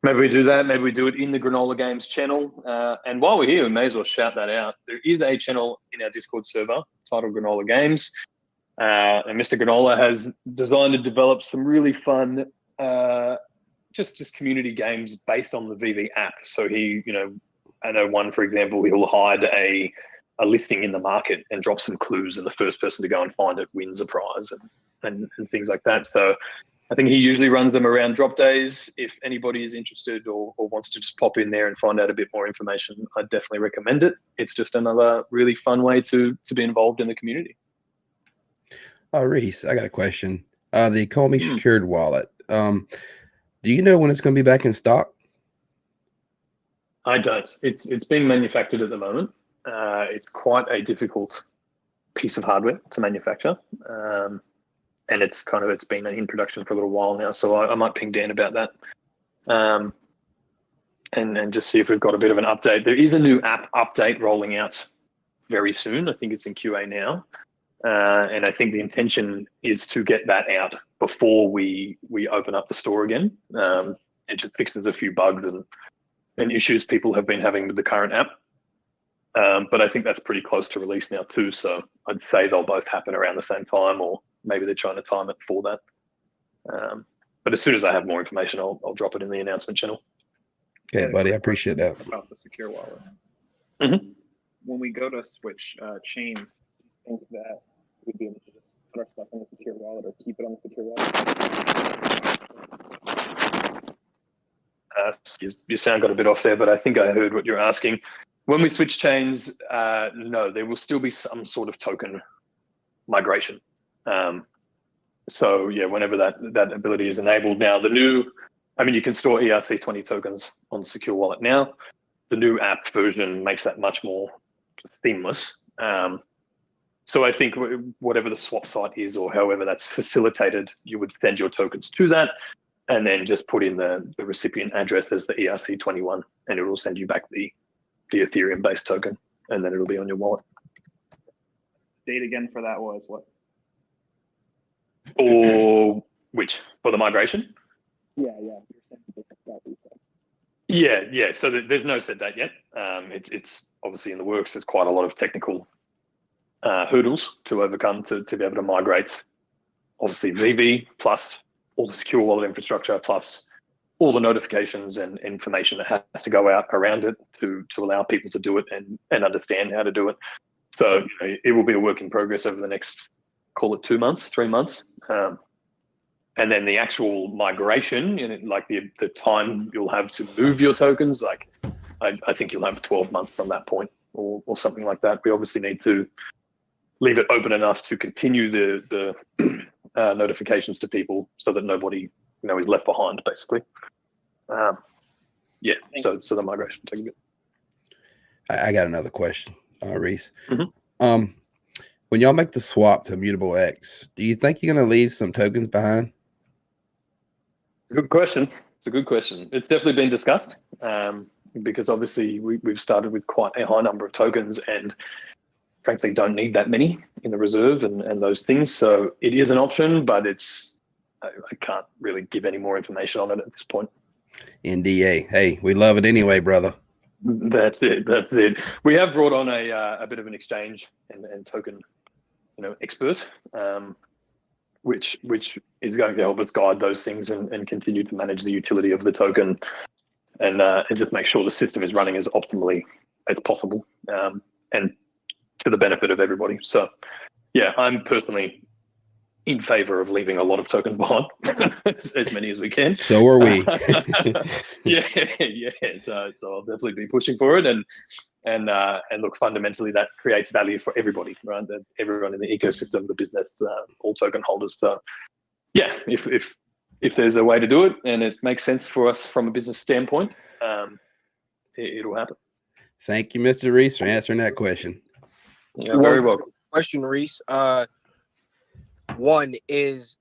S18: Maybe we do that. Maybe we do it in the Granola Games channel. And while we're here, we may as well shout that out. There is a channel in our Discord server titled Granola Games. And Mr. Granola has designed and developed some really fun, just community games based on the VEVE app. So he, I know one, for example, he'll hide a listing in the market and drop some clues, and the first person to go and find it wins a prize and things like that. So I think he usually runs them around drop days. If anybody is interested or wants to just pop in there and find out a bit more information, I definitely recommend it. It's just another really fun way to be involved in the community.
S1: Oh, Rhys, I got a question. The Call Me Secured wallet. Do you know when it's going to be back in stock?
S18: I don't. It's being manufactured at the moment. It's quite a difficult piece of hardware to manufacture. And it's been in production for a little while now. So I might ping Dan about that. And just see if we've got a bit of an update. There is a new app update rolling out very soon. I think it's in QA now. And I think the intention is to get that out before we open up the store again. It just fixes a few bugs and issues people have been having with the current app. But I think that's pretty close to release now too. So I'd say they'll both happen around the same time, or maybe they're trying to time it for that. But as soon as I have more information, I'll drop it in the announcement channel.
S1: Okay, buddy, I appreciate that.
S11: About the secure wallet.
S18: Mm-hmm.
S11: When we go to switch chains, I think that we'd be able to just put our stuff in the secure wallet or keep it on the secure wallet.
S18: You sound got a bit off there, but I think I heard what you're asking. When we switch chains, no, there will still be some sort of token migration. So yeah, whenever that ability is enabled now, you can store ERC20 tokens on the secure wallet now. The new app version makes that much more seamless. So I think whatever the swap site is, or however that's facilitated, you would send your tokens to that, and then just put in the recipient address as the ERC21, and it will send you back the Ethereum-based token, and then it'll be on your wallet.
S11: Date again for that was what?
S18: Or which? For the migration?
S11: Yeah.
S18: Yeah. So there's no set date yet. It's obviously in the works. There's quite a lot of technical hurdles to overcome to be able to migrate. Obviously, VEVE plus all the secure wallet infrastructure plus all the notifications and information that has to go out around it to allow people to do it and understand how to do it. So it will be a work in progress over the next, call it 2 months, 3 months. And then the actual migration, like the time you'll have to move your tokens, like I think you'll have 12 months from that point or something like that. We obviously need to leave it open enough to continue the notifications to people so that nobody is left behind, basically. So the migration take a bit.
S1: I got another question, Rhys.
S18: Mm-hmm.
S1: When y'all make the swap to Mutable X, do you think you're going to leave some tokens behind?
S18: Good question. It's a good question. It's definitely been discussed because obviously we've started with quite a high number of tokens and frankly don't need that many in the reserve and those things. So it is an option, but I can't really give any more information on it at this point.
S1: NDA. Hey, we love it anyway, brother.
S18: That's it. We have brought on a bit of an exchange and token, expert, which is going to help us guide those things and continue to manage the utility of the token and just make sure the system is running as optimally as possible and to the benefit of everybody. So yeah, I'm personally in favor of leaving a lot of tokens behind, as many as we can.
S1: So are we.
S18: Yeah. So I'll definitely be pushing for it, and look, fundamentally that creates value for everybody, right? That everyone in the ecosystem, the business, all token holders. So yeah, if there's a way to do it and it makes sense for us from a business standpoint, it'll happen.
S1: Thank you, Mr. Rhys, for answering that question.
S18: Yeah, very welcome.
S20: Question, Rhys. One is,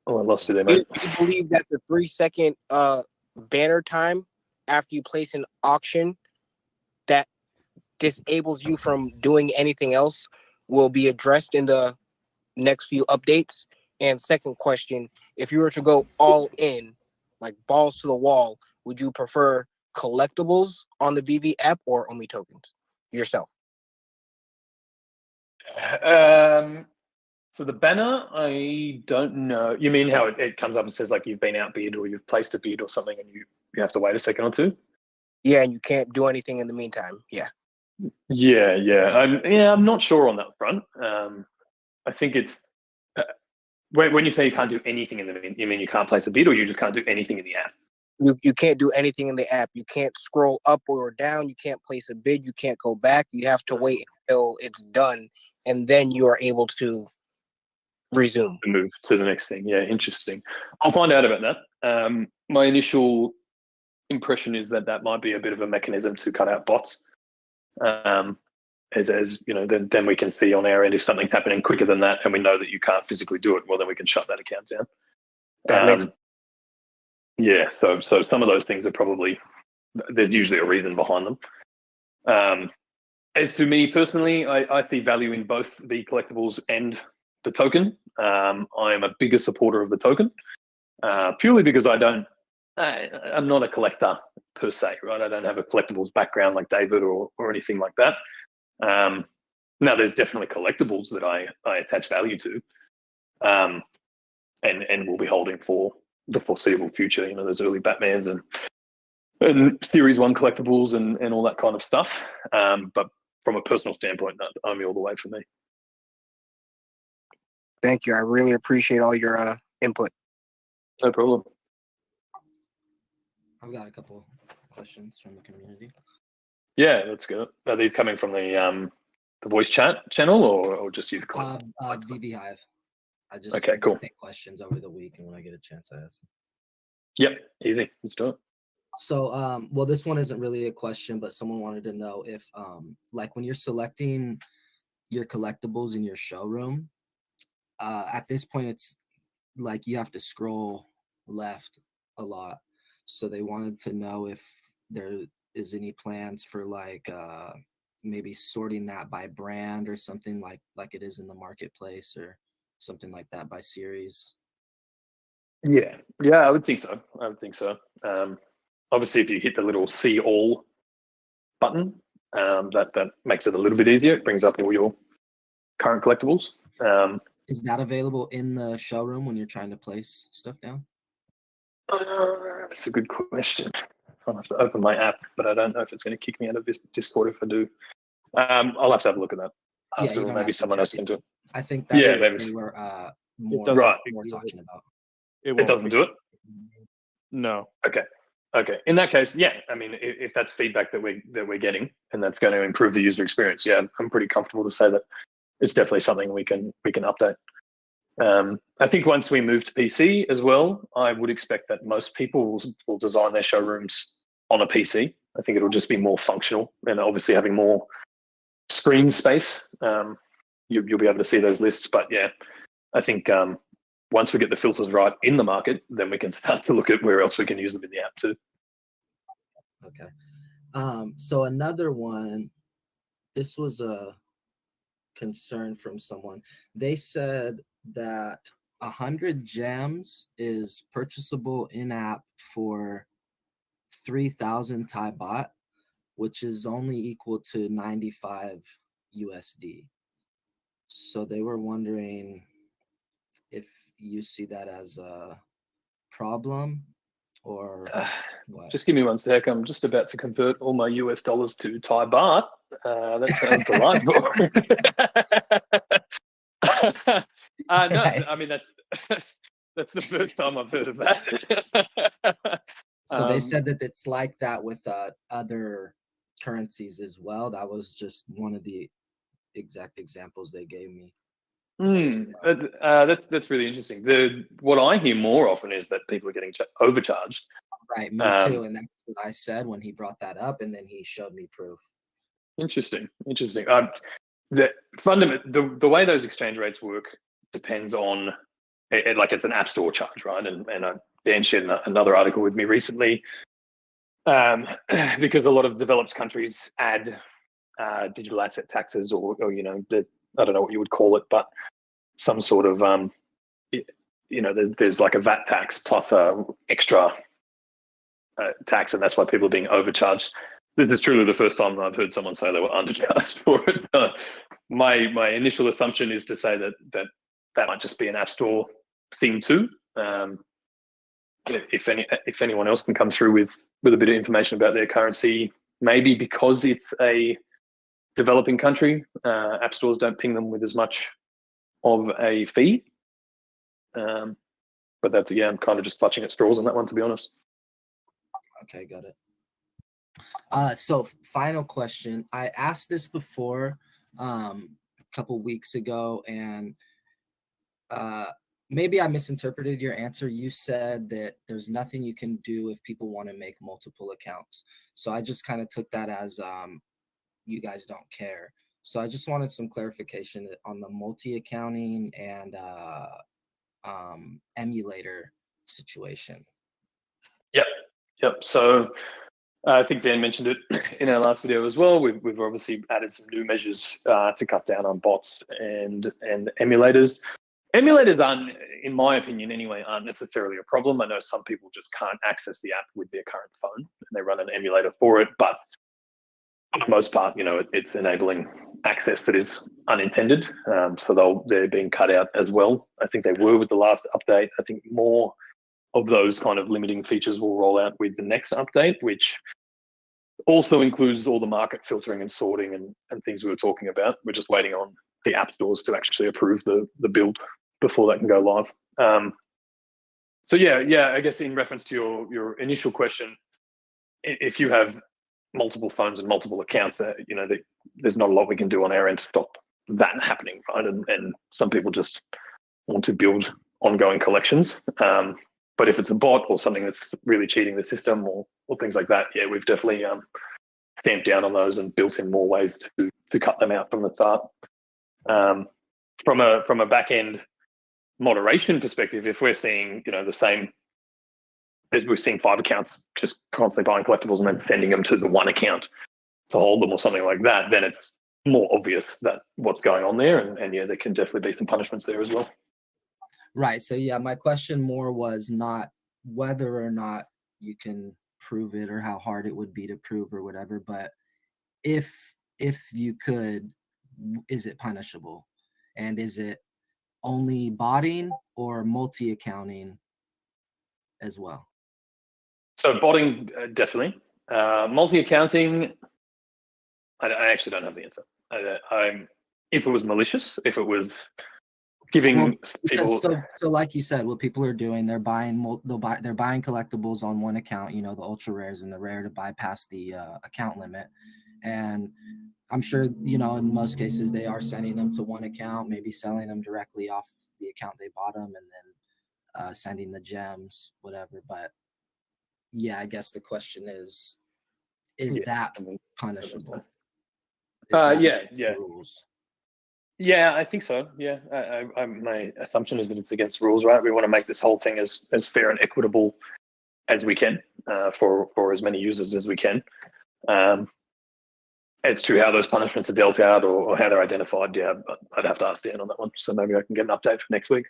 S18: I lost you there, mate.
S20: Do you believe that the 3-second banner time after you place an auction that disables you from doing anything else will be addressed in the next few updates? And second question, if you were to go all in, like balls to the wall, would you prefer collectibles on the VeVe app or only tokens yourself?
S18: So the banner, I don't know. You mean how it comes up and says like you've been outbid or you've placed a bid or something, and you have to wait a second or two?
S20: Yeah, and you can't do anything in the meantime. Yeah.
S18: I'm not sure on that front. I think it's when you say you can't do anything in the, you mean you can't place a bid, or you just can't do anything in the app?
S20: You can't do anything in the app. You can't scroll up or down. You can't place a bid. You can't go back. You have to wait until it's done, and then you are able to resume.
S18: Move to the next thing. Yeah, interesting. I'll find out about that. My initial impression is that might be a bit of a mechanism to cut out bots. As you know, then we can see on our end if something's happening quicker than that, and we know that you can't physically do it. Well, then we can shut that account down.
S20: That makes
S18: Yeah, so some of those things are probably, there's usually a reason behind them. As to me personally, I see value in both the collectibles and the token. I am a bigger supporter of the token, purely because I'm not a collector per se, right? I don't have a collectibles background like David or anything like that. Now, there's definitely collectibles that I attach value to, and will be holding for the foreseeable future. You know, there's early Batmans and Series 1 collectibles and all that kind of stuff. But from a personal standpoint, only all the way for me.
S20: Thank you. I really appreciate all your input.
S18: No problem.
S21: I've got a couple questions from the community.
S18: Yeah, let's go. Are these coming from the voice chat channel or just you?
S21: VeVe Hive. I just
S18: Okay, cool.
S21: take questions over the week, and when I get a chance, I ask.
S18: Yep, easy. Let's do it.
S21: So, well, this one isn't really a question, but someone wanted to know if, like, when you're selecting your collectibles in your showroom, at this point, it's like you have to scroll left a lot. So they wanted to know if there is any plans for like maybe sorting that by brand or something like it is in the marketplace, or something like that by series.
S18: Yeah, I would think so. Obviously, if you hit the little see all button, that makes it a little bit easier. It brings up all your current collectibles.
S21: Is that available in the showroom when you're trying to place stuff down?
S18: That's a good question. I'll have to open my app, but I don't know if it's going to kick me out of this Discord if I do. I'll have to have a look at that.
S21: Yeah,
S18: So maybe someone else can do it.
S21: I think that's
S18: Yeah,
S21: what
S18: maybe.
S21: we were more talking about.
S18: It doesn't do it?
S8: No.
S18: Okay. In that case, yeah. I mean, if that's feedback that we're getting and that's going to improve the user experience, yeah, I'm pretty comfortable to say that it's definitely something we can update. I think once we move to PC as well, I would expect that most people will design their showrooms on a PC. I think it'll just be more functional, and obviously having more screen space, you'll be able to see those lists. But yeah, I think once we get the filters right in the market, then we can start to look at where else we can use them in the app too.
S21: Okay. So another one, this was a concern from someone. They said that 100 gems is purchasable in-app for 3,000 Thai baht, which is only equal to 95 USD. So they were wondering if you see that as a problem or what?
S18: Just give me 1 sec. I'm just about to convert all my US dollars to Thai baht. That sounds delightful. No, I mean that's the first time I've heard of that.
S21: So they said that it's like that with other currencies as well. That was just one of the exact examples they gave me.
S18: That's really interesting. What I hear more often is that people are getting overcharged.
S21: Right, me too, and that's what I said when he brought that up, and then he showed me proof.
S18: Interesting. The way those exchange rates work depends on like it's an app store charge, right? And Dan shared another article with me recently, because a lot of developed countries add digital asset taxes, or you know, I don't know what you would call it, but some sort of there's like a VAT tax plus a extra tax, and that's why people are being overcharged. This is truly the first time I've heard someone say they were undercharged for it. My initial assumption is to say that might just be an App Store thing too. If anyone else can come through with a bit of information about their currency, maybe because it's a developing country, App Stores don't ping them with as much of a fee. But that's, I'm kind of just clutching at straws on that one, to be honest.
S21: Okay, got it. So final question. I asked this before a couple weeks ago, and maybe I misinterpreted your answer. You said that there's nothing you can do if people want to make multiple accounts. So I just kind of took that as you guys don't care. So I just wanted some clarification on the multi-accounting and emulator situation.
S18: Yep. So I think Dan mentioned it in our last video as well. We've obviously added some new measures to cut down on bots and emulators. Emulators aren't, in my opinion anyway, aren't necessarily a problem. I know some people just can't access the app with their current phone and they run an emulator for it, but for the most part, it's enabling access that is unintended. So they're being cut out as well. I think they were with the last update. I think more of those kind of limiting features will roll out with the next update, which also includes all the market filtering and sorting and things we were talking about. We're just waiting on the app stores to actually approve the build before that can go live. So I guess in reference to your initial question, if you have multiple phones and multiple accounts, there's not a lot we can do on our end to stop that happening, right? And some people just want to build ongoing collections. But if it's a bot or something that's really cheating the system or things like that, we've definitely stamped down on those and built in more ways to cut them out from the start. From a back end moderation perspective, if we're seeing the same as we're seeing 5 accounts just constantly buying collectibles and then sending them to the one account to hold them or something like that, then it's more obvious that what's going on there, and there can definitely be some punishments there as well.
S21: Right. So my question more was not whether or not you can prove it or how hard it would be to prove or whatever, but if you could, is it punishable? And is it only botting or multi-accounting as well?
S18: So botting, definitely. Multi-accounting, I actually don't have the answer. If it was malicious, if it was giving people,
S21: so like you said, what people are doing, they're buying collectibles on one account, the ultra rares and the rare to bypass the account limit, and I'm sure in most cases they are sending them to one account, maybe selling them directly off the account they bought them, and then sending the gems, whatever. But I guess the question is that punishable? Rules?
S18: Yeah, I think so. Yeah, my assumption is that it's against rules, right? We want to make this whole thing as fair and equitable as we can for as many users as we can. As to how those punishments are dealt out or how they're identified, I'd have to ask Dan on that one. So maybe I can get an update for next week.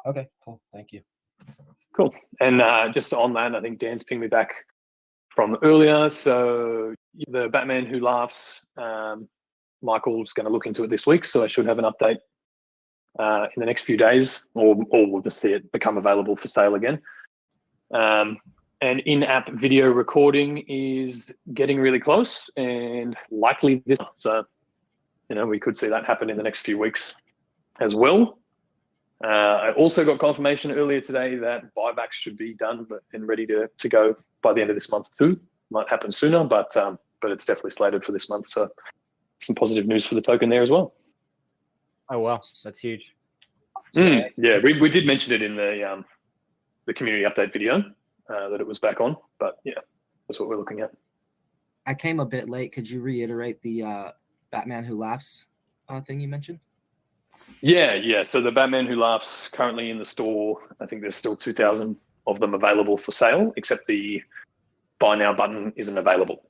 S21: Okay, cool. Thank you.
S18: Cool. And just on that, I think Dan's pinged me back from earlier. So the Batman Who Laughs, Michael's going to look into it this week, so I should have an update in the next few days, or we'll just see it become available for sale again. And in-app video recording is getting really close and likely this. So, we could see that happen in the next few weeks as well. I also got confirmation earlier today that buybacks should be done and ready to go by the end of this month too. Might happen sooner, but it's definitely slated for this month. So some positive news for the token there as well.
S7: Oh wow, that's huge.
S18: Yeah, we did mention it in the community update video that it was back on, but that's what we're looking at.
S21: I came a bit late. Could you reiterate the Batman Who Laughs thing you mentioned?
S18: Yeah. So the Batman Who Laughs currently in the store, I think there's still 2,000 of them available for sale, except the buy now button isn't available.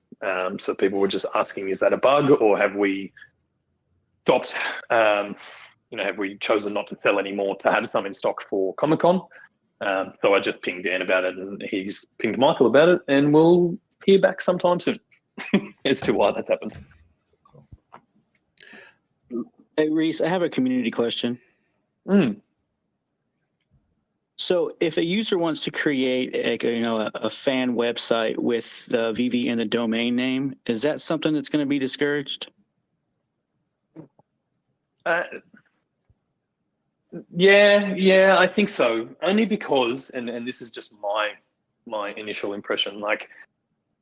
S18: So people were just asking, is that a bug, or have we stopped have we chosen not to sell anymore to have some in stock for Comic-Con? So I just pinged Dan about it, and he's pinged Michael about it, and we'll hear back sometime soon as to why that's happened.
S2: Hey, Rhys, I have a community question. So if a user wants to create a fan website with the VEVE and the domain name, is that something that's going to be discouraged?
S18: Yeah, I think so. Only because, and this is just my initial impression, like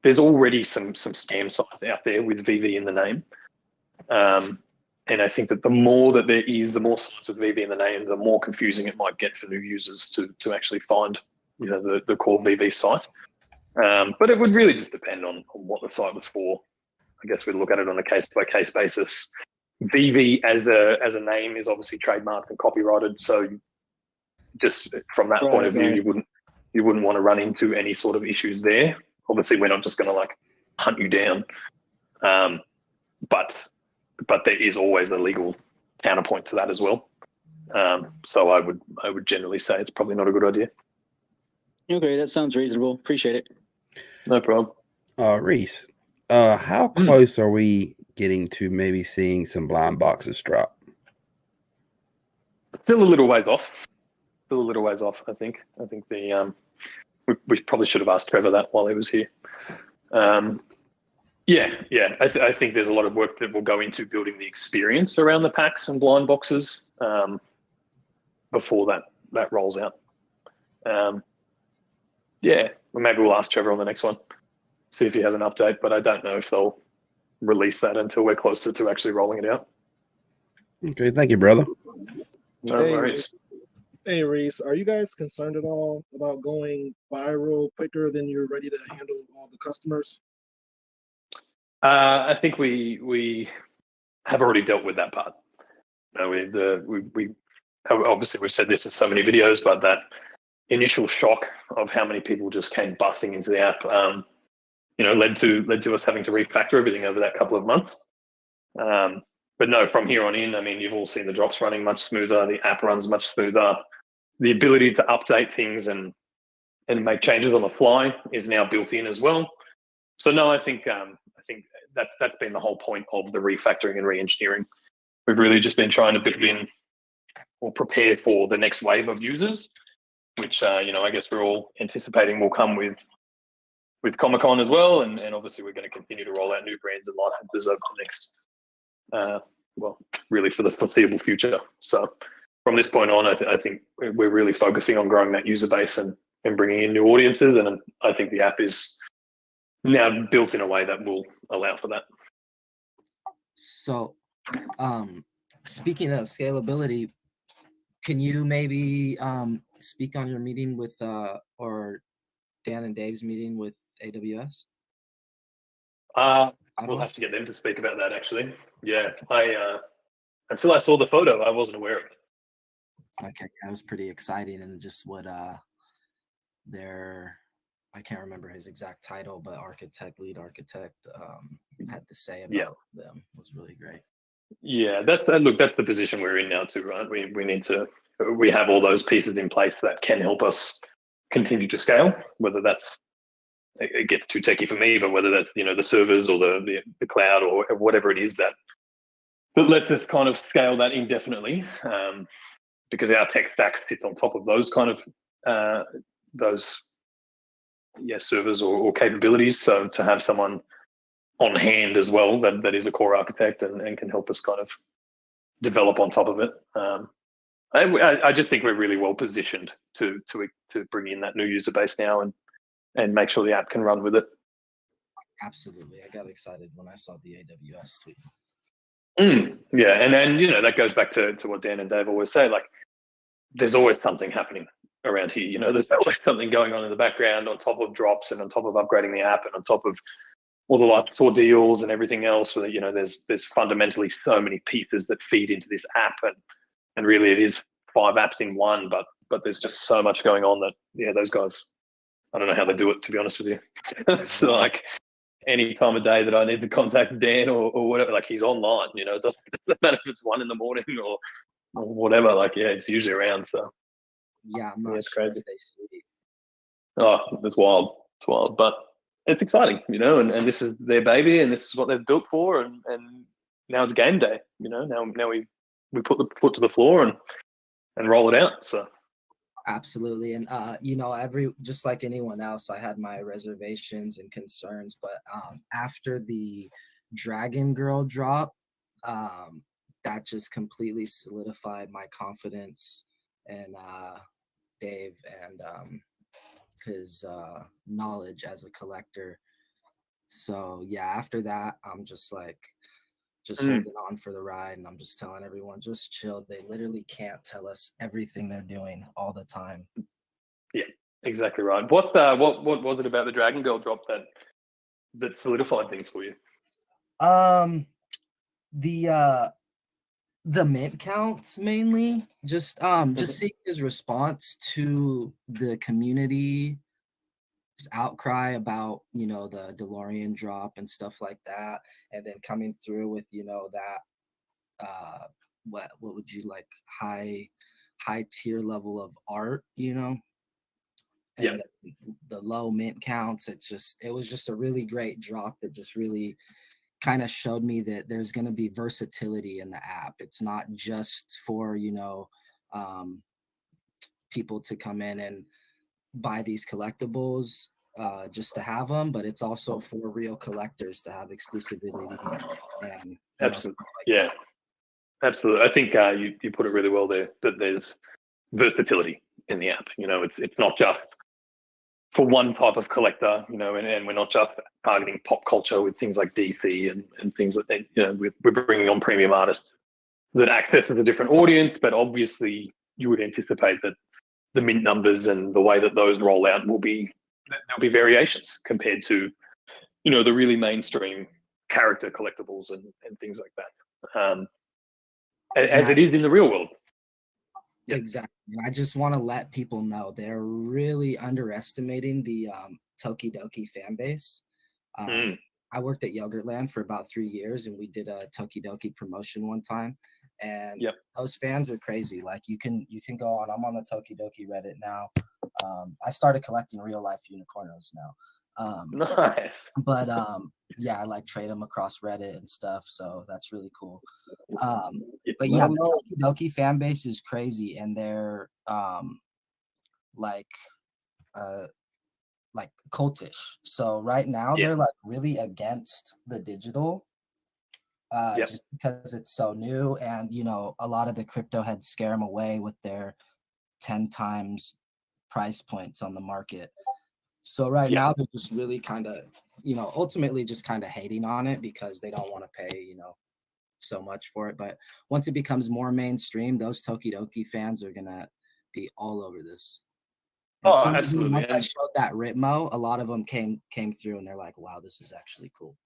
S18: there's already some scam sites out there with VEVE in the name. And I think that the more that there is, the more sites with VEVE in the name, the more confusing it might get for new users to actually find, the core VEVE site. But it would really just depend on what the site was for. I guess we'd look at it on a case-by-case basis. VEVE as a name is obviously trademarked and copyrighted, so just from that point of view, you wouldn't want to run into any sort of issues there. Obviously, we're not just going to like hunt you down, but there is always a legal counterpoint to that as well. So I would generally say it's probably not a good idea.
S2: Okay, that sounds reasonable. Appreciate it.
S18: No problem.
S1: Rhys, how close are we getting to maybe seeing some blind boxes drop?
S18: Still a little ways off. I think. I think we probably should have asked Trevor that while he was here. Yeah. I think there's a lot of work that will go into building the experience around the packs and blind boxes before that rolls out. Yeah, well, maybe we'll ask Trevor on the next one, see if he has an update, but I don't know if they'll release that until we're closer to actually rolling it out.
S1: Okay, thank you, brother.
S18: No worries.
S9: Hey, Rhys, are you guys concerned at all about going viral quicker than you're ready to handle all the customers?
S18: I think we have already dealt with that part. We obviously we've said this in so many videos, but that initial shock of how many people just came busting into the app, led to us having to refactor everything over that couple of months. But no, from here on in, I mean, you've all seen the drops running much smoother. The app runs much smoother. The ability to update things and make changes on the fly is now built in as well. So no, I think that's been the whole point of the refactoring and re-engineering. We've really just been trying to build in or prepare for the next wave of users, which I guess we're all anticipating will come with Comic-Con as well, and obviously we're going to continue to roll out new brands and light hunters over the next, really for the foreseeable future. So from this point on, I think we're really focusing on growing that user base and bringing in new audiences, and I think the app is now built in a way that will allow for that.
S21: So, speaking of scalability, can you maybe speak on your meeting with or Dan and Dave's meeting with AWS?
S18: We'll have to get them to speak about that, actually. Yeah, until I saw the photo, I wasn't aware of it.
S21: Okay, that was pretty exciting, and just what I can't remember his exact title, but lead architect had to say about them was really great.
S18: Yeah, that's the position we're in now too, right? We have all those pieces in place that can help us continue to scale, whether that's, it gets too techie for me, but whether that's, the servers or the cloud or whatever it is that lets us kind of scale that indefinitely, because our tech stack sits on top of those kind of servers or capabilities. So to have someone on hand as well that is a core architect and can help us kind of develop on top of it. I just think we're really well positioned to bring in that new user base now and make sure the app can run with it.
S21: Absolutely, I got excited when I saw the AWS suite.
S18: Yeah, and then that goes back to what Dan and Dave always say. Like, there's always something happening around here. There's always something going on in the background on top of drops and on top of upgrading the app and on top of all the live store deals and everything else. So that, there's fundamentally so many pieces that feed into this app, and really it is 5 apps in one. But there's just so much going on that those guys, I don't know how they do it, to be honest with you. It's like any time of day that I need to contact Dan or whatever, like he's online. It doesn't matter if it's 1 a.m. or or whatever. Like, yeah, it's usually around. So
S21: Yeah, I'm
S18: yeah,
S21: not
S18: it's
S21: sure
S18: crazy.
S21: if they see.
S18: Oh, it's wild. It's wild, but it's exciting, you know. And this is their baby, and this is what they've built for. And now it's game day, you know. Now we put the foot to the floor and roll it out. So
S21: Absolutely. And you know, just like anyone else, I had my reservations and concerns, but after the Dragon Girl drop, that just completely solidified my confidence in Dave and his knowledge as a collector. So yeah, after that, I'm just like holding on for the ride, and I'm just telling everyone, just chill. They literally can't tell us everything they're doing all the time.
S18: yeah, exactly right. What was it about the Dragon Girl drop that solidified things for you?
S21: The mint counts mainly, just seeing his response to the community outcry about, you know, the DeLorean drop and stuff like that, and then coming through with, you know, that what would you like, high tier level of art, you know, and the low mint counts. It was just a really great drop that just really kind of showed me that there's going to be versatility in the app. It's not just for, you know, people to come in and buy these collectibles just to have them, but it's also for real collectors to have exclusivity. And
S18: Absolutely, yeah, absolutely. I think you put it really well there, that there's versatility in the app. You know, it's not just for one type of collector, you know, and we're not just targeting pop culture with things like DC and things like that. You know, we're bringing on premium artists that accesses a different audience, but obviously you would anticipate that the mint numbers and the way that those roll out there'll be variations compared to, you know, the really mainstream character collectibles and things like that, as it is in the real world.
S21: Exactly. I just want to let people know they're really underestimating the Tokidoki fan base. I worked at Yogurtland for about 3 years, and we did a Tokidoki promotion one time. And those fans are crazy. Like you can go on. I'm on the Tokidoki Reddit now. I started collecting real life unicornos now.
S18: Nice.
S21: But yeah, I like trade them across Reddit and stuff. So that's really cool. But yeah, the Tokidoki fan base is crazy, and they're like cultish. So right now they're like really against the digital. Just because it's so new, and you know, a lot of the crypto heads scare them away with their 10 times price points on the market. So right now they're just really kind of, you know, ultimately just kind of hating on it because they don't want to pay, you know, so much for it. But once it becomes more mainstream, those Tokidoki fans are gonna be all over this. And
S18: Absolutely.
S21: Once I showed that Ritmo, a lot of them came through, and they're like, "Wow, this is actually cool."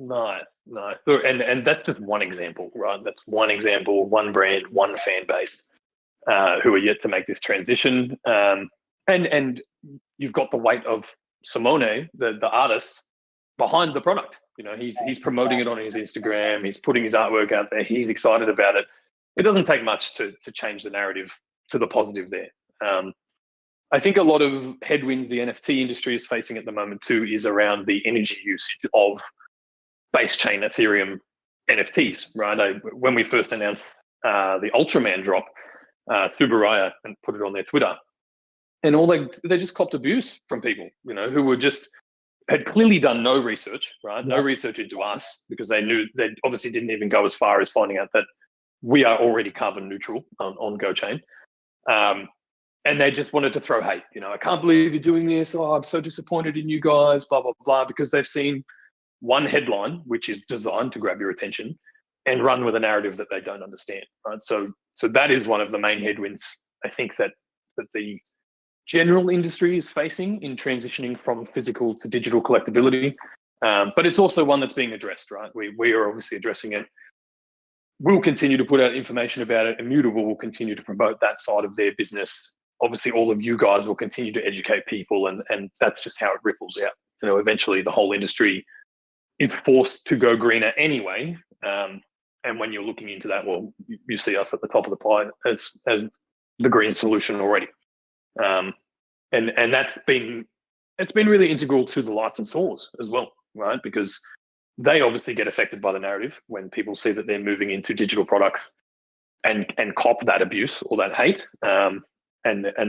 S18: Nice. And that's just one example, right? That's one example, one brand, one fan base who are yet to make this transition. And you've got the weight of Simone, the artist, behind the product. You know, he's promoting it on his Instagram. He's putting his artwork out there. He's excited about it. It doesn't take much to change the narrative to the positive there. I think a lot of headwinds the NFT industry is facing at the moment too is around the energy usage of base chain Ethereum NFTs, right? When we first announced the Ultraman drop, Subaraya and put it on their Twitter, and they just copped abuse from people, you know, who had clearly done no research, right? No research into us, because they obviously didn't even go as far as finding out that we are already carbon neutral on GoChain. And they just wanted to throw hate. You know, I can't believe you're doing this. Oh, I'm so disappointed in you guys, blah, blah, blah, because they've seen one headline, which is designed to grab your attention, and run with a narrative that they don't understand, right? So that is one of the main headwinds, I think, that the general industry is facing in transitioning from physical to digital collectability. But it's also one that's being addressed, right? We are obviously addressing it. We'll continue to put out information about it. Immutable will continue to promote that side of their business. Obviously, all of you guys will continue to educate people, and that's just how it ripples out. You know, eventually the whole industry is forced to go greener anyway, and And when you're looking into that, well, you see us at the top of the pie as the green solution already. And it's been really integral to the licensors as well, right? Because they obviously get affected by the narrative when people see that they're moving into digital products and cop that abuse or that hate. And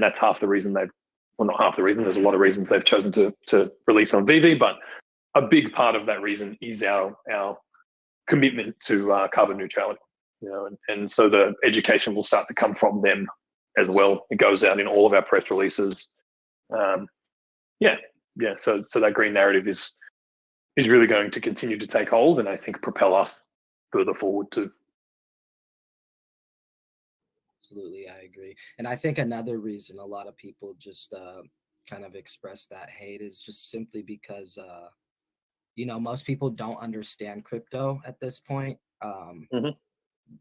S18: that's half the reason not half the reason, there's a lot of reasons they've chosen to release on VEVE, but a big part of that reason is our commitment to carbon neutrality. And so the education will start to come from them as well. It goes out in all of our press releases. So that green narrative is really going to continue to take hold, and I think propel us further forward too.
S21: Absolutely, I agree. And I think another reason a lot of people just kind of express that hate is just simply because most people don't understand crypto at this point.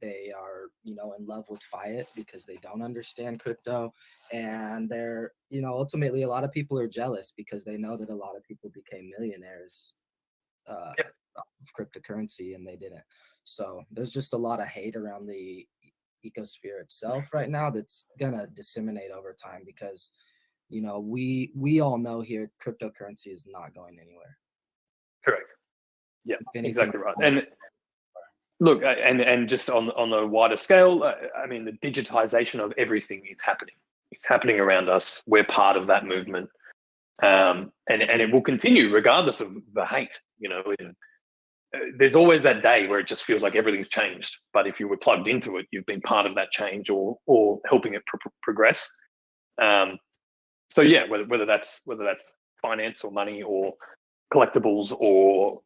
S21: They are, in love with fiat because they don't understand crypto. And they're, ultimately a lot of people are jealous because they know that a lot of people became millionaires of cryptocurrency and they didn't. So there's just a lot of hate around the ecosphere itself right now that's gonna disseminate over time because, we all know here cryptocurrency is not going anywhere.
S18: Correct. Yeah, exactly right. And look, and just on the wider scale, I mean, the digitization of everything is happening. It's happening around us. We're part of that movement, and it will continue regardless of the hate. There's always that day where it just feels like everything's changed. But if you were plugged into it, you've been part of that change or helping it progress. So yeah, whether that's finance or money or collectibles or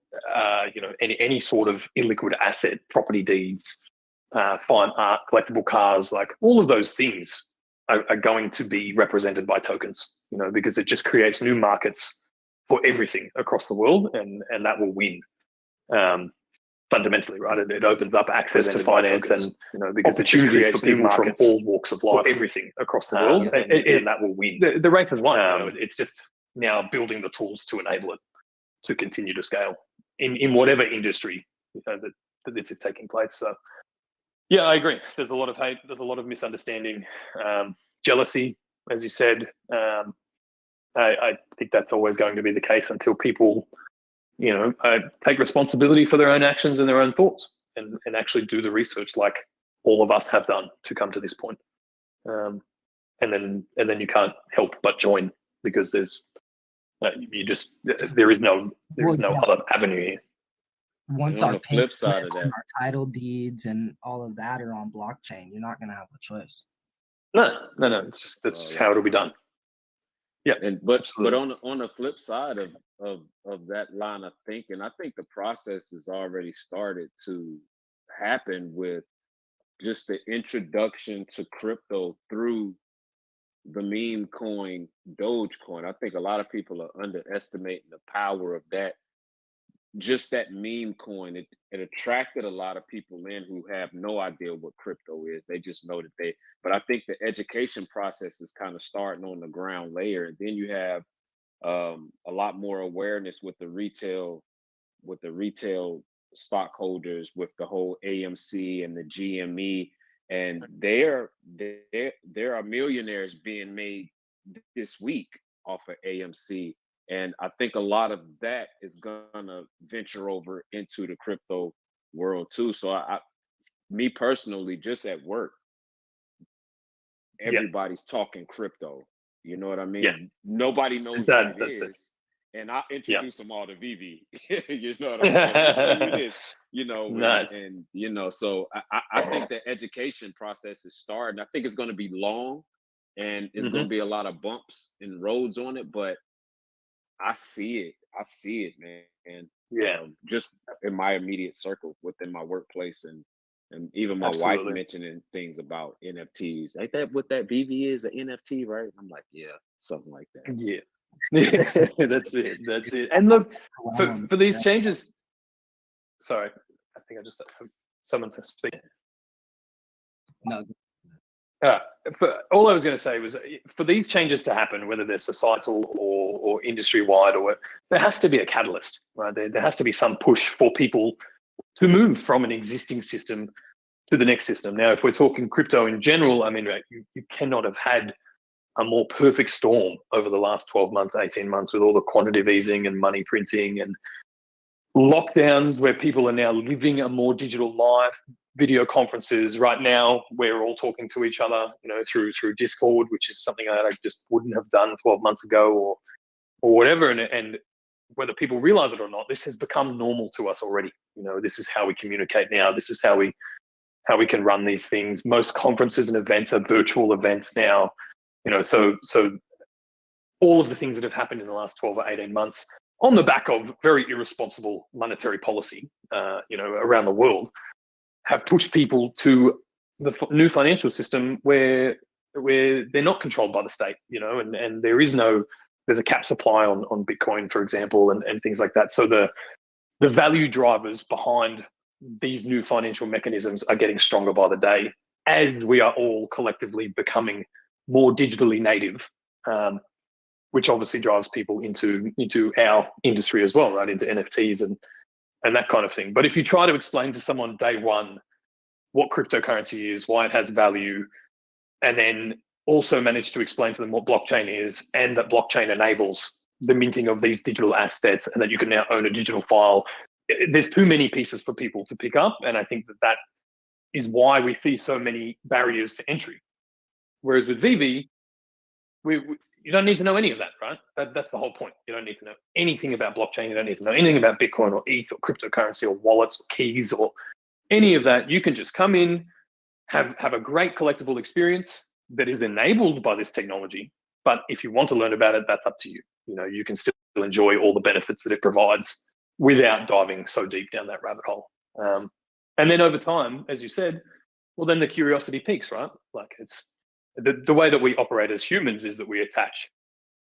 S18: any sort of illiquid asset, property deeds, fine art, collectible cars, like all of those things are going to be represented by tokens, because it just creates new markets for everything across the world, and that will win. Fundamentally, right? It opens up access to finance and because it just creates for people from all walks of life, everything across the world, and that will win. The race is won. It's just now building the tools to enable it to continue to scale in whatever industry that this is taking place. So yeah, I agree. There's a lot of hate. There's a lot of misunderstanding, jealousy, as you said. I think that's always going to be the case until people take responsibility for their own actions and their own thoughts and actually do the research like all of us have done to come to this point. And then you can't help but join because there is no other avenue here.
S21: Once our flip side of that, our title deeds and all of that are on blockchain, you're not going to have a choice.
S18: No. That's just how it'll be done. Yeah,
S5: but on the flip side of that line of thinking, I think the process has already started to happen with just the introduction to crypto through the meme coin Dogecoin. I think a lot of people are underestimating the power of that. Just that meme coin, it attracted a lot of people in who have no idea what crypto is. They just know that but I think the education process is kind of starting on the ground layer. And then you have a lot more awareness with the retail stockholders, with the whole AMC and the GME. And there are millionaires being made this week off of AMC. And I think a lot of that is gonna venture over into the crypto world too. So me personally, just at work, everybody's talking crypto. You know what I mean?
S18: Yeah.
S5: Nobody knows what it is. And I introduce them all to Vivi. You know what I'm saying?
S18: Nice.
S5: And so I think the education process is starting. I think it's gonna be long and it's gonna be a lot of bumps and roads on it, but I see it, man. And just in my immediate circle within my workplace and even my wife mentioning things about NFTs. Ain't that what that VV is, an NFT, right? I'm like, yeah, something like that.
S18: Yeah. That's it. And look, for these changes, sorry, I think I just someone to speak.
S21: No.
S18: All I was going to say was, for these changes to happen, whether they're societal or industry wide, there has to be a catalyst, right? There has to be some push for people to move from an existing system to the next system. Now, if we're talking crypto in general, I mean, you cannot have had a more perfect storm over the last 12 months, 18 months with all the quantitative easing and money printing and lockdowns where people are now living a more digital life, video conferences. Right now, we're all talking to each other, through Discord, which is something that I just wouldn't have done 12 months ago or whatever. And whether people realize it or not, this has become normal to us already. This is how we communicate now. This is how we can run these things. Most conferences and events are virtual events now. So all of the things that have happened in the last 12 or 18 months on the back of very irresponsible monetary policy, around the world, have pushed people to the new financial system where they're not controlled by the state, and there's a cap supply on Bitcoin, for example, and things like that. So the value drivers behind these new financial mechanisms are getting stronger by the day as we are all collectively becoming more digitally native, which obviously drives people into our industry as well, right, into NFTs and that kind of thing. But if you try to explain to someone day one what cryptocurrency is, why it has value, and then also manage to explain to them what blockchain is and that blockchain enables the minting of these digital assets and that you can now own a digital file, there's too many pieces for people to pick up. And I think that is why we see so many barriers to entry. Whereas with VEVE, you don't need to know any of that, right? That's the whole point. You don't need to know anything about blockchain. You don't need to know anything about Bitcoin or ETH or cryptocurrency or wallets or keys or any of that. You can just come in, have a great collectible experience that is enabled by this technology. But if you want to learn about it, that's up to you. You can still enjoy all the benefits that it provides without diving so deep down that rabbit hole. And then over time, as you said, well, then the curiosity peaks, right? Like it's the way that we operate as humans is that we attach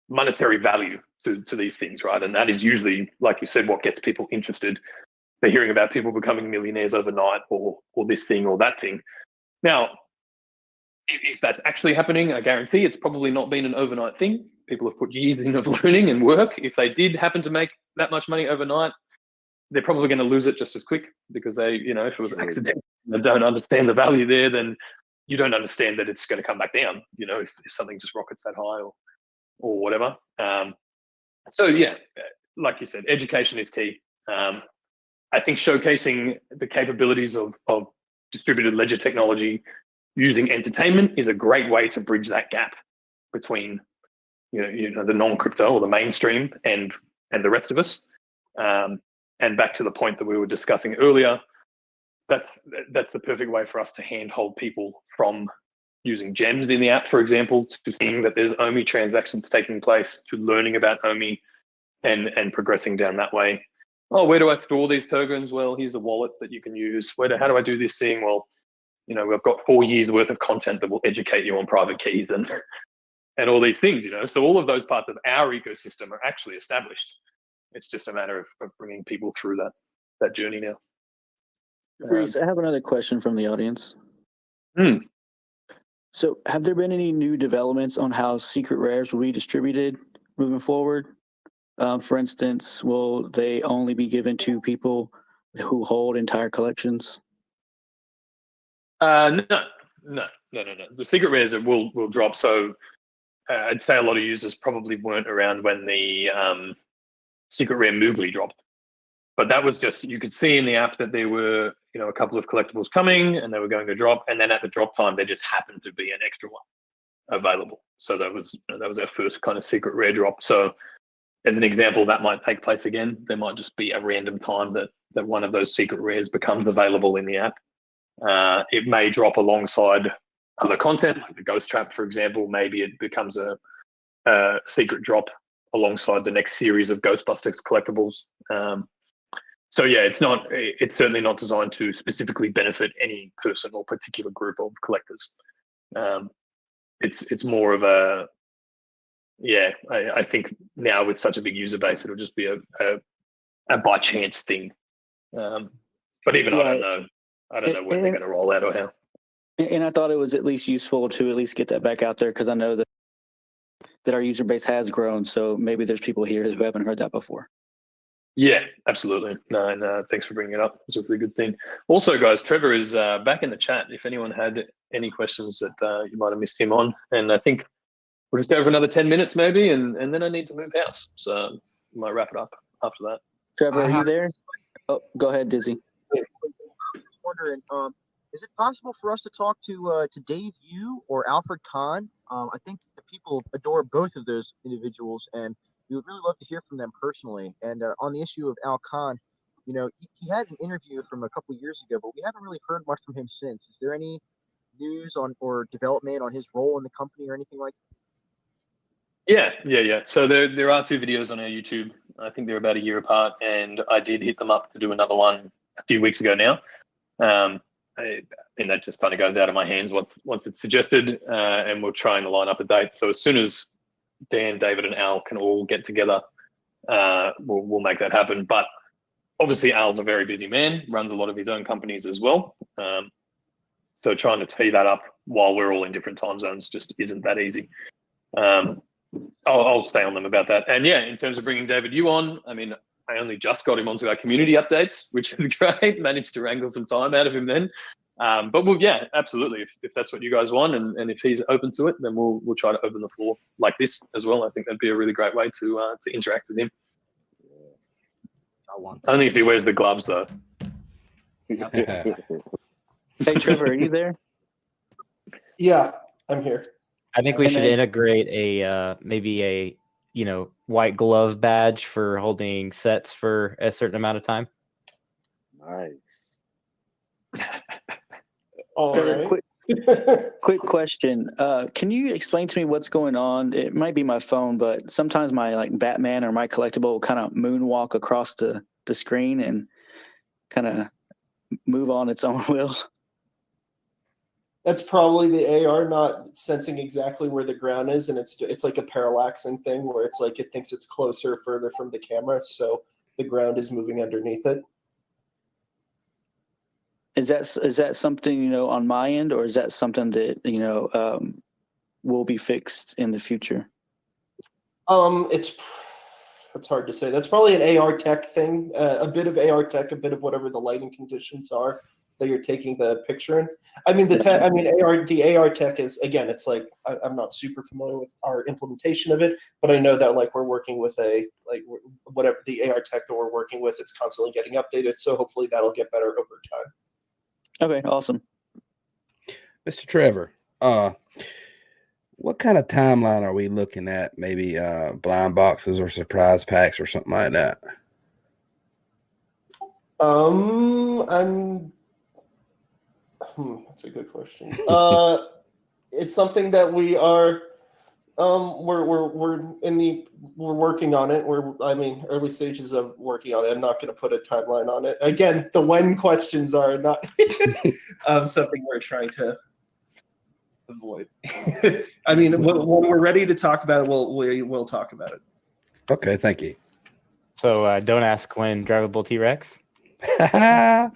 S18: monetary value to these things, right? And that is usually, like you said, what gets people interested. They're hearing about people becoming millionaires overnight or this thing or that thing. Now, if that's actually happening, I guarantee it's probably not been an overnight thing. People have put years in of learning and work. If they did happen to make that much money overnight, they're probably going to lose it just as quick because if it was accidental and they don't understand the value there, then you don't understand that it's going to come back down, if something just rockets that high or whatever. So yeah, like you said, education is key. I think showcasing the capabilities of distributed ledger technology using entertainment is a great way to bridge that gap between the non-crypto or the mainstream and the rest of us. And back to the point that we were discussing earlier, that's the perfect way for us to handhold people from using gems in the app, for example, to seeing that there's OMI transactions taking place, to learning about OMI and progressing down that way. Oh, where do I store these tokens? Well, here's a wallet that you can use. How do I do this thing? Well, we've got 4 years worth of content that will educate you on private keys and all these things, So all of those parts of our ecosystem are actually established. It's just a matter of bringing people through that journey now.
S2: Rhys, I have another question from the audience.
S18: Hmm.
S2: So have there been any new developments on how secret rares will be distributed moving forward? For instance, will they only be given to people who hold entire collections?
S18: No. The secret rares will drop. So I'd say a lot of users probably weren't around when the secret rare Moogly dropped. But that was just, you could see in the app that there were, a couple of collectibles coming and they were going to drop. And then at the drop time, there just happened to be an extra one available. So that was our first kind of secret rare drop. So as an example, that might take place again. There might just be a random time that one of those secret rares becomes available in the app. It may drop alongside other content, like the Ghost Trap, for example. Maybe it becomes a secret drop alongside the next series of Ghostbusters collectibles. So yeah, it's certainly not designed to specifically benefit any person or particular group of collectors. It's more of a, yeah, I think now with such a big user base, it'll just be a by chance thing. But even I don't know when they're going to roll out or how.
S2: And I thought it was at least useful to at least get that back out there, because I know that our user base has grown. So maybe there's people here who haven't heard that before.
S18: Yeah, absolutely. No, thanks for bringing it up. It's a really good thing. Also, guys, Trevor is back in the chat. If anyone had any questions that you might have missed him on, and I think we'll just go for another 10 minutes maybe, and then I need to move house. So we might wrap it up after that.
S2: Trevor, are you there? Oh, go ahead, Dizzy.
S4: Wondering, is it possible for us to talk to Dave Yu or Alfred Kahn? I think the people adore both of those individuals, and we would really love to hear from them personally. And on the issue of Al Kahn, you know, he had an interview from a couple of years ago, but we haven't really heard much from him since. Is there any news on or development on his role in the company or anything like that?
S18: Yeah. So there are 2 videos on our YouTube. I think they're about a year apart, and I did hit them up to do another one a few weeks ago now. I think that just kind of goes out of my hands once it's suggested, and we're trying to line up a date. So as soon as Dan, David, and Al can all get together, we'll make that happen. But obviously, Al's a very busy man, runs a lot of his own companies as well. So trying to tee that up while we're all in different time zones just isn't that easy. I'll stay on them about that. And yeah, in terms of bringing David Yu on, I mean, I only just got him onto our community updates, which is great. Managed to wrangle some time out of him then. But yeah, absolutely. If that's what you guys want, and if he's open to it, then we'll try to open the floor like this as well. I think that'd be a really great way to interact with him. Only if he wears the gloves, though.
S2: Hey, Trevor, are you there?
S8: Yeah, I'm here.
S7: I think we should integrate a maybe a white glove badge for holding sets for a certain amount of time.
S3: Nice.
S2: Trevor, quick question. Can you explain to me what's going on? It might be my phone, but sometimes my Batman or my collectible will kind of moonwalk across the screen and kind of move on its own will.
S8: That's probably the AR not sensing exactly where the ground is, and it's like a parallaxing thing where it's like it thinks it's closer or further from the camera, so the ground is moving underneath it.
S2: Is that something on my end, or is that something that will be fixed in the future?
S8: It's hard to say. That's probably an AR tech thing, a bit of AR tech, a bit of whatever the lighting conditions are that you're taking the picture in. I mean, the AR tech is, again, it's like I'm not super familiar with our implementation of it, but I know that we're working with whatever the AR tech that we're working with, it's constantly getting updated. So hopefully that'll get better over time.
S2: Okay, awesome.
S1: Mr. Trevor, what kind of timeline are we looking at? Maybe blind boxes or surprise packs or something like that?
S8: That's a good question. It's something that we are we're working on it. Early stages of working on it. I'm not going to put a timeline on it. Again, the when questions are not something we're trying to avoid. I mean, when we're ready to talk about it, we'll talk about it.
S1: Okay, thank you.
S7: So don't ask when drivable T-Rex.
S18: I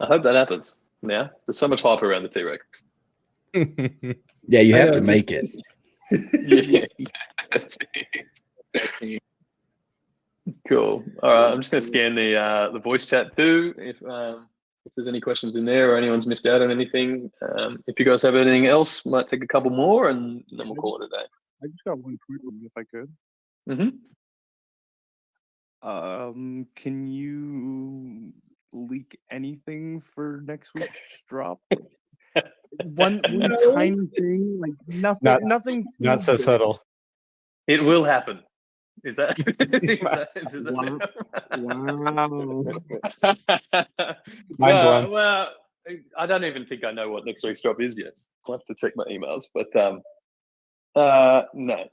S18: hope that happens. Yeah, there's so much hype around the T-Rex.
S1: Yeah, you have to make it.
S18: Yeah. Cool. All right, I'm just going to scan the voice chat too. If there's any questions in there or anyone's missed out on anything, if you guys have anything else, might take a couple more and then we'll call it a day.
S3: I just got one quick one, if I could. Can you leak anything for next week's drop? one tiny thing, nothing.
S7: Not so subtle.
S18: It will happen. Is that?
S7: Wow.
S18: Well, I don't even think I know what next week's drop is yet. I'll have to check my emails, but no,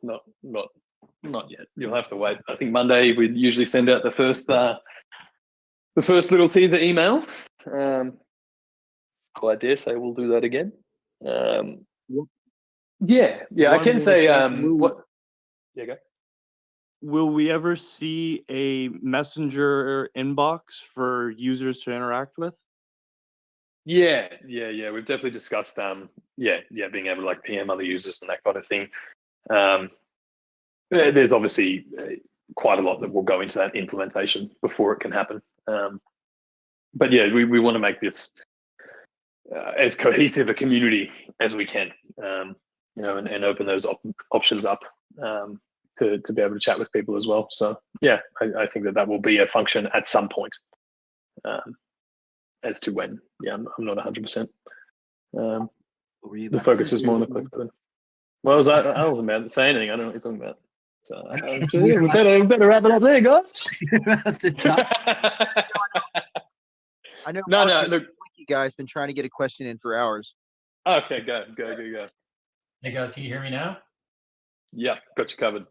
S18: not yet. You'll have to wait. I think Monday we usually send out the first little teaser email. I dare say we'll do that again. Yeah. I can say what. Yeah, go.
S3: Will we ever see a messenger inbox for users to interact with?
S18: Yeah. We've definitely discussed being able to PM other users and that kind of thing. There's obviously quite a lot that will go into that implementation before it can happen. But yeah, we want to make this as cohesive a community as we can, and open those options up to be able to chat with people as well. So yeah, I think that will be a function at some point. As to when, yeah, I'm not 100%. The focus is more on the collector. Well, I wasn't about to say anything. I don't know what you're talking about. So we better wrap it up there, guys.
S12: I know.
S18: No,
S12: look, you guys been trying to get a question in for hours.
S18: Okay, go.
S22: Hey guys, can you hear me now?
S18: Yeah, got you covered.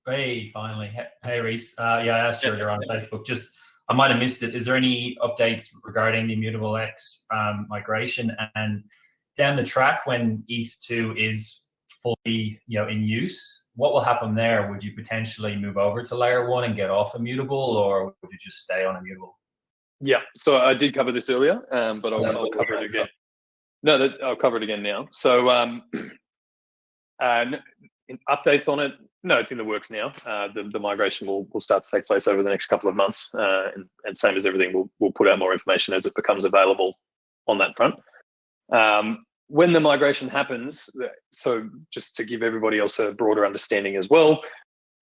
S22: Hey, finally. Hey, Rhys. Yeah, I asked you earlier on Facebook. Just, I might have missed it. Is there any updates regarding the Immutable X migration? And down the track, when ETH2 is fully, in use, what will happen there? Would you potentially move over to layer 1 and get off Immutable, or would you just stay on Immutable?
S18: Yeah, so I did cover this earlier, but I'll cover it again. No, I'll cover it again now. So updates on it? No, it's in the works now. The migration will start to take place over the next couple of months, and same as everything, we'll put out more information as it becomes available on that front. When the migration happens, so just to give everybody else a broader understanding as well,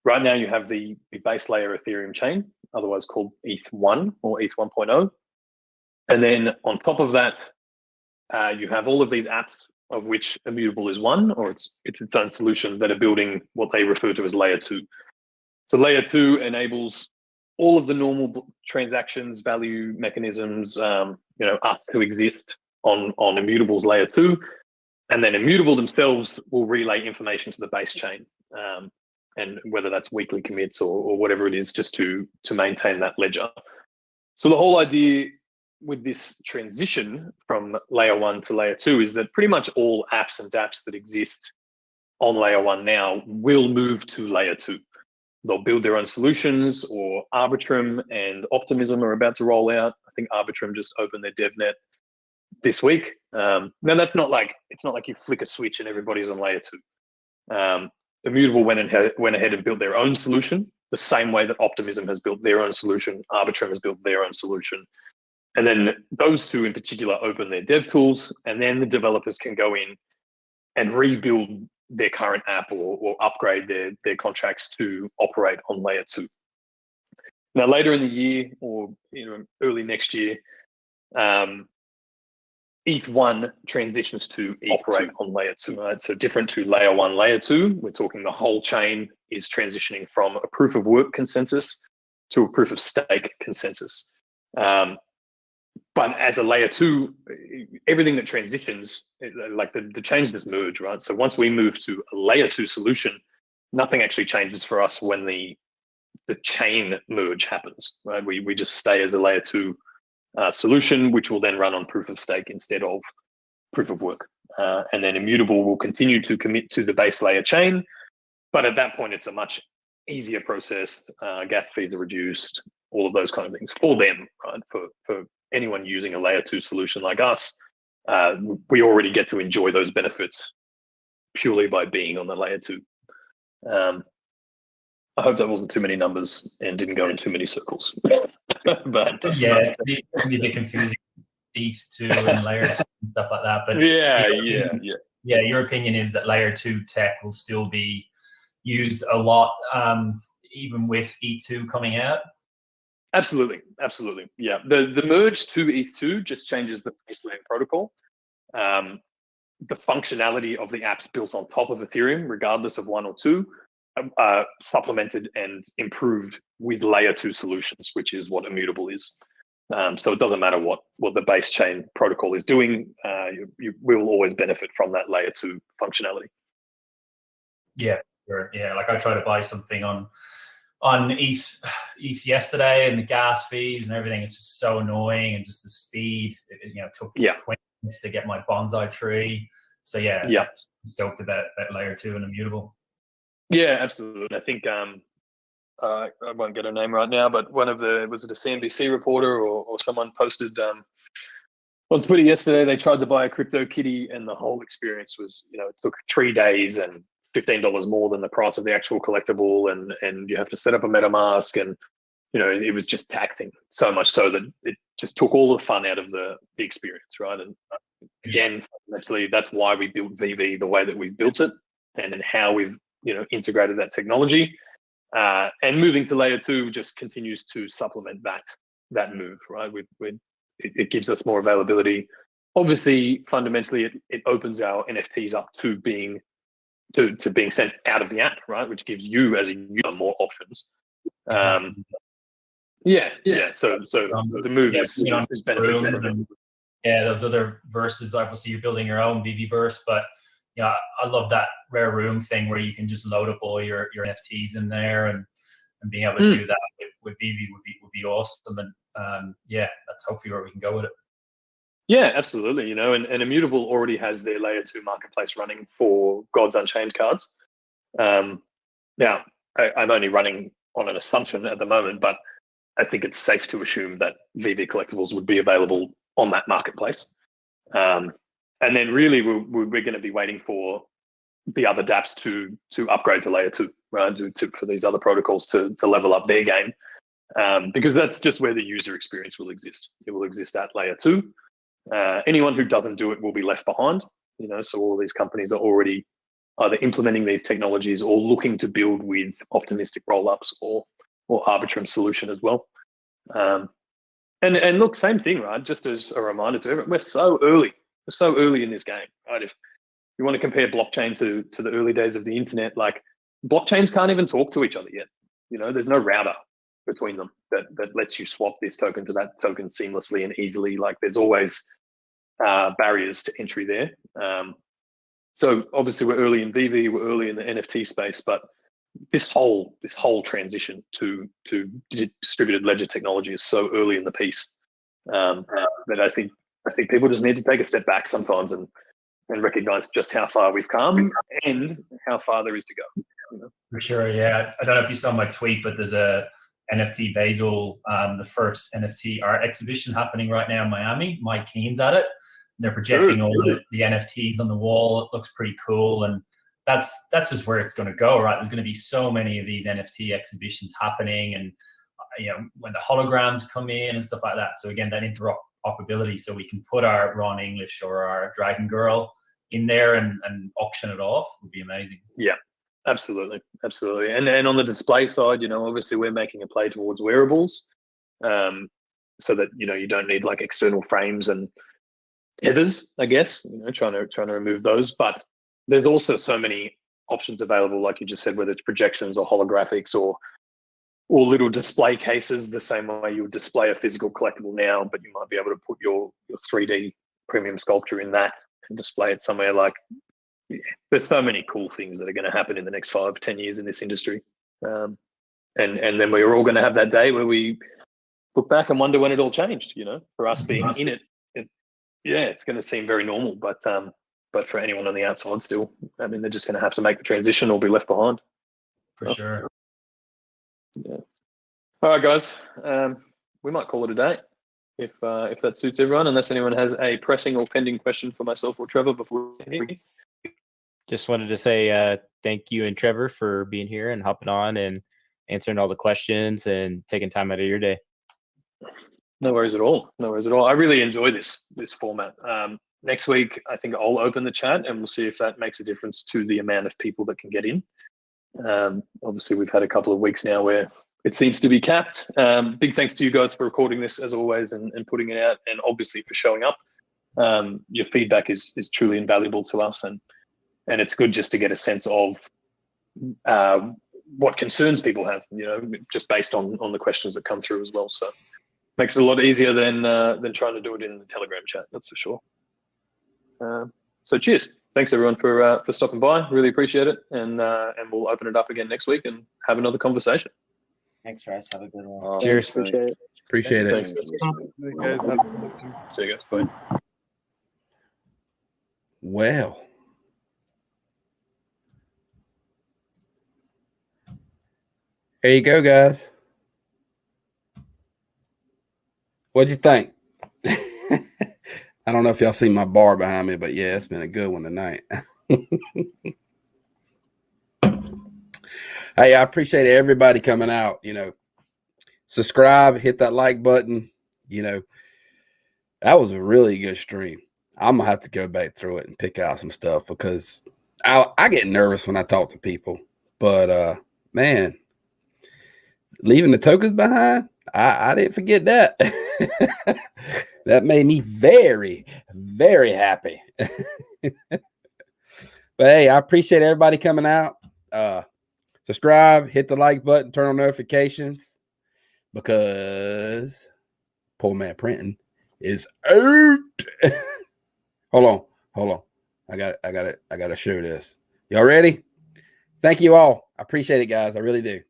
S18: right now you have the base layer Ethereum chain, otherwise called ETH1 or ETH 1.0. And then on top of that, you have all of these apps, of which Immutable is one, or it's its own solution, that are building what they refer to as layer 2. So layer 2 enables all of the normal transactions, value mechanisms, us to exist on Immutable's layer 2, and then Immutable themselves will relay information to the base chain, and whether that's weekly commits or whatever it is, just to maintain that ledger. So the whole idea with this transition from layer 1 to layer 2 is that pretty much all apps and dApps that exist on layer 1 now will move to layer 2. They'll build their own solutions, or Arbitrum and Optimism are about to roll out. I think Arbitrum just opened their DevNet this week. Now it's not like you flick a switch and everybody's on layer 2. Immutable went ahead and built their own solution, the same way that Optimism has built their own solution, Arbitrum has built their own solution. And then those two in particular open their dev tools, and then the developers can go in and rebuild their current app or upgrade their contracts to operate on layer 2. Now, later in the year, or early next year, ETH1 transitions to operate on layer 2. Right? So different to layer 1, layer 2, we're talking the whole chain is transitioning from a proof of work consensus to a proof of stake consensus. But as a layer 2, everything that transitions, like the chains just merge, right? So once we move to a layer 2 solution, nothing actually changes for us when the chain merge happens, right? We just stay as a layer 2 solution, which will then run on proof of stake instead of proof of work. And then Immutable will continue to commit to the base layer chain, but at that point, it's a much easier process. Gas fees are reduced, all of those kind of things for them, right? For anyone using a layer 2 solution like us, we already get to enjoy those benefits purely by being on the layer 2. I hope that wasn't too many numbers and didn't go in too many circles. But
S22: yeah, it can be a bit confusing, ETH2 and layer 2 and stuff like that. But
S18: yeah.
S22: Your opinion is that layer 2 tech will still be used a lot, even with ETH2 coming out?
S18: Absolutely. Yeah, the merge to ETH2 just changes the base layer protocol. The functionality of the apps built on top of Ethereum, regardless of 1 or 2, supplemented and improved with layer 2 solutions, which is what Immutable is. So it doesn't matter what the base chain protocol is doing, you will always benefit from that layer 2 functionality.
S22: Yeah, sure. Yeah, like I tried to buy something on ETH yesterday, and the gas fees and everything is just so annoying, and just the speed. It took 20 minutes to get my bonsai tree. So I'm stoked about that layer 2 and Immutable.
S18: Yeah, absolutely. I think I won't get her name right now, but was it a CNBC reporter or someone posted on Twitter yesterday, they tried to buy a crypto kitty, and the whole experience was, it took 3 days and $15 more than the price of the actual collectible, and you have to set up a MetaMask, and it was just taxing so much so that it just took all the fun out of the experience, right? And again, fundamentally, that's why we built VEVE the way that we built it, and then how we've integrated that technology. And moving to layer 2 just continues to supplement that move, right? It gives us more availability. Obviously, fundamentally, it opens our NFTs up to being sent out of the app, right? Which gives you as a user more options.
S22: Exactly.
S18: Yeah. So the move is beneficial.
S22: Those other verses, obviously you're building your own VeVe-verse, but I love that rare room thing where you can just load up all your NFTs in there, and being able to do that with VeVe would be awesome. And that's hopefully where we can go with it.
S18: Yeah, absolutely. And Immutable already has their layer 2 marketplace running for God's Unchained cards. Now, I'm only running on an assumption at the moment, but I think it's safe to assume that VeVe collectibles would be available on that marketplace. And then really we're going to be waiting for the other dApps to upgrade to layer 2, right? For these other protocols to level up their game. Because that's just where the user experience will exist. It will exist at layer 2. Anyone who doesn't do it will be left behind. So all these companies are already either implementing these technologies or looking to build with optimistic rollups or Arbitrum solution as well. And look, same thing, right? Just as a reminder to everyone, we're so early. We're so early in this game, right? If you want to compare blockchain to the early days of the internet, like blockchains can't even talk to each other yet. There's no router between them that lets you swap this token to that token seamlessly and easily. Like there's always barriers to entry there. So obviously we're early in VeVe, we're early in the NFT space, but this whole transition to distributed ledger technology is so early in the piece that I think people just need to take a step back sometimes and recognize just how far we've come and how far there is to go.
S22: For sure, yeah. I don't know if you saw my tweet, but there's a NFT Basel, the first NFT art exhibition happening right now in Miami. Mike Keen's at it. They're projecting all the NFTs on the wall. It looks pretty cool, and that's just where it's going to go, right? There's going to be so many of these NFT exhibitions happening, and when the holograms come in and stuff like that. So again, that interoperability, so we can put our Ron English or our Dragon Girl in there and auction it off would be amazing.
S18: Yeah, absolutely. And on the display side, obviously we're making a play towards wearables, so that you don't need like external frames and tethers, I guess, trying to remove those. But there's also so many options available, like you just said, whether it's projections or holographics or little display cases, the same way you would display a physical collectible now, but you might be able to put your 3D premium sculpture in that and display it somewhere. Like, there's so many cool things that are going to happen in the next 5-10 years in this industry. And then we're all going to have that day where we look back and wonder when it all changed, for us being in it. It's going to seem very normal, but for anyone on the outside still, I mean, they're just going to have to make the transition or be left behind.
S22: For sure.
S18: Yeah. All right, guys. We might call it a day if that suits everyone, unless anyone has a pressing or pending question for myself or Trevor before we...
S7: Just wanted to say thank you and Trevor for being here and hopping on and answering all the questions and taking time out of your day.
S18: No worries at all. I really enjoy this format. Next week, I think I'll open the chat and we'll see if that makes a difference to the amount of people that can get in. Obviously, we've had a couple of weeks now where it seems to be capped. Big thanks to you guys for recording this as always and putting it out, and obviously for showing up. Your feedback is truly invaluable to us, and it's good just to get a sense of what concerns people have, just based on the questions that come through as well. So makes it a lot easier than trying to do it in the Telegram chat, that's for sure. So cheers. Thanks everyone for stopping by. Really appreciate it. And we'll open it up again next week and have another conversation.
S7: Thanks, Rhys. Have a good one.
S1: Cheers.
S2: Appreciate it.
S1: Thanks.
S18: See you guys. Bye.
S1: Well, there you go, guys. What'd you think? I don't know if y'all see my bar behind me, but yeah, it's been a good one tonight. Hey, I appreciate everybody coming out. You know, subscribe, hit that like button. You know, that was a really good stream. I'm gonna have to go back through it and pick out some stuff because I get nervous when I talk to people. But man, leaving the tokens behind, I didn't forget that. That made me very, very happy. But hey, I appreciate everybody coming out. Subscribe, hit the like button, turn on notifications because Poor Man Printing is out. Hold on. I gotta show this. Y'all ready? Thank you all. I appreciate it, guys. I really do.